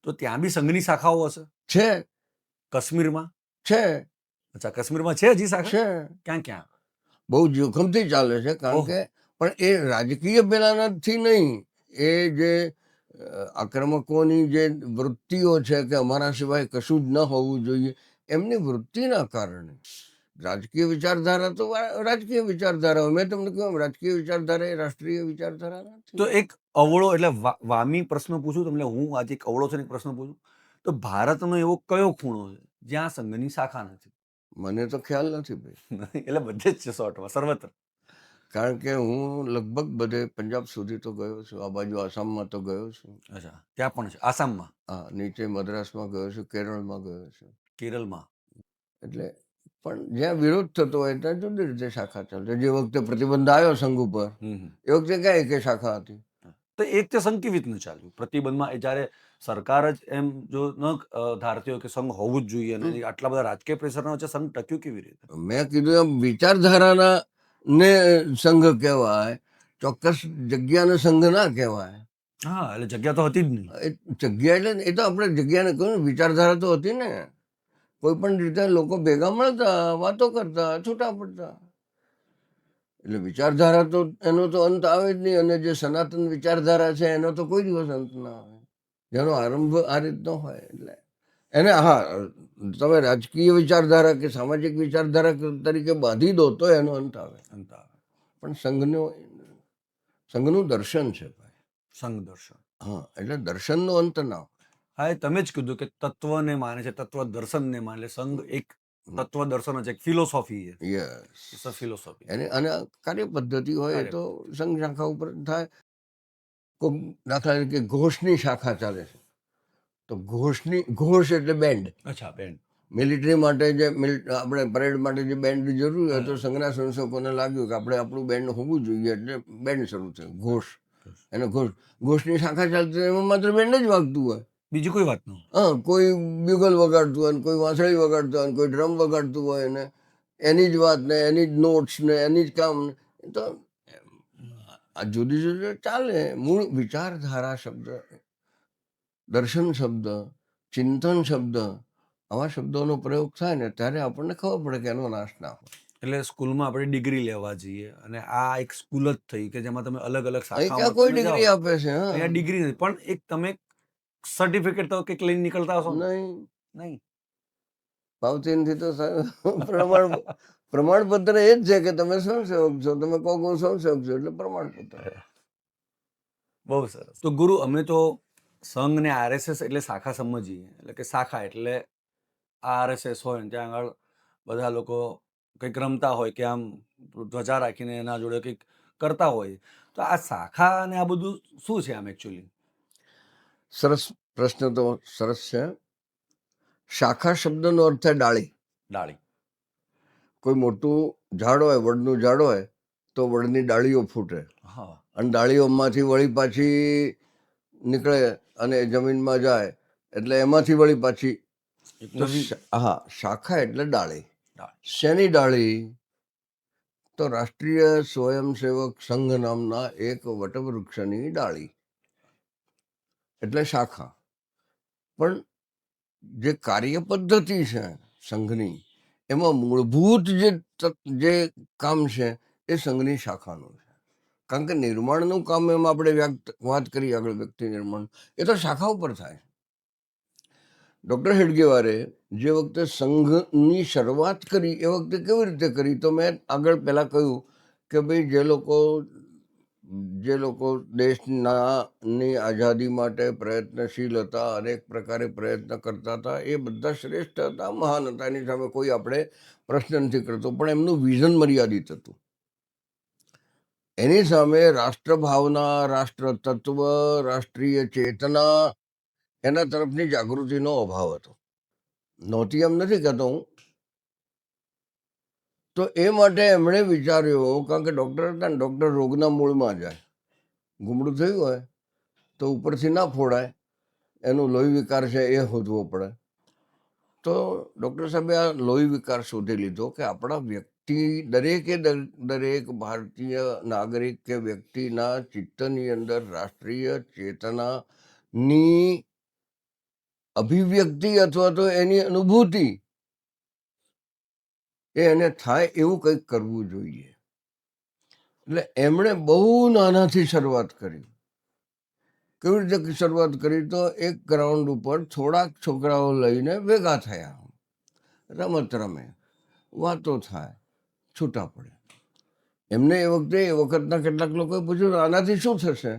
તો ત્યાં બી સંઘની શાખાઓ હશે
છે
કાશ્મીરમાં?
છે
અચ્છા, કાશ્મીરમાં છે હજી શાખા?
છે
ક્યાં ક્યાં?
બહુ જોખમથી ચાલે છે. કારણ
ઓહો.
કે પણ એ રાજકીય પેલાનાથી નહીં, એ જે આક્રમકોની જે વૃત્તિઓ છે કે અમારા સિવાય કશું જ ન હોવું જોઈએ, એમની વૃત્તિના કારણે. રાજકીય વિચારધારા તો રાજકીય વિચારધારા હોય. મેં તમને કહ્યું રાજકીય વિચારધારા એ રાષ્ટ્રીય વિચારધારા નથી.
તો એક અવળો એટલે વામી પ્રશ્ન પૂછું તમને, હું આજે એક અવળો છે ને એક પ્રશ્ન પૂછું, તો ભારતનો એવો કયો ખૂણો છે જ્યાં સંઘની શાખા નથી?
મને તો ખ્યાલ નથી ભાઈ.
એટલે બધે જ છે શોર્ટમાં, સર્વત્ર.
કારણ કે હું લગભગ બધે પંજાબ સુધી તો ગયો છું, આ બાજુ આસામમાં તો ગયો છું.
અચ્છા, ત્યાં પણ છે આસામમાં?
હા, નીચે મદ્રાસમાં ગયો છું, કેરળમાં ગયો છું.
કેરળમાં?
એટલે પણ જ્યાં વિરોધ થતો હોય ત્યાં જુદી રીતે શાખા ચાલશે. જે વખતે પ્રતિબંધ આવ્યો સંઘ ઉપર એ વખતે ક્યાં એકે શાખા હતી?
તો એક તે સંઘ કેવી રીતનું ચાલ્યું પ્રતિબંધમાં? જ્યારે સરકાર જ એમ જો ન ધારતી હોય કે સંઘ હોવું જ જોઈએ અને આટલા બધા રાજકીય પ્રેશરના વચ્ચે સંઘ ટક્યું કેવી રીતે?
મેં કીધું એમ વિચારધારાના ને સંઘ કહેવાય, ચોક્કસ જગ્યાને સંઘ ના કહેવાય.
હા, એટલે જગ્યા તો હતી જ નહીં.
એ જગ્યા એટલે એ તો આપણે જગ્યાને કહ્યું ને, વિચારધારા તો હતી ને. કોઈ પણ રીતે લોકો ભેગા મળતા, વાતો કરતા, છૂટા પડતા. એટલે વિચારધારા તો એનો તો અંત આવે જ નહીં. અને જે સનાતન વિચારધારા છે એનો તો કોઈ દિવસ અંત ના આવે, જેનો આરંભ આ રીતનો હોય. એટલે એને હા તમે રાજકીય વિચારધારા કે સામાજિક વિચારધારા તરીકે બાંધી દો તો એનો અંત આવે. પણ સંઘનું દર્શન છે ભાઈ.
સંઘ દર્શન.
હા, એટલે દર્શનનો અંત ના હોય.
હા, એ તમે જ કીધું કે તત્વને માને છે, તત્વ દર્શનને માને. એટલે સંઘ એક તત્વ દર્શન જ છે, એક ફિલોસોફી છે.
યસ.
It's a philosophy.
અને અને કાર્ય પદ્ધતિ હોય એ
કાર્ય
તો સંઘ શાખા ઉપર થાય. કોઈક દાખલા તરીકે ઘોષની શાખા ચાલે છે, તો ઘોષ એટલે બેન્ડ.
અચ્છા, બેન.
મિલિટરી માટે જે આપણે પરેડ માટે જે બેન્ડ જરૂરી હોય તો સંઘના સંશોધકોને લાગ્યું કે આપણે આપણું બેન્ડ હોવું જોઈએ, એટલે બેન્ડ શરૂ થયું, ઘોષ. એને ઘોષની શાખા ચાલતી હોય, એમાં માત્ર બેન્ડ જ વાગતું હોય.
બીજી કોઈ વાત ન હોય.
હા, કોઈ બ્યુગલ વગાડતું હોય ને કોઈ વાંસળી વગાડતું હોય ને કોઈ ડ્રમ વગાડતું હોય ને એની જ વાત ને એની જ નોટ્સ ને એની જ કામ ને. તો આ જુદી જુદી ચાલે. મૂળ વિચારધારા શબ્દ, દર્શન શબ્દ, ચિંતન શબ્દ, આવા શબ્દોનો પ્રયોગ થાય ને ત્યારે આપણને ખબર પડે કે એનો નાશ ના હોય.
એટલે સ્કૂલમાં આપણે ડિગ્રી લેવા જઈએ અને આ એક સ્કૂલ જ થઈ કે જેમાં તમે અલગ અલગ
અહીં ક્યાં
શાખાઓમાં
કોઈ
તમે જાઓ.
ડિગ્રી આપે છે? હા,
અહીંયા ડિગ્રી નથી, પણ એક તમે સર્ટિફિકેટ તો કંઈક લઈને નીકળતા હશો ને?
નહીં.
નહીં.
ભાવચીનથી તો પ્રમાણપત્ર એ જ છે કે તમે સ્વયંસેવક છો. તમે કહો હું સ્વયંસેવક છું એટલે પ્રમાણપત્ર.
બહુ સરસ. તો ગુરુ, અમે તો સંઘ ને આરએસએસ એટલે શાખા સમજીએ, એટલે કે શાખા એટલે આરએસએસ હોય ને ત્યાં આગળ બધા લોકો કંઈક રમતા હોય કે આમ ધ્વજા રાખીને એના જોડે કંઈક કરતા હોય. તો આ શાખા અને આ બધું શું છે આમ એકચ્યુઅલી?
સરસ પ્રશ્ન, તો સરસ છે. શાખા શબ્દનો અર્થ છે ડાળી.
ડાળી.
કોઈ મોટું ઝાડ હોય, વડનું ઝાડ હોય તો વડની ડાળીઓ ફૂટે
હા.
અને ડાળીઓમાંથી વળી પાછી નીકળે અને જમીનમાં જાય એટલે એમાંથી વળી પાછી.
એક
તો
નવી
હા, શાખા એટલે ડાળી.
ડાળી.
શેની ડાળી? તો રાષ્ટ્રીય સ્વયંસેવક સંઘ નામના એક વટવૃક્ષની ડાળી એટલે શાખા. પણ જે કાર્ય પદ્ધતિ છે સંઘની, એમાં મૂળભૂત જે કામ છે એ સંઘની શાખાનું છે. કારણ કે નિર્માણનું કામ એમ આપણે વાત કરી આગળ, વ્યક્તિ નિર્માણ, એ તો શાખા ઉપર થાય. ડૉક્ટર હેડગેવારે જે વખતે સંઘની શરૂઆત કરી એ વખતે કેવી રીતે કરી? તો મેં આગળ પહેલાં કહ્યું કે ભાઈ જે લોકો દેશની આઝાદી માટે પ્રયત્નશીલ હતા, અનેક પ્રકારે પ્રયત્ન કરતા હતા, એ બધા શ્રેષ્ઠ હતા, મહાન હતા, એની સામે કોઈ આપણે પ્રશ્ન નથી કરતો. પણ એમનું વિઝન મર્યાદિત હતું. એની સામે રાષ્ટ્રભાવના, રાષ્ટ્ર તત્વ, રાષ્ટ્રીય ચેતના, એના તરફની જાગૃતિનો અભાવ હતો. નહોતી એમ નથી કહેતો હું. તો એ માટે એમણે વિચાર્યું, કારણ કે ડૉક્ટર હતા ને, ડૉક્ટર રોગના મૂળમાં જાય. ગુમડું થયું હોય તો ઉપરથી ના ફોડાય, એનું લોહી વિકાર છે એ શોધવો પડે. તો ડૉક્ટર સાહેબે આ લોહી વિકાર શોધી લીધો કે આપણા વ્યક્તિ, દરેક ભારતીય નાગરિક કે વ્યક્તિના ચિત્તની અંદર રાષ્ટ્રીય ચેતનાની અભિવ્યક્તિ અથવા તો એની અનુભૂતિ એને થાય એવું કંઈક કરવું જોઈએ. એટલે એમણે બહુ નાનાથી શરૂઆત કરી. કેવી રીતે શરૂઆત કરી? તો એક ગ્રાઉન્ડ ઉપર થોડાક છોકરાઓ લઈને ભેગા થયા, રમત રમે, વાતો થાય, છૂટા પડે. એમને એ વખતના કેટલાક લોકોએ પૂછ્યું આનાથી શું થશે?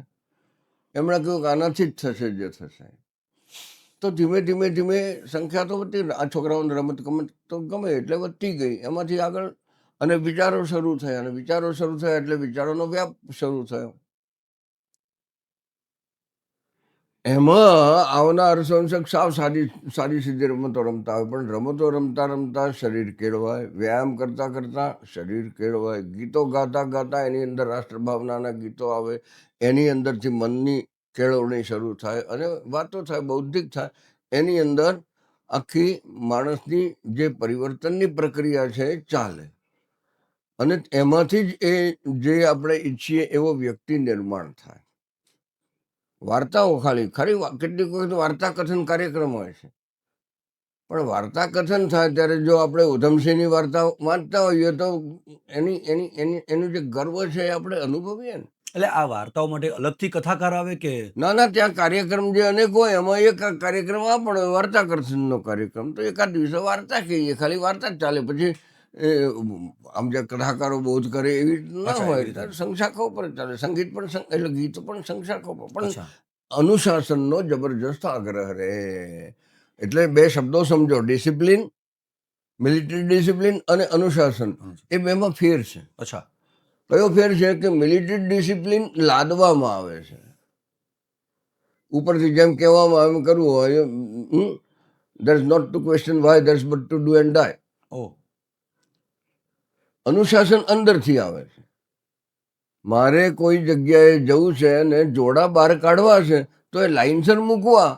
એમણે કહ્યું કે આનાથી જ થશે જે થશે. તો ધીમે ધીમે ધીમે સંખ્યા તો વધતી, આ છોકરાઓને રમત ગમત તો ગમે એટલે વધતી ગઈ. એમાંથી આગળ અને વિચારો શરૂ થયા, અને વિચારો શરૂ થયા એટલે વિચારોનો વ્યાપ શરૂ થયો. એમાં આવનાર સંસક સાવ સાદી સીધી રમતો રમતા હોય, પણ રમતો રમતા રમતા શરીર કેળવાય, વ્યાયામ કરતા કરતા શરીર કેળવાય, ગીતો ગાતા ગાતા એની અંદર રાષ્ટ્રભાવનાના ગીતો આવે, એની અંદરથી મનની કેળવણી શરૂ થાય અને વાતો થાય, બૌદ્ધિક થાય. એની અંદર આખી માણસની જે પરિવર્તનની પ્રક્રિયા છે એ ચાલે, અને એમાંથી જ એ જે આપણે ઈચ્છીએ એવો વ્યક્તિ નિર્માણ થાય. વાર્તાઓ ખાલી કેટલીક વખત વાર્તા કથન કાર્યક્રમ હોય છે, પણ વાર્તા કથન થાય ત્યારે જો આપણે ઉધમસિંહની વાર્તા વાંચતા હોઈએ તો એનું જે ગર્વ છે એ આપણે અનુભવીએ ને.
એટલે આ વાર્તાઓ માટે અલગથી કથાકાર આવે કે?
ના, ત્યાં કાર્યક્રમ જે અનેક હોય એમાં એક કાર્યક્રમ આપણો વાર્તા કથનનો કાર્યક્રમ, તો એકાદ દિવસે વાર્તા કહીએ, ખાલી વાર્તા જ ચાલે. પછી આમ જે કથાકારો બોધ કરે એવી ના હોય, સંઘ શાખા ઉપર ચાલે. સંગીત પણ એટલે ગીત પણ સંઘ શાખા ઉપર. પણ અનુશાસનનો જબરજસ્ત આગ્રહ રહે. એટલે બે શબ્દો સમજો, ડિસિપ્લિન, મિલિટરી ડિસિપ્લિન અને અનુશાસન, એ બેમાં ફેર છે.
અચ્છા.
કયો ફેર છે કે મિલિટરી ડિસિપ્લિન લાદવામાં આવે છે, ઉપરથી જેમ કહેવામાં આવે એમ કરવું હોય. There is not to question why, there is but to do and die.
ઓ
અનુશાસન અંદરથી આવે છે. મારે કોઈ જગ્યાએ જવું છે અને જોડા બહાર કાઢવા છે તો એ લાઇનસર મૂકવા,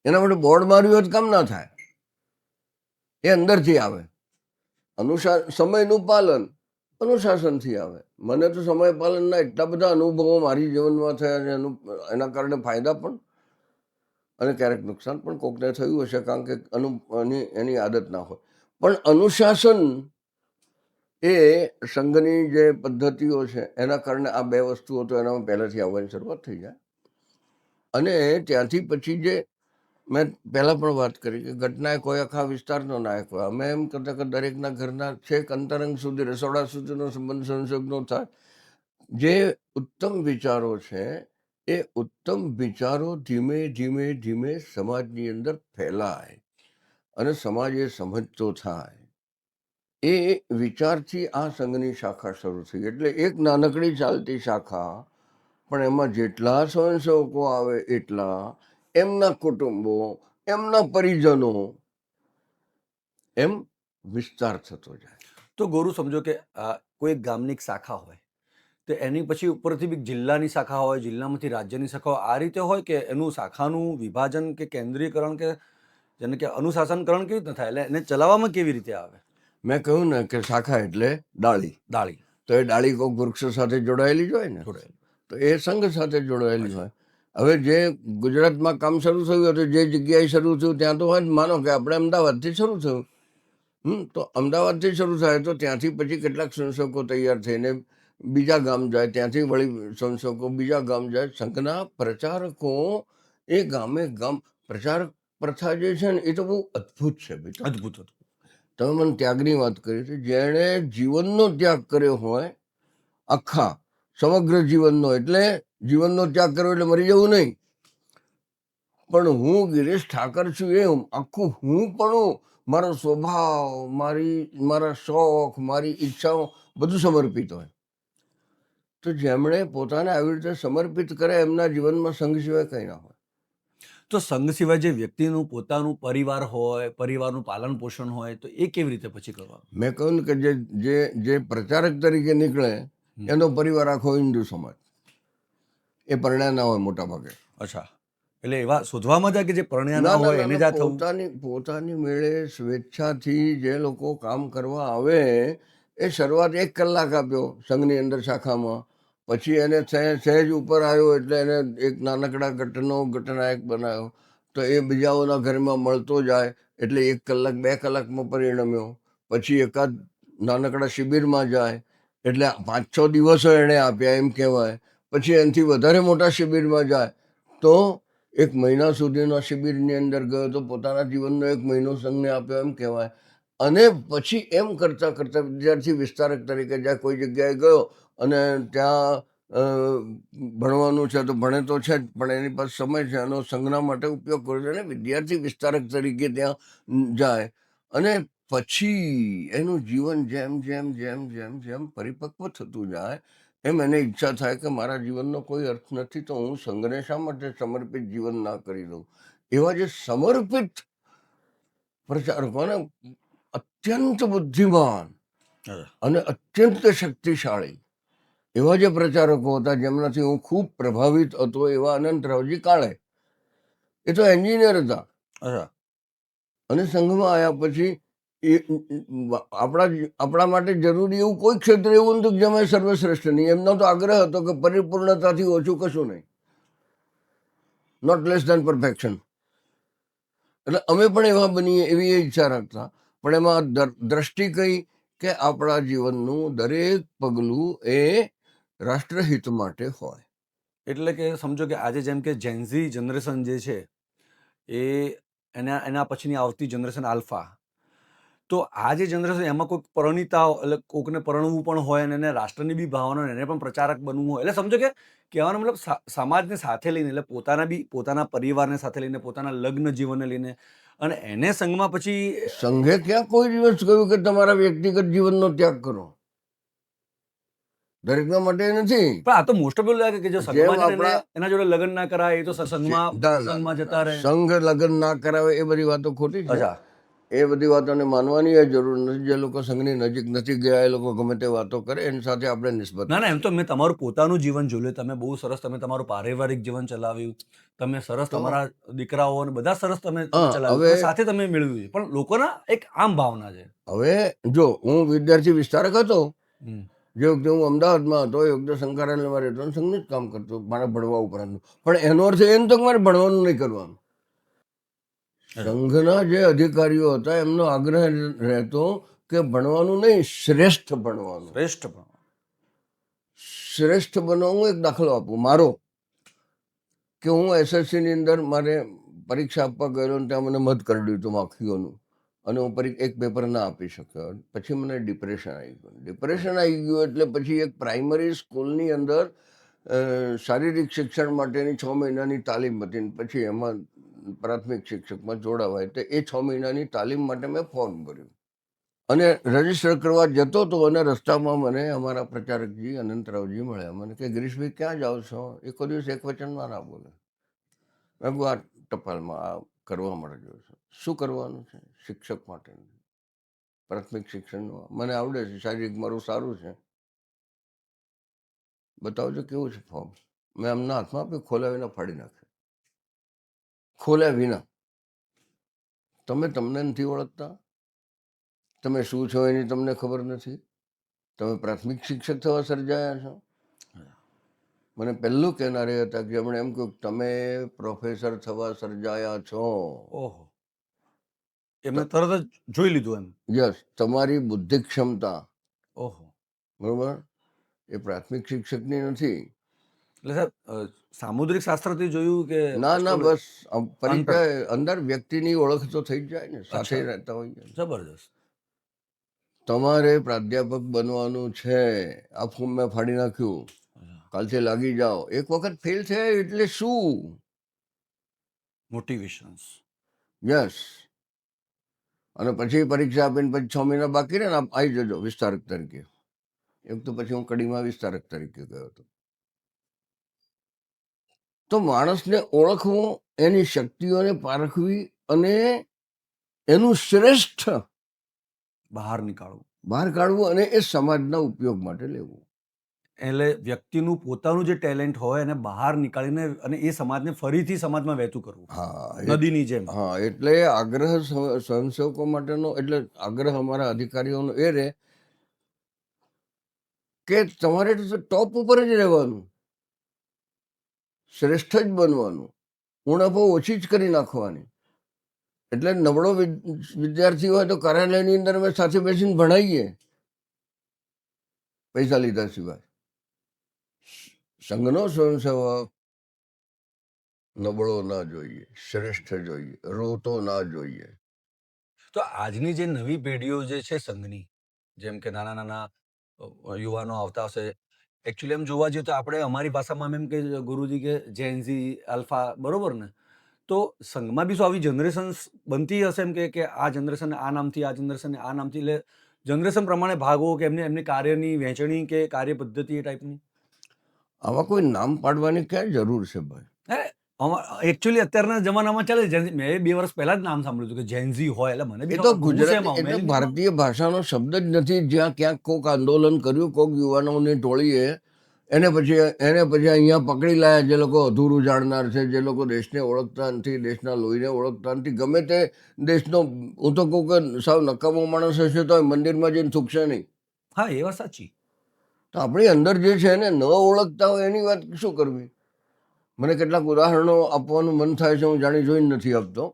એના માટે બોર્ડ માર્યું હોય તો કામ ના થાય. એ અંદરથી આવે. સમયનું પાલન અનુશાસનથી આવે. મને તો સમય પાલનના એટલા બધા અનુભવો મારી જીવનમાં થયા છે, એના કારણે ફાયદા પણ અને ક્યારેક નુકસાન પણ કોકને થયું હશે, કારણ કે એની આદત ના હોય. પણ અનુશાસન એ સંઘની જે પદ્ધતિઓ છે એના કારણે આ બે વસ્તુઓ તો એનામાં પહેલાથી આવવાની શરૂઆત થઈ જાય. અને ત્યાંથી પછી જે મેં પહેલા પણ વાત કરી કે ઘટનાયક હોય, આખા વિસ્તારનો નાયક હોય. અમે એમ કહેતા કે દરેકના ઘરના છેક અંતરંગ સુધી, રસોડા સુધીનો સંબંધ સંસર્ગનો થાય. જે ઉત્તમ વિચારો છે એ ઉત્તમ વિચારો ધીમે ધીમે ધીમે સમાજની અંદર ફેલાય અને સમાજ એ સમજતો થાય. એ વિચારથી આ સંઘની શાખા શરૂ થઈ. એટલે એક નાનકડી ચાલતી શાખા, પણ એમાં જેટલા સ્વયંસેવકો આવે એટલા, એમના કુટુંબો, એમના પરિજનો, એમ વિસ્તાર થતો જાય.
તો ગોરુ સમજો કે કોઈ ગામની એક શાખા હોય તો એની પછી ઉપરથી બી જિલ્લાની શાખા હોય, જિલ્લામાંથી રાજ્યની શાખા હોય, આ રીતે હોય કે એનું શાખાનું વિભાજન કે કેન્દ્રીયકરણ કે જેને કે અનુશાસનકરણ કેવી રીતે થાય, એટલે એને ચલાવવામાં કેવી રીતે આવે?
મેં કહ્યું ને કે શાખા એટલે ડાળી.
ડાળી.
તો એ ડાળી કોઈક વૃક્ષ સાથે જોડાયેલી જ હોય ને, તો એ સંઘ સાથે જોડાયેલી હોય. હવે જે ગુજરાતમાં કામ શરૂ થયું હતું, જે જગ્યાએ શરૂ થયું ત્યાં તો હોય. માનો કે આપણે અમદાવાદથી શરૂ થયું, તો અમદાવાદથી શરૂ થાય તો ત્યાંથી પછી કેટલાક સંશોધકો તૈયાર થઈને બીજા ગામ જાય, ત્યાંથી વળી સંશોધકો બીજા ગામ જાય. સંઘના પ્રચારકો એ ગામે ગામ પ્રચાર પ્રથા જે છે ને એ તો બહુ અદ્ભુત છે.
અદ્ભુત.
તમે મને ત્યાગની વાત કરી છે. જેણે જીવનનો ત્યાગ કર્યો હોય, આખા સમગ્ર જીવનનો, એટલે જીવનનો ત્યાગ કર્યો એટલે મરી જવું નહીં, પણ હું ગિરીશ ઠાકર છું એમ આખું હું પણ, મારો સ્વભાવ, મારા શોખ, મારી ઈચ્છાઓ બધું સમર્પિત હોય. તો જેમણે પોતાને આવી રીતે સમર્પિત કરે એમના જીવનમાં સંઘ સિવાય કંઈ ના હોય.
તો સંઘ સિવાય જે વ્યક્તિનું પોતાનું પરિવાર હોય, પરિવારનું પાલન પોષણ હોય, તો એ કેવી રીતે પછી કરવાનું?
મેં કહ્યું કે જે પ્રચારક તરીકે નીકળે એનો પરિવાર આખો હિન્દુ સમાજ, એ પરણ્યા ના હોય મોટા ભાગે.
અચ્છા, એટલે એવા શોધવામાં જાય કે જે પરણ્યા ના હોય એને જ આ થવું?
પોતાની મેળે સ્વેચ્છાથી જે લોકો કામ કરવા આવે, એ શરૂઆત 1 કલાક આપ્યો સંઘની અંદર શાખામાં, પછી એને સહેજ ઉપર આવ્યો એટલે એને એક નાનકડા ગટનો ગટનાયક બનાવ્યો. તો એ બીજાઓના ઘરમાં મળતો જાય એટલે 1 કલાક 2 કલાકમાં પરિણમ્યો. પછી એકાદ નાનકડા શિબિરમાં જાય એટલે 5-6 દિવસો એણે આપ્યા એમ કહેવાય. પછી એનાથી વધારે મોટા શિબિરમાં જાય તો 1 મહિના સુધીના શિબિરની અંદર ગયો તો પોતાના જીવનનો 1 મહિનો સંઘને આપ્યો એમ કહેવાય. અને પછી એમ કરતા કરતા વિદ્યાર્થી વિસ્તારક તરીકે જાય, કોઈ જગ્યાએ ગયો અને ત્યાં ભણવાનું છે તો ભણે તો છે જ, પણ એની પાસે સમય છે એનો સંઘના માટે ઉપયોગ કર્યો છે અને વિદ્યાર્થી વિસ્તારક તરીકે ત્યાં જાય. અને પછી એનું જીવન જેમ જેમ જેમ જેમ જેમ પરિપક્વ થતું જાય એમ એને ઈચ્છા થાય કે મારા જીવનનો કોઈ અર્થ નથી, તો હું સંઘને શા માટે સમર્પિત જીવન ના કરી દઉં. એવા જે સમર્પિત પ્રચારકોને અત્યંત બુદ્ધિમાન અને અત્યંત શક્તિશાળી એવા જે પ્રચારકો હતા, જેમનાથી હું ખૂબ પ્રભાવિત હતો, એવા અનંતરાવજી કાળે. એ તો એન્જિનિયર હતા અને સંઘમાં આવ્યા પછી આપણા માટે જરૂરી એવું કોઈ ક્ષેત્ર એવું નતું જેમાં સર્વશ્રેષ્ઠ નહીં. એમનો તો આગ્રહ હતો કે પરિપૂર્ણતાથી ઓછું કશું નહીં, નોટ લેસ ધેન પરફેક્શન. એટલે અમે પણ એવા બનીએ એવી ઈચ્છા રાખતા. પણ એમાં દ્રષ્ટિ કઈ કે આપણા જીવનનું દરેક પગલું એ રાષ્ટ્રહિત માટે હોય.
એટલે કે સમજો કે આજે જેમ કે જેન્ઝી જનરેશન જે છે એ એના પછીની આવતી જનરેશન આલ્ફા, તો આ જે જનરેશન એમાં કોઈક પરણિતા એટલે કોકને પરણવું પણ હોય અને એને રાષ્ટ્રની બી ભાવના હોય, એને પણ પ્રચારક બનવું હોય, એટલે સમજો કે કહેવાનો મતલબ સમાજને સાથે લઈને, એટલે પોતાના પરિવારને સાથે લઈને, પોતાના લગ્ન જીવનને લઈને, અને એને સંઘમાં પછી
સંઘે ક્યાં કોઈ દિવસ કહ્યું કે તમારા વ્યક્તિગત જીવનનો ત્યાગ કરો? દરેકના માટે નથી.
પણ આ તો મોસ્ટ ઓફ લાગે કે જો
જેમ
સંઘમાં છે ને
આપણા
એના જોડે લગ્ન ના કરાય, એ તો સંઘમાં જતા રહે.
સંઘ લગ્ન ના કરાવે એ બધી વાતો ખોટી છે.
અચ્છા,
એ બધી વાતોને માનવાની એ જરૂર નથી. જે લોકો સંઘની નજીક નથી ગયા એ લોકો ગમે તે વાતો કરે, એની સાથે આપણે નિસ્બત
ના એમ
નથી.
તો મેં તમારું પોતાનું જીવન જોયું, તમે બહુ સરસ, તમે તમારું પારિવારિક જીવન ચલાવ્યું, તમે સરસ
તો
તમારા દીકરાઓ અને બધા સરસ તમે
હા,
ચલાવ્યું,
હવે
તમે સાથે તમે મેળવ્યું છે. પણ લોકોના એક આમ ભાવના છે.
હવે જો હું વિદ્યાર્થી વિસ્તારક હતો,
હમ.
જે વખતે હું અમદાવાદમાં હતો એ વખતે શંકરાચાર્યમાં રહેતો અને સંઘનું જ કામ કરતો મારા ભણવા ઉપરાંત. પણ એનો અર્થ એ નતો કે મારે ભણવાનું નહીં કરવાનું. સંઘના જે અધિકારીઓ હતા એમનો આગ્રહ રહેતો કે ભણવાનું નહીં, શ્રેષ્ઠ ભણવાનું.
શ્રેષ્ઠ પણ.
શ્રેષ્ઠ બનવા હું એક દાખલો આપું મારો, કે હું SSC ની અંદર મારે પરીક્ષા આપવા ગયેલો અને ત્યાં મને મત કરડ્યું હતું માખીઓનું, અને હું એક પેપર ના આપી શક્યો. પછી મને ડિપ્રેશન આવી ગયું. ડિપ્રેશન આવી ગયું એટલે પછી એક પ્રાઇમરી સ્કૂલની અંદર શારીરિક શિક્ષણ માટેની 6 મહિનાની તાલીમ હતી, ને પછી એમાં પ્રાથમિક શિક્ષકમાં જોડાવાય. તો એ 6 મહિનાની તાલીમ માટે મેં ફોર્મ ભર્યું અને રજીસ્ટર કરવા જતો હતો, અને રસ્તામાં મને અમારા પ્રચારકજી અનંતરાવજી મળ્યા. મને કે ગિરીશભાઈ ક્યાં જાઓ છો? એક દિવસ એક વચનમાં ના બોલે. મેં કહ્યું આ ટપાલમાં આ કરવા માટે જોઉં છું. શું કરવાનું છે? શિક્ષક માટેનું પ્રાથમિક શિક્ષણનું મને આવડે છે, શારીરિક મારું સારું છે, બતાવજો કેવું છે ફોર્મ. મેં એમના હાથમાં આપ્યું, ખોલ્યા વિના ફાડી નાખ્યું. ખોલ્યા વિના. તમને નથી ઓળખતા, તમે શું છો એની તમને ખબર નથી, તમે પ્રાથમિક શિક્ષક થવા સર્જાયા છો. મને પહેલું કહેનારે હતા કે એમણે એમ કહ્યું તમે પ્રોફેસર થવા સર્જાયા છો.
ઓહો, એમને તરત જ જોઈ લીધું એમ.
યસ, તમારી બુદ્ધિ ક્ષમતા,
ઓહો,
બરોબર, એ પ્રાથમિક શિક્ષકની નથી.
એટલે સાહેબ સામુદ્રિક શાસ્ત્રથી જોયું કે
ના ના, બસ પરિચય
અંતર.
અંદર વ્યક્તિની ઓળખ તો થઈ જ જાય ને, સાથે
અચ્છા,
રહેતા હોઈએ.
જબરજસ્ત.
તમારે પ્રાધ્યાપક બનવાનું છે, આ ફોર્મ મેં ફાડી નાખ્યું, કાલથી લાગી જાઓ. એક વખત ફેલ થયા એટલે શું?
મોટિવેશન્સ.
યસ. અને પછી પરીક્ષા આપીને પછી 6 મહિના બાકી રહે ને, આવી જજો વિસ્તારક તરીકે. એક તો પછી હું કડીમાં વિસ્તારક તરીકે ગયો હતો. તો માણસને ઓળખવું, એની શક્તિઓને પારખવી અને એનું શ્રેષ્ઠ
બહાર નીકાળવું,
બહાર કાઢવું અને એ સમાજના ઉપયોગ માટે લેવું.
એટલે વ્યક્તિનું પોતાનું જે ટેલેન્ટ હોય એને બહાર નીકાળીને અને એ સમાજને ફરીથી સમાજમાં વહેતું કરવું,
હા,
નદીની જેમ.
હા, એટલે આગ્રહ સ્વયંસેવકો માટેનો, એટલે આગ્રહ અમારા અધિકારીઓનો એ રહે કે તમારે ટોપ ઉપર જ રહેવાનું, શ્રેષ્ઠ જ બનવાનું, ઉણપો ઓછી જ કરી નાખવાની. એટલે નબળો વિદ્યાર્થી હોય તો કાર્યાલયની અંદર અમે સાથે બેસીને ભણાવીએ, પૈસા લીધા સિવાય. સંઘનો સ્વયંસેવક નબળો ના જોઈએ, શ્રેષ્ઠ જોઈએ, રોતો ના જોઈએ.
તો આજની જે નવી પેઢીઓ જે છે સંઘની, જેમ કે નાના નાના યુવાનો આવતા હશે, એકચ્યુઅલી એમ જોવા જઈએ તો આપણે અમારી ભાષામાં એમ કે ગુરુજી કે જેન્ઝી આલ્ફા, બરોબર ને? તો સંઘમાં બી શું આવી જનરેશન્સ બનતી હશે એમ કે આ જનરેશનને આ નામથી, આ જનરેશનને આ નામથી, એટલે જનરેશન પ્રમાણે ભાગો કે એમની કાર્યની વહેંચણી કે કાર્ય પદ્ધતિ એ ટાઈપની?
આમાં કોઈ નામ પાડવાની ક્યાં જરૂર છે ભાઈ?
એકચ્યુઅલી અત્યારના જમાનામાં ચાલે છે. મેં 2 વર્ષ પહેલા જ નામ સાંભળ્યું હતું કે જેન્ઝી હોય, એટલે મને બી
એ તો
ખબર, હું
ગુજરાતી,
શેમાં,
એટલે
મેં
ભારતીય ભાષાનો શબ્દ જ નથી. જ્યાં ક્યાંક કોક આંદોલન કર્યું, કોક યુવાનોની ટોળીએ, એને પછી અહીંયા પકડી લાયા જે લોકો અધૂરું જાણનાર છે, જે લોકો દેશને ઓળખતા નથી, દેશના લોહીને ઓળખતા નથી. ગમે તે દેશનો, હું તો કહું કે સાવ નકામો માણસ હશે તો મંદિરમાં જઈને થૂકશે નહીં.
હા, એ વાત સાચી.
તો આપણી અંદર જે છે એને ન ઓળખતા હોય એની વાત શું કરવી? મને કેટલાક ઉદાહરણો આપવાનું મન થાય છે, હું જાણી જોઈને નથી આપતો,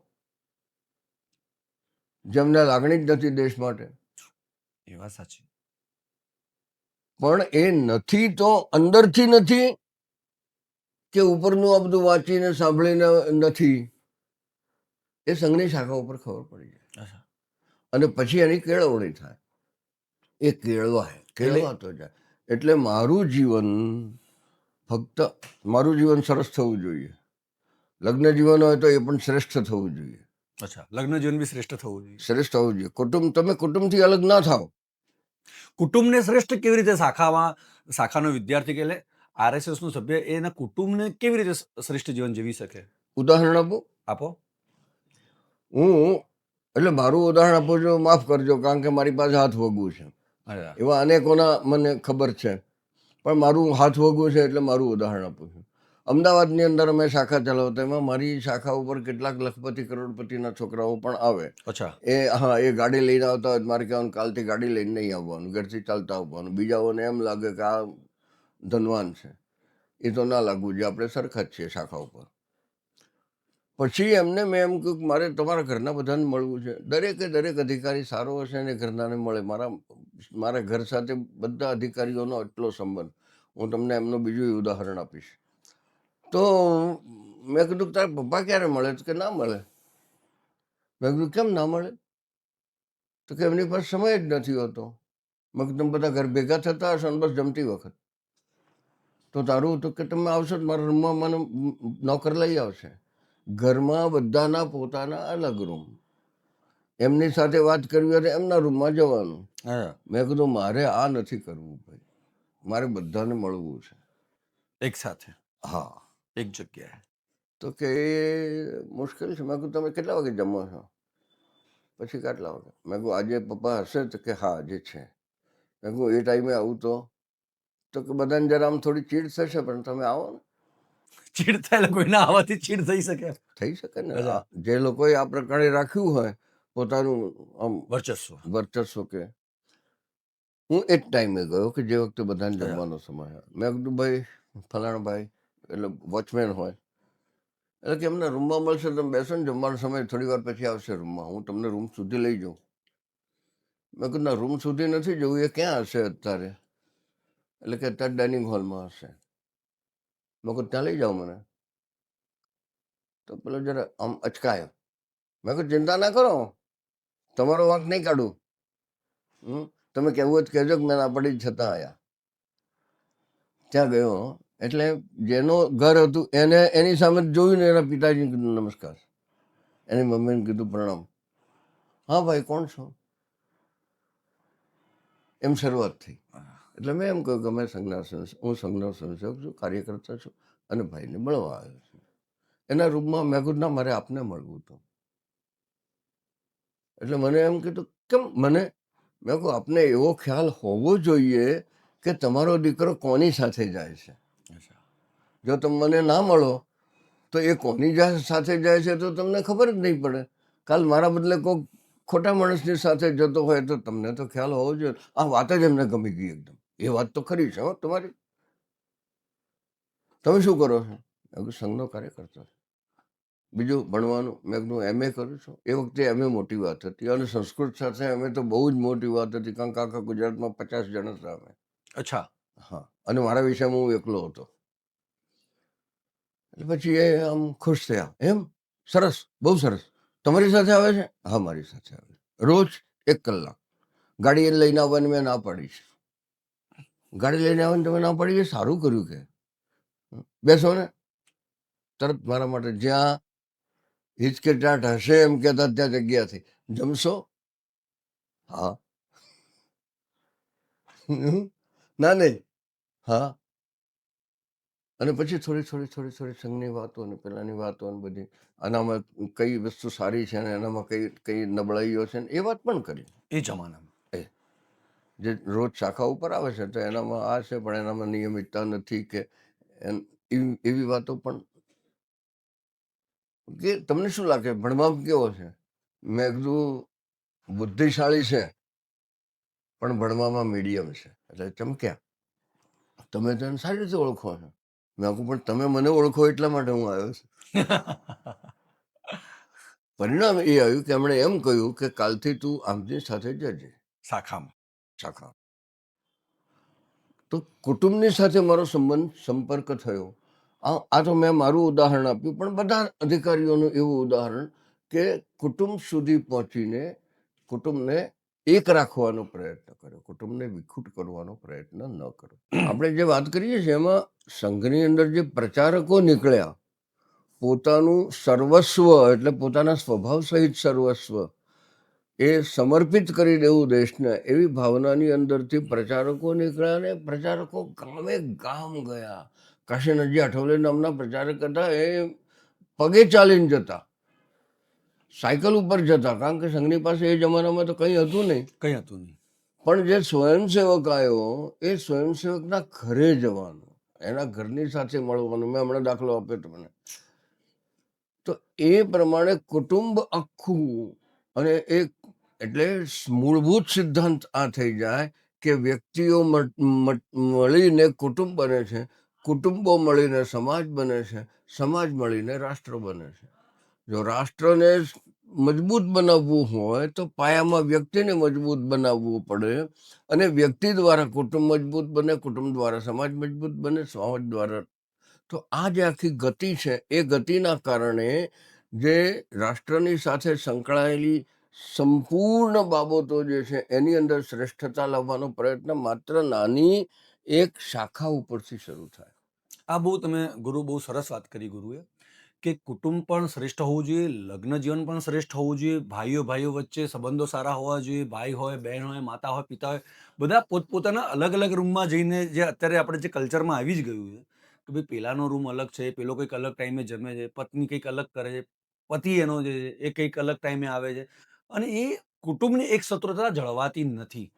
જેમને લાગણી જ નથી દેશ માટે.
એ વાત સાચી.
પણ એ નથી તો અંદરથી નથી કે ઉપરનું આ બધું વાંચીને સાંભળીને નથી, એ સંઘની શાખા ઉપર ખબર પડી જાય.
અચ્છા.
અને પછી એની કેળવણી થાય. એ કેળવા તો જાય. એટલે મારું જીવન સરસ થવું જોઈએ. લગ્ન જીવન હોય તો એ પણ શ્રેષ્ઠ થવું જોઈએ.
અચ્છા, લગ્ન જીવન બી શ્રેષ્ઠ થવું જોઈએ.
શ્રેષ્ઠ થવું જોઈએ. તમે કુટુંબથી અલગ ના થાવ.
કુટુંબને શ્રેષ્ઠ કેવી રીતે શાખાનો વિદ્યાર્થી કે RSS નું સભ્ય એના કુટુંબને કેવી રીતે શ્રેષ્ઠ જીવન જીવી શકે?
ઉદાહરણ
આપો.
એટલે મારું ઉદાહરણ આપું છું, માફ કરજો, કારણ કે મારી પાસે હાથ વગવું છે. એવા અનેકોના મને ખબર છે, પણ મારું હાથ વગવું છે એટલે મારું ઉદાહરણ આપું છું. અમદાવાદની અંદર અમે શાખા ચલાવતા, એમાં મારી શાખા ઉપર કેટલાક લખપતિ કરોડપતિના છોકરાઓ પણ આવે.
અચ્છા.
એ ગાડી લઈને આવતા હોય, મારે કહેવાનું કાલથી ગાડી લઈને નહીં આવવાનું, ઘરથી ચાલતા આવવાનું. બીજાઓને એમ લાગે કે આ ધનવાન છે. એ તો ના લાગવું જોઈએ, આપણે સરખા જ છીએ શાખા ઉપર. પછી એમને મેં એમ કહ્યું મારે તમારા ઘરના બધાને મળવું છે. દરેક અધિકારી સારો હશે ને ઘરનાને મળે. મારા ઘર સાથે બધા અધિકારીઓનો એટલો સંબંધ. હું તમને એમનું બીજું ઉદાહરણ આપીશ. તો મેં કીધું તારા પપ્પા ક્યારે મળે? તો કે ના મળે. મેં કીધું કેમ ના મળે? તો કે એમની પાસે સમય જ નથી હોતો. મેં કીધું તમે બધા ઘર ભેગા થતા હશો ને બસ જમતી વખત. તો તારું તો કે તમે આવશો તો મારા રૂમમાં મને નોકર લઈ આવશે. ઘરમાં બધાના પોતાના અલગ રૂમ. એમની સાથે વાત કરવી હોય તો એમના રૂમમાં જવાનું. મેં કીધું મારે આ નથી કરવું ભાઈ, મારે બધાને મળવું છે
એક સાથે.
હા,
એક જગ્યાએ.
તો કે મુશ્કેલ છે. મેં કીધું તમે કેટલા વાગે જમો છો? પછી કેટલા વાગે? મેં કહું આજે પપ્પા હશે? તો કે હા આજે છે. મેં કહું એ ટાઈમે આવું તો કે બધાને જરા આમ થોડી ચીડ થશે, પણ તમે આવો ને.
ચીડ થાય કોઈના આવવાથી ચીડ થઈ શકે?
થઈ શકે ને. જે લોકોએ આ પ્રકારે રાખ્યું હોય પોતાનું આમ વર્ચસ્વ કે હું એક ટાઈમે ગયો કે જે વખતે બધાને જમવાનો સમય. મેં કીધું ભાઈ ફલાણા ભાઈ, એટલે વોચમેન હોય, એટલે કે એમના રૂમમાં મળશે, તમે બેસો ને, જમવાનો સમય થોડી વાર પછી આવશે રૂમમાં, હું તમને રૂમ સુધી લઈ જાઉં. મેં કીધું ના, રૂમ સુધી નથી જવું. એ ક્યાં હશે અત્યારે? એટલે કે અત્યારે ડાઇનિંગ હોલમાં હશે. મેં કહું ત્યાં લઈ જાઓ મને. તો પેલો જરા આમ અચકાયો. મેં કહું ચિંતા ના કરો, તમારો વાંક નહીં કાઢું. તમે કહેવું હોય તો કહેજો કે મેં ના પડી છતાં આવ્યા. ત્યાં ગયો, એટલે જેનો ઘર હતું એની સામે જોયું ને એના પિતાજીને કીધું નમસ્કાર, એની મમ્મીને કીધું પ્રણામ. હા ભાઈ કોણ છો? એમ શરૂઆત થઈ. એટલે મેં એમ કહ્યું કે હું સંઘનો સંસેવક છું, કાર્યકર્તા છું અને ભાઈને મળવા આવ્યો છું. એના રૂમમાં મેં કીધું ના, મારે આપને મળવું હતું. એટલે મને એમ કીધું કેમ મને? મેં કહું આપને એવો ખ્યાલ હોવો જોઈએ કે તમારો દીકરો કોની સાથે જાય છે. જો તમે મને ના મળો તો એ કોની સાથે જાય છે તો તમને ખબર જ નહીં પડે. કાલ મારા બદલે કોઈ ખોટા માણસની સાથે જતો હોય તો તમને તો ખ્યાલ હોવો જોઈએ. આ વાત જ એમને ગમી ગઈ એકદમ. એ વાત તો ખરી છે તમારી. તમે શું કરો છો? મેં સંઘનો કાર્યકર્તા. બીજું ભણવાનું? મેં MA કરું છું. એ વખતે MA મોટી વાત હતી, અને સંસ્કૃત સાથે MA તો બહુ જ મોટી વાત હતી, કારણ કે આખા ગુજરાતમાં 50 જણ હતા અમે.
અચ્છા.
હા, અને મારા વિષયમાં હું એકલો હતો. એટલે પછી એ આમ ખુશ થયા. એમ સરસ, બહુ સરસ. તમારી સાથે આવે છે? હા મારી સાથે આવે. રોજ 1 કલાક. ગાડી લઈને આવવાની મેં ના પાડી છે. ગાડી લઈને આવવાની તમે ના પાડી, એ સારું કર્યું. કે બેસો ને, તરત મારા માટે જ્યાં હિચકેચાટ હશે એમ કહેતા ત્યાં જગ્યાથી જમશો? હા. ના નહીં. હા. અને પછી થોડી સંઘની વાતો અને પેલાની વાતો અને બધી, આનામાં કઈ વસ્તુ સારી છે અને એનામાં કઈ નબળાઈઓ છે એ વાત પણ કરી.
એ જમાનામાં
જે રોજ શાખા ઉપર આવે છે તો એનામાં આ છે, પણ એનામાં નિયમિતતા નથી કે એવી વાતો પણ. કે તમને શું લાગે ભણવામાં કેવો છે? મેં કીધું બુદ્ધિશાળી છે પણ ભણવામાં મીડિયમ છે. એટલે ચમક્યા. તમે તેને સારી રીતે ઓળખો છો. મેં કહું પણ તમે મને ઓળખો એટલા માટે હું આવ્યો છું. પરિણામ એ આવ્યું કે એમણે એમ કહ્યું કે કાલથી તું આમની સાથે જજે શાખા. તો કુટુંબની સાથે મારો સંપર્ક થયો. આ તો મેં મારું ઉદાહરણ આપ્યું, પણ બધા અધિકારીઓનું એવું ઉદાહરણ કે કુટુંબ સુધી પહોંચીને કુટુંબને એક રાખવાનો પ્રયત્ન કરો, કુટુંબને વિખૂટ કરવાનો પ્રયત્ન ન કરો. આપણે જે વાત કરીએ છીએ એમાં સંઘની અંદર જે પ્રચારકો નીકળ્યા, પોતાનું સર્વસ્વ એટલે પોતાના સ્વભાવ સહિત સર્વસ્વ એ સમર્પિત કરી દેવું દેશને, એવી ભાવનાની અંદરથી પ્રચારકો નીકળ્યા ને પ્રચારકો ગામે ગામ ગયા. કાશીનાથજી આઠવલે નામના પ્રચારક હતા, એ પગે ચાલીને જતા, સાયકલ ઉપર જતા, કારણ કે સંઘની પાસે એ જમાનામાં તો કંઈ હતું નહીં.
કંઈ હતું નહીં.
પણ જે સ્વયંસેવક આવ્યો એ સ્વયંસેવકના ઘરે જવાનું, એના ઘરની સાથે મળવાનું. મેં હમણાં દાખલો આપ્યો તમને. તો એ પ્રમાણે કુટુંબ આખું, અને એક એટલે મૂળભૂત સિદ્ધાંત આ થઈ જાય કે વ્યક્તિઓ મળીને કુટુંબ બને છે, કુટુંબો મળીને સમાજ બને છે, સમાજ મળીને રાષ્ટ્ર બને છે. જો રાષ્ટ્રને મજબૂત બનાવવું હોય તો પાયામાં વ્યક્તિને મજબૂત બનાવવું પડે, અને વ્યક્તિ દ્વારા કુટુંબ મજબૂત બને, કુટુંબ દ્વારા સમાજ મજબૂત બને, સમાજ દ્વારા. તો આ જે આખી ગતિ છે એ ગતિના કારણે જે રાષ્ટ્રની સાથે સંકળાયેલી સંપૂર્ણ બાબતો જે છે એની અંદર શ્રેષ્ઠતા લાવવાનો પ્રયત્ન માત્ર નાની એક શાખા ઉપરથી શરૂ થાય.
આ તમે ગુરુ બહુ સરસ વાત કરી ગુરુએ, કે કુટુંબ પણ શ્રેષ્ઠ હોવું જોઈએ, લગ્ન જીવન પણ શ્રેષ્ઠ હોવું જોઈએ, ભાઈઓ ભાઈઓ વચ્ચે સંબંધો સારા હોવા જોઈએ, ભાઈ હોય, બહેન હોય, માતા હોય, પિતા હોય, બધા પોતપોતાના અલગ અલગ રૂમમાં જઈને, જે અત્યારે આપણે જે કલ્ચરમાં આવી જ ગયું છે કે ભાઈ પેલાનો રૂમ અલગ છે, પેલો કંઈક અલગ ટાઈમે જમે છે, પત્ની કંઈક અલગ કરે છે, પતિ એનો જે છે એ કંઈક અલગ ટાઈમે આવે છે, અને એ કુટુંબની એક સત્રતા જળવાતી નથી.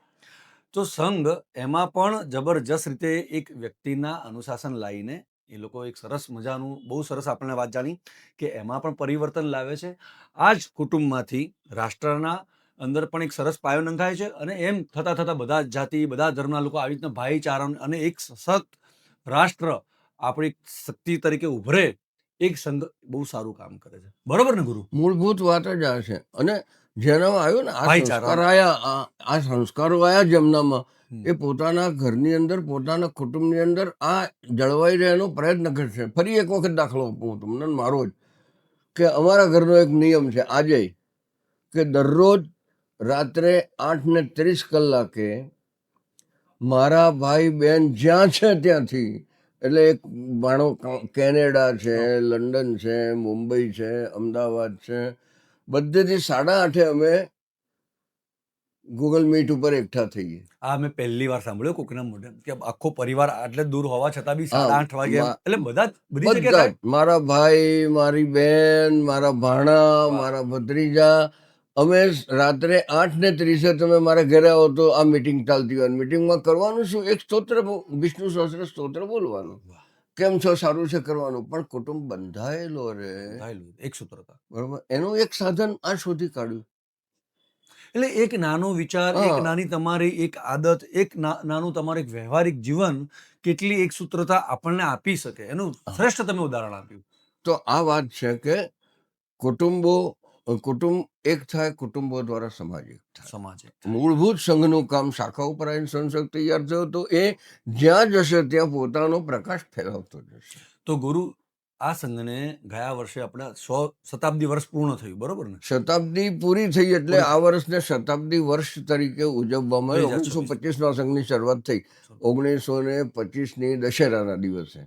તો સંઘ એમાં પણ જબરજસ્ત રીતે એક વ્યક્તિના અનુશાસન લાવીને એ લોકો એક સરસ મજાનું, બહુ સરસ આપણને વાત જાણી કે એમાં પણ પરિવર્તન લાવે છે. આ જ કુટુંબમાંથી રાષ્ટ્રના અંદર પણ એક સરસ પાયો નંખાય છે, અને એમ થતાં થતાં બધા જ જાતિ, બધા ધર્મના લોકો આવી રીતના ભાઈચારા અને એક સશક્ત રાષ્ટ્ર આપણી શક્તિ તરીકે ઉભરે, એક સંઘ બહુ સારું કામ કરે છે. બરોબર ને ગુરુ?
મૂળભૂત વાત જ આ છે. અને જેનામાં આવ્યો ને આ
ભાઈચારા.
સંસ્કાર આયા, આ સંસ્કારો આયા જેમનામાં, એ પોતાના ઘરની અંદર, પોતાના કુટુંબની અંદર આ જળવાઈ રહેવાનો પ્રયત્ન કરશે. ફરી એક વખત દાખલો આપું તમને, મારો જ, કે અમારા ઘરનો એક નિયમ છે આજે, કે દરરોજ રાત્રે 8:30 મારા ભાઈ બહેન જ્યાં છે ત્યાંથી, એટલે એક બાણો કેનેડા છે, લંડન છે, મુંબઈ છે, અમદાવાદ છે, બધેથી 8:30 અમે ગૂગલ મીટ ઉપર એકઠા થઈએ.
આ મેં પહેલી વાર સાંભળ્યું કોકના મોઢે, કે આખો પરિવાર આટલે દૂર હોવા છતાં બી 8:30 વાગે, એટલે બધા બધી જગ્યાએ
બધા જ, મારા ભાઈ, મારી બહેન, મારા ભાણા, મારા ભત્રીજા, અમે રાત્રે 8:30 તમે મારા ઘરે આવો તો આ મીટિંગ ચાલતી હોય. મીટિંગમાં કરવાનું શું? એક સ્તોત્ર, વિષ્ણુ સહસ્ત્ર સ્તોત્ર બોલવાનું, કેમ છો, સારું છે કરવાનું. પણ કુટુંબ બંધાયેલો રે,
એક સૂત્રતા,
બરોબર, એનું એક સાધન આ શોધી કાઢ્યું.
એટલે એક નાનો વિચાર, એક નાની તમારી એક આદત, એક નાનું તમારું એક વ્યવહારિક જીવન કેટલી એક સૂત્રતા આપણને આપી શકે, એનું શ્રેષ્ઠ તમે ઉદાહરણ આપ્યું.
તો આ વાત છે કે કુટુંબ એક થાય, કુટુંબો દ્વારા સમાજ એક થાય.
સમાજ
મૂળભૂત સંઘનું કામ શાખા ઉપર આવીને સંસદ તૈયાર થયો તો એ જ્યાં જશે ત્યાં પોતાનો પ્રકાશ ફેલાવતો જશે.
તો ગુરુ, આ સંઘને ગયા વર્ષે આપણે 100 શતાબ્દી વર્ષ પૂર્ણ થયું, બરોબર ને?
શતાબ્દી પૂરી થઈ, એટલે આ વર્ષને શતાબ્દી વર્ષ તરીકે ઉજવવામાં આવ્યું. 1925 સંઘની શરૂઆત થઈ, 1925 દશેરાના દિવસે,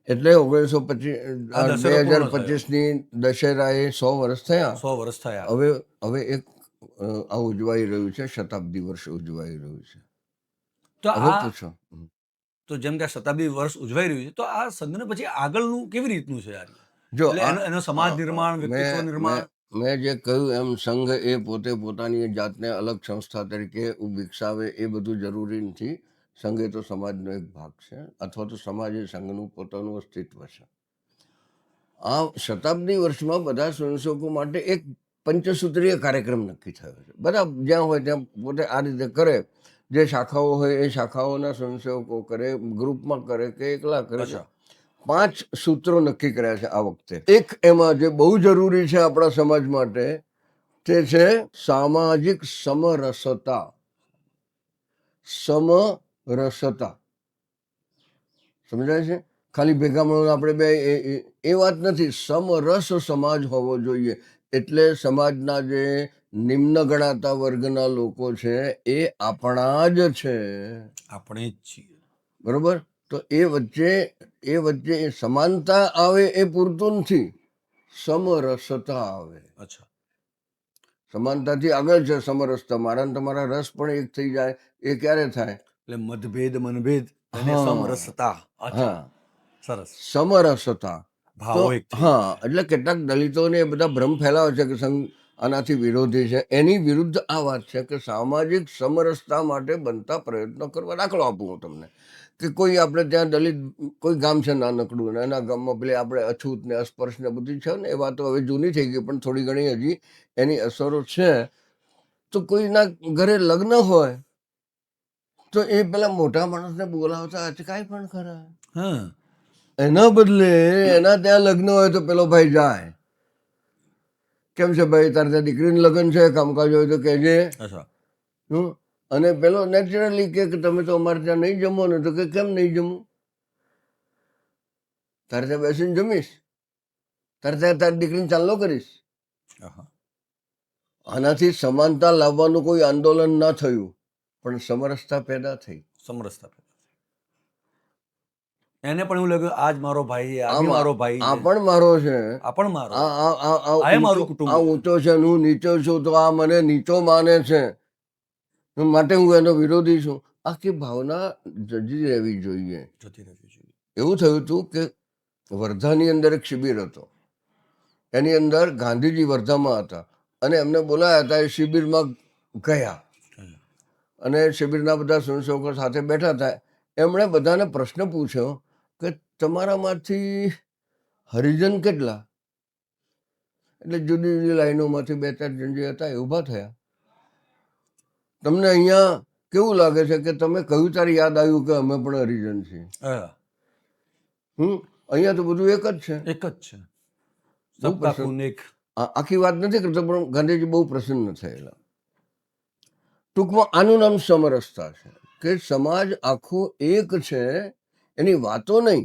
એટલે 2025 દશેરાએ 100 વર્ષ થયા.
100 વર્ષ થયા.
હવે એક આ ઉજવાઈ રહ્યું છે, શતાબ્દી વર્ષ ઉજવાઈ રહ્યું છે.
તો
હવે પૂછો.
તો જેમ કે શતાબ્દી વર્ષ ઉજવાઈ રહ્યું છે, તો આ સંઘને પછી આગળનું કેવી રીતનું છે યાર?
જો
એનો સમાજ નિર્માણ, વ્યક્તિત્વ નિર્માણ,
મેં જે કહ્યું એમ, સંઘ એ પોતે પોતાની જાતને અલગ સંસ્થા તરીકે વિકસાવે એ બધું જરૂરી નથી. સંઘ એ તો સમાજનો એક ભાગ છે, અથવા તો સમાજ એ સંઘનું પોતાનું અસ્તિત્વ છે. આ શતાબ્દી વર્ષમાં બધા સ્વયંસેવકો માટે એક પંચસૂત્રીય કાર્યક્રમ નક્કી થયો છે. બધા જ્યાં હોય ત્યાં પોતે આ રીતે કરે, જે શાખાઓ હોય એ શાખાઓના સ્વયંસેવકો કરે, ગ્રુપમાં કરે કે એકલા કરે. 5 સૂત્રો નક્કી કર્યા છે આ વખતે. એક એમાં જે બહુ જરૂરી છે આપણા સમાજ માટે, તે છે સામાજિક સમરસતા. સમરસતા સમજાય છે? ખાલી ભેગા મળીને આપણે બે એ વાત નથી. સમરસ સમાજ હોવો જોઈએ. એટલે સમાજના જે નિમ્ન ગણાતા વર્ગના લોકો છે એ આપણા જ છે,
આપણે જ છીએ.
બરોબર. તો એ વચ્ચે એ સમાનતા આવે એ પૂરતું નથી, સમરસતા આવે.
અચ્છા.
સમાનતાથી આગળ છે સમરસતા. મારા ને તમારા રસ પણ એક થઈ જાય. એ ક્યારે થાય?
એટલે મતભેદ મનભેદ અને
હા
સમરસતા. અચ્છા,
હા,
સરસ.
સમરસતા. તો
ભાવો એક થઈ
હા,
જાય.
એટલે કેટલાક દલિતોને એ બધા ભ્રમ ફેલાવે છે કે સંઘ આનાથી વિરોધી છે. એની વિરુદ્ધ આ વાત છે કે સામાજિક સમરસતા માટે બનતા પ્રયત્નો કરવા. દાખલો આપું હું તમને કે કોઈ આપણે ત્યાં દલિત કોઈ ગામ છે નાનકડું, અને એના ગામમાં પેલી આપણે અછૂત ને અસ્પર્શ ને બધી છે ને, એ વાતો હવે જૂની થઈ ગઈ પણ થોડી ઘણી હજી એની અસરો છે. તો કોઈના ઘરે લગ્ન હોય તો એ પેલા મોટા માણસને બોલાવતા અચકાય પણ ખરા.
હા,
એના બદલે એના ત્યાં લગ્ન હોય તો પેલો ભાઈ જાય. કેમ છે ભાઈ, તારે ત્યાં દીકરીનું લગ્ન છે, કામકાજ હોય તો કહેજે.
અચ્છા.
અને પેલો નેચરલી કે તમે તો અમારે ત્યાં નહીં જમો ને, તો કે કેમ નહીં જમવું? તારે ત્યાં બેસીને જમીશ, તારે ત્યાં તારી દીકરીને ચાંદલો કરીશ. આનાથી સમાનતા લાવવાનું કોઈ આંદોલન ના થયું, પણ સમરસતા પેદા થઈ.
સમરસતા. એને પણ એવું લાગ્યું આજ મારો ભાઈ છે, આ બી મારો ભાઈ
આ
છે,
પણ મારો છે,
આ પણ મારો,
આ
આ મારું કુટુંબ.
ઊંચો છે, હું નીચો છું, તો આ મને નીચો માને છે, માટે હું એનો વિરોધી છું. આખી ભાવના જજી રહેવી જોઈએ. એવું થયું હતું કે વર્ધાની અંદર એક શિબિર હતો. એની અંદર ગાંધીજી વર્ધામાં હતા અને એમને બોલાયા હતા. એ શિબિરમાં ગયા અને શિબિરના બધા સ્વયંસેવકો સાથે બેઠા હતા. એમણે બધાને પ્રશ્ન પૂછ્યો કે તમારામાંથી હરિજન કેટલા? એટલે જુદી જુદી લાઈનોમાંથી બે ચાર જણ જે હતા એ ઊભા થયા. તમને અહીંયા કેવું લાગે છે કે તમે કહ્યું ત્યારે યાદ આવ્યું કે અમે પણ હરિજન છીએ? અહીંયા તો બધું એક જ છે.
એક જ છે. સબકા ખૂન એક.
આખી વાત નથી કરતો, પણ ગાંધીજી બહુ પ્રસન્ન થયેલા. ટૂંકમાં આનું નામ સમરસતા છે કે સમાજ આખો એક છે. એની વાતો નહીં,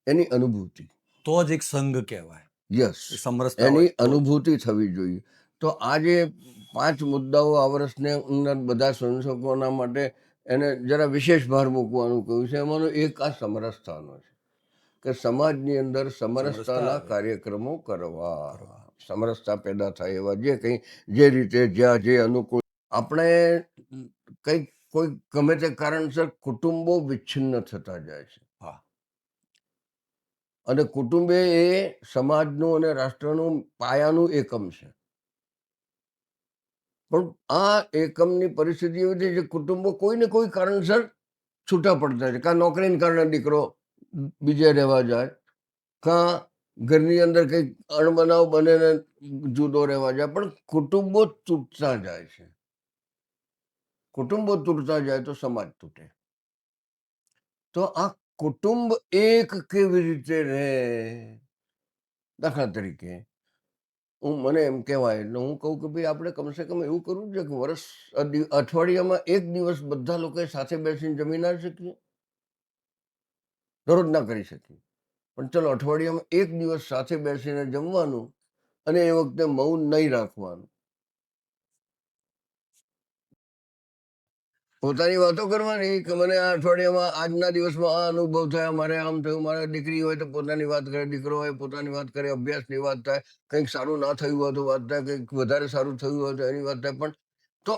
એની અનુભૂતિ.
તો જ એક સંઘ કહેવાય.
યસ, એની અનુભૂતિ થવી જોઈએ. તો આ જે 5 મુદ્દાઓ આ વર્ષને બધા સંશોધકોના માટે એને જરા વિશેષ ભાર મૂકવાનું કહ્યું છે. એમાંનો એક આ સમરસતાનો છે કે સમાજની અંદર સમરસતાના કાર્યક્રમો કરવા, સમરસતા પેદા થાય એવા જે કંઈ જે રીતે જ્યાં જે અનુકૂળ. આપણે કંઈક કોઈ ગમે તે કારણસર કુટુંબો વિચ્છિન્ન થતા જાય છે. અને કુટુંબે એ સમાજનું અને રાષ્ટ્રનું પાયાનું એકમ છે. પણ આ એકમની પરિસ્થિતિ એવી છે કે કુટુંબો કોઈ ને કોઈ કારણસર છૂટા પડતા છે. કાં નોકરીને કારણે દીકરો બીજે રહેવા જાય, કાં ઘરની અંદર કંઈક અણબનાવ બને ને જુદો રહેવા જાય, પણ કુટુંબો તૂટતા જાય છે. કુટુંબો તૂટતા જાય તો સમાજ તૂટે. તો આ કુટુંબ એક કેવી રીતે રહે? દાખલા તરીકે મને એમ કહેવાય એટલે હું કહું કે ભાઈ આપણે કમસે કમ એવું કરવું છે કે અઠવાડિયામાં એક દિવસ બધા લોકો સાથે બેસીને જમી ના શકીએ? દરરોજ ના કરી શકીએ, પણ ચલો અઠવાડિયામાં એક દિવસ સાથે બેસીને જમવાનું અને એ વખતે મૌન નહીં રાખવાનું. પોતાની વાતો કરવાની કે મને આ અઠવાડિયામાં આજના દિવસમાં આ અનુભવ થયા, મારે આમ થયું. મારે દીકરી હોય તો પોતાની વાત કરે, દીકરો હોય પોતાની વાત કરે, અભ્યાસની વાત થાય, કંઈક સારું ના થયું હોય તો વાત થાય, કંઈક વધારે સારું થયું હોય તો એની વાત થાય. પણ તો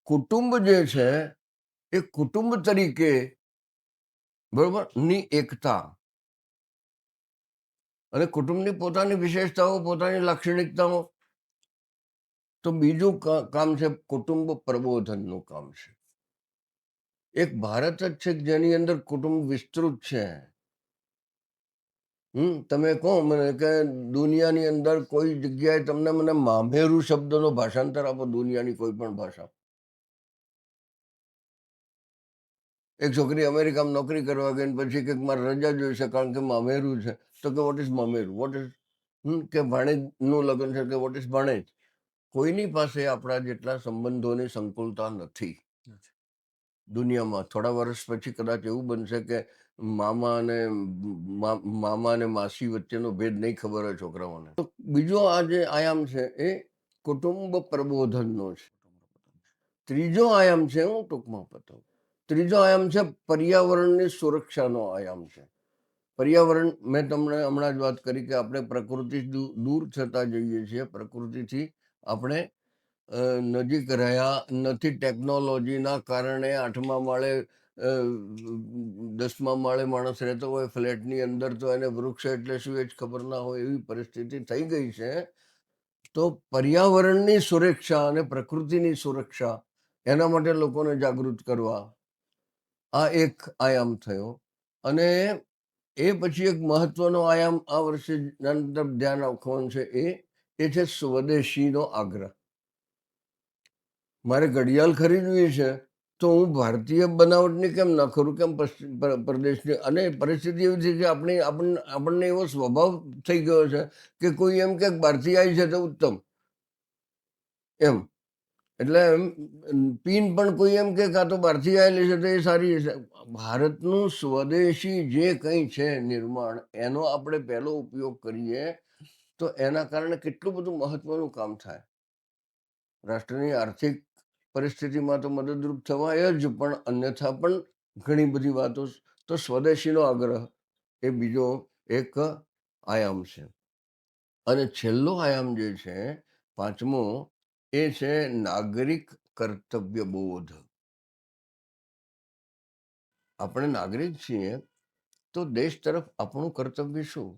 કુટુંબ જે છે એ કુટુંબ તરીકે બરોબર ની એકતા અને કુટુંબની પોતાની વિશેષતાઓ, પોતાની લાક્ષણિકતાઓ. તો બીજું કામ છે કુટુંબ પ્રબોધનનું કામ છે. એક ભારત જ છે જેની અંદર કુટુંબ વિસ્તૃત છે. તમે કહો મને કે દુનિયાની અંદર કોઈ જગ્યાએ તમને મને મામેરું શબ્દનો ભાષાંતર આપો, દુનિયાની કોઈ પણ ભાષા. એક છોકરી અમેરિકામાં નોકરી કરવા ગઈ પછી કે મારે રજા જોઈશે કારણ કે મામેરું છે. તો કે what is Mameru? What is કે ભાણેજનું લગ્ન છે કે વોટ ઇઝ ભાણેજ? કોઈની પાસે આપણા જેટલા સંબંધોની સંકુલતા નથી દુનિયામાં. થોડા વર્ષ પછી કદાચ એવું બનશે કે મામા અને માસી વચ્ચેનો ભેદ નહીં ખબર હોય છોકરાઓને. તો બીજો આ જે આયામ છે એ કુટુંબ પ્રબોધનનો છે. ત્રીજો આયામ છે, હું ટૂંકમાં બતાવું, ત્રીજો આયામ છે પર્યાવરણની સુરક્ષાનો આયામ છે. પર્યાવરણ, મેં તમને હમણાં જ વાત કરી કે આપણે પ્રકૃતિ દૂર થતા જઈએ છીએ, પ્રકૃતિથી આપણે નજીક રહ્યા નથી. ટેકનોલોજીના કારણે 8મા માળે 10મા માળે માણસ રહેતો હોય ફ્લેટની અંદર, તો એને વૃક્ષ એટલે શું એ જ ખબર ના હોય એવી પરિસ્થિતિ થઈ ગઈ છે. તો પર્યાવરણની સુરક્ષા અને પ્રકૃતિની સુરક્ષા, એના માટે લોકોને જાગૃત કરવા, આ એક આયામ થયો. અને એ પછી એક મહત્વનો આયામ આ વર્ષે ધ્યાન રાખવાનું છે, એ છે સ્વદેશીનો આગ્રહ. મારે ઘડિયાળ ખરીદવી છે તો હું ભારતીય બનાવટની કેમ ના કરું, કેમ પરદેશની? અને પરિસ્થિતિ એવી છે કે આપણને એવો સ્વભાવ થઈ ગયો છે કે કોઈ એમ કે બહારથી આવી છે તો ઉત્તમ એમ. એટલે પીન પણ કોઈ એમ કે કાં તો બહારથી આવેલી છે તો એ સારી છે. ભારતનું સ્વદેશી જે કંઈ છે નિર્માણ, એનો આપણે પહેલો ઉપયોગ કરીએ તો એના કારણે કેટલું બધું મહત્વનું કામ થાય. રાષ્ટ્રની આર્થિક પરિસ્થિતિમાં તો મદદરૂપ થવાય જ, પણ અન્યથા પણ ઘણી બધી વાતો. તો સ્વદેશીનો આગ્રહ એ બીજો એક આયામ છે. અને છેલ્લો આયામ જે છે, પાંચમો, એ છે નાગરિક કર્તવ્ય બોધ. આપણે નાગરિક છીએ તો દેશ તરફ આપણું કર્તવ્ય શું?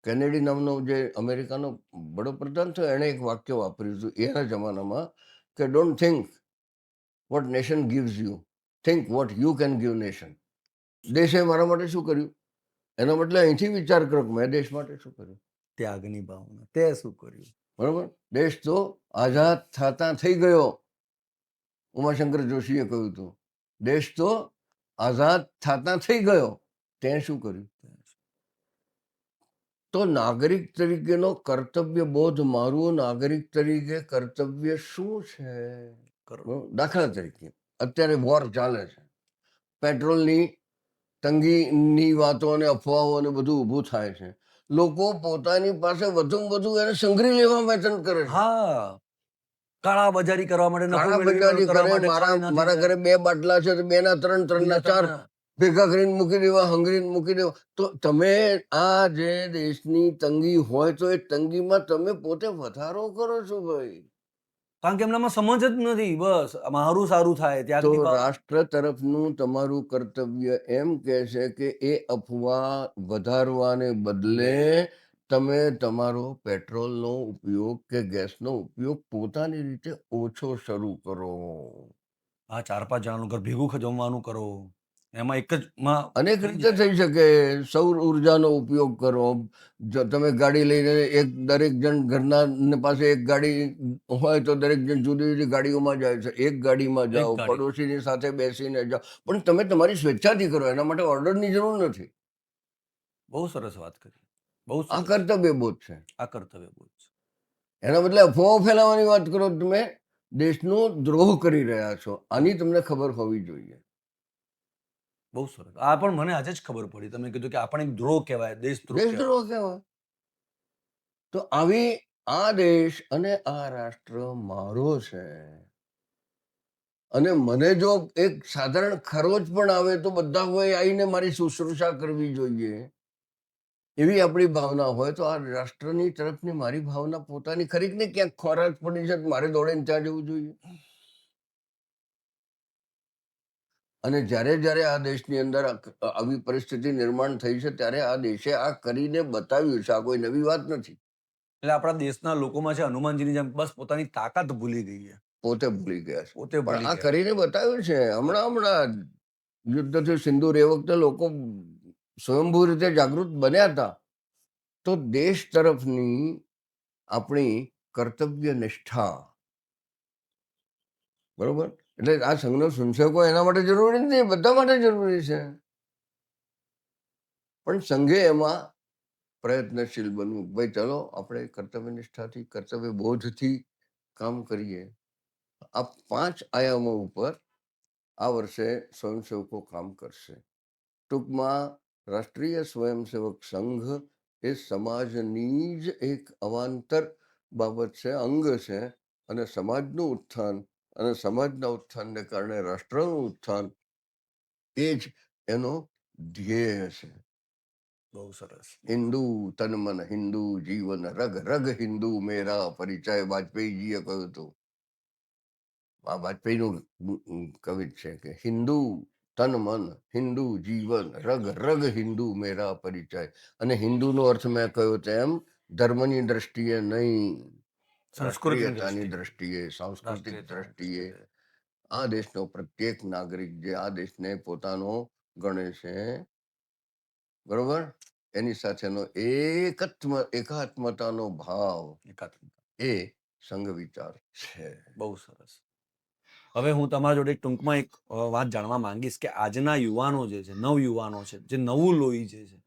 કેનેડી નામનો જે અમેરિકાનો વડાપ્રધાન થયો, એણે એક વાક્ય વાપર્યું હતું એના જમાનામાં કે don't think what nation gives you, think what you can give nation. દેશે મારા માટે શું કર્યું, એના બદલે અહીંથી વિચાર કરો કે મેં દેશ માટે શું કર્યું.
ત્યાગની ભાવના, તે શું કર્યું?
બરોબર. દેશ તો આઝાદ થતા થઈ ગયો. ઉમાશંકર જોશીએ કહ્યું હતું, દેશ તો આઝાદ થતા થઈ ગયો, તે શું કર્યું? તો નાગરિક તરીકેનો કર્તવ્ય બોધ, મારું નાગરિક તરીકે કર્તવ્ય શું છે? દાખલા તરીકે અત્યારે વોર ચાલે છે, પેટ્રોલની તંગીની વાતો અને અફવાઓ અને બધું ઊભું થાય છે. લોકો પોતાની પાસે વધુમાં વધુ એને સંઘરી લેવા વેતન કરે છે.
હા, કાળા બજારી કરવા માટે,
કાળા બજારી કરે. મારા ઘરે 2 બાટલા છે તો 2 ના 3, 3 ના 4 ભેગા કરીને મૂકી દેવા, હંગરીને મૂકી દેવા. તો તમે આ જે દેશની તંગી હોય તો એ તંગીમાં તમે પોતે વધારો કરો છો ભાઈ.
કારણ કે એમનામાં સમજ જ નથી, બસ મારું સારું થાય.
તો રાષ્ટ્ર તરફનું તમારું કર્તવ્ય એમ કહે છે કે એ અફવા વધારવાને બદલે તમે તમારો પેટ્રોલનો ઉપયોગ કે ગેસનો ઉપયોગ પોતાની રીતે ઓછો શરૂ કરો.
આ 4-5 જણાનું ઘર ભેગું જમવાનું કરો, એમાં એક જ
અનેક રીતે થઈ શકે. સૌર ઉર્જાનો ઉપયોગ કરો. જો તમે ગાડી લઈને દરેક જણ ઘરના પાસે એક ગાડી હોય તો દરેક જણ જુદી જુદી ગાડીઓમાં જાય છે. એક ગાડીમાં જાઓ, પડોશીની સાથે બેસીને જાઓ, પણ તમે તમારી સ્વેચ્છાથી કરો. એના માટે ઓર્ડરની જરૂર નથી.
બહુ સરસ વાત કરી. બહુ
આ કર્તવ્ય બોધ છે.
આ કર્તવ્ય બોધ છે.
એના બદલે અફવાઓ ફેલાવવાની વાત કરો, તમે દેશનો દ્રોહ કરી રહ્યા છો. આની તમને ખબર હોવી જોઈએ.
બહુ સરસ. આ પણ મને આજે જ ખબર પડી. તમે કીધું કે આ પણ એક દ્રોહ કહેવાય, દેશદ્રોહ
કહેવાય. તો આવી આ દેશ અને આ રાષ્ટ્ર મારો છે, અને મને જો એક સાધારણ ખરોચ પણ આવે તો બધા કોઈ આવીને મારી શુશ્રૂષા કરવી જોઈએ, એવી આપણી ભાવના હોય તો આ રાષ્ટ્રની તરફની મારી ભાવના પોતાની ખરીક ને ક્યાંક ખોરાક પડી છે, મારે દોડીને ત્યાં જવું જોઈએ. અને જ્યારે જ્યારે આ દેશની અંદર આવી પરિસ્થિતિ નિર્માણ થઈ છે, ત્યારે આ દેશે આ કરીને બતાવ્યું છે. આ કોઈ નવી વાત નથી.
એટલે આપણા દેશના લોકોમાં છે હનુમાનજીની જેમ બસ પોતાની તાકાત ભૂલી ગઈ છે.
પોતે ભૂલી ગયા છે.
પોતે
પણ
ભૂલી
આ
ગયા.
કરીને બતાવ્યું છે. હમણાં યુદ્ધ થયું સિંદૂર, એ વખતે લોકો સ્વયંભૂ રીતે જાગૃત બન્યા હતા. તો દેશ તરફની આપણી કર્તવ્ય નિષ્ઠા, બરોબર. એટલે આ સંઘનો સંસકો એના માટે જરૂરી નથી, બધા માટે જરૂરી છે. પણ સંઘે એમાં પ્રયત્નશીલ બનવું. ભાઈ ચલો આપણે કર્તવ્ય નિષ્ઠાથી, કર્તવ્ય બોધથી કામ કરીએ. આ 5 આયામો ઉપર આ વર્ષે સ્વયંસેવકો કામ કરશે. ટૂંકમાં રાષ્ટ્રીય સ્વયંસેવક સંઘ એ સમાજની જ એક અવાંતર બાબત છે, અંગ છે, અને સમાજનું ઉત્થાન અને સમાજના ઉત્થાનને કારણે રાષ્ટ્રનું ઉત્થાન એ જ એનો ધ્યેય છે.
બહુ સરસ.
હિન્દુ તન મન હિન્દુ જીવન રગ રગ હિન્દુ મેરા પરિચય વાજપેયીજીએ કહ્યું હતું. આ વાજપેયીનું કવિત છે કે હિન્દુ તન મન હિન્દુ જીવન રગ રગ હિન્દુ મેરા પરિચય. અને હિન્દુનો અર્થ મેં કહ્યું તેમ ધર્મની દ્રષ્ટિએ નહીં,
સંસ્કૃતિની
રાષ્ટ્રીયતાની દ્રષ્ટિએ, સાંસ્કૃતિક દ્રષ્ટિએ આ દેશનો પ્રત્યેક નાગરિક જે આ દેશને પોતાનો ગણે છે, બરોબર, એની સાથેનો એકાત્મતાનો ભાવ એ સંઘ વિચાર છે.
બહુ સરસ. હવે હું તમારા જોડે ટૂંકમાં એક વાત જાણવા માંગીશ કે આજના યુવાનો જે છે, નવયુવાનો છે, જે નવું લોહી જે છે,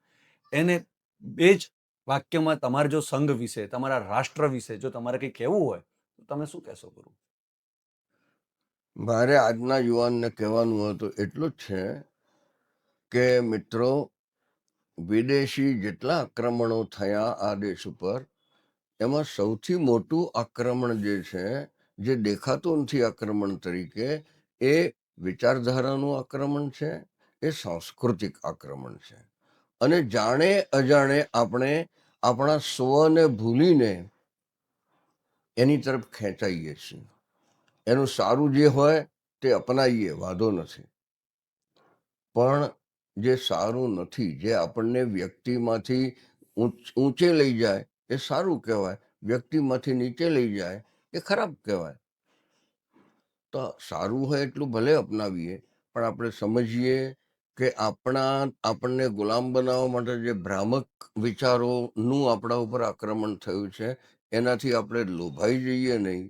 એને બે જ વાક્યમાં તમારે જો સંઘ વિશે, તમારા રાષ્ટ્ર વિશે જો તમારે કંઈ કહેવું હોય તો તમે શું કહેશો ગુરુ?
મારે આજના યુવાનને કહેવાનું હતું એટલું જ છે કે મિત્રો, વિદેશી જેટલા આક્રમણો થયા આ દેશ ઉપર, એમાં સૌથી મોટું આક્રમણ જે છે, જે દેખાતું નથી આક્રમણ તરીકે, એ વિચારધારાનું આક્રમણ છે, એ સાંસ્કૃતિક આક્રમણ છે. અને જાણે અજાણે આપણે આપણા સ્વને ભૂલીને એની તરફ ખેંચાઈએ છીએ. એનું સારું જે હોય તે અપનાવીએ, વાંધો નથી, પણ જે સારું નથી, જે આપણને વ્યક્તિમાંથી ઊંચે લઈ જાય એ સારું કહેવાય, વ્યક્તિમાંથી નીચે લઈ જાય એ ખરાબ કહેવાય. તો સારું હોય એટલું ભલે અપનાવીએ, પણ આપણે સમજીએ કે આપણને ગુલામ બનાવવા માટે જે ભ્રામક વિચારોનું આપણા ઉપર આક્રમણ થયું છે, એનાથી આપણે લોભાઈ જઈએ નહીં,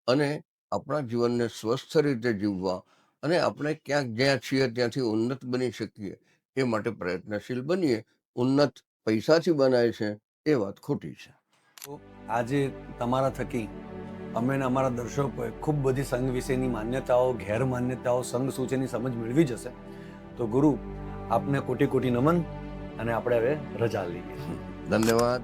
અને આપણા જીવનને સ્વસ્થ રીતે જીવવા અને આપણે ક્યાંક જ્યાં છીએ ત્યાંથી ઉન્નત બની શકીએ એ માટે પ્રયત્નશીલ બનીએ. ઉન્નત પૈસાથી બનાય છે એ વાત ખોટી છે.
તો આજે તમારા થકી અમે ને અમારા દર્શકોએ ખૂબ બધી સંઘ વિશેની માન્યતાઓ, ગેરમાન્યતાઓ, સંઘ શું છે એની સમજ મેળવી જશે. તો ગુરુ, આપને કોટી કોટી નમન, અને આપણે હવે રજા લઈએ.
ધન્યવાદ.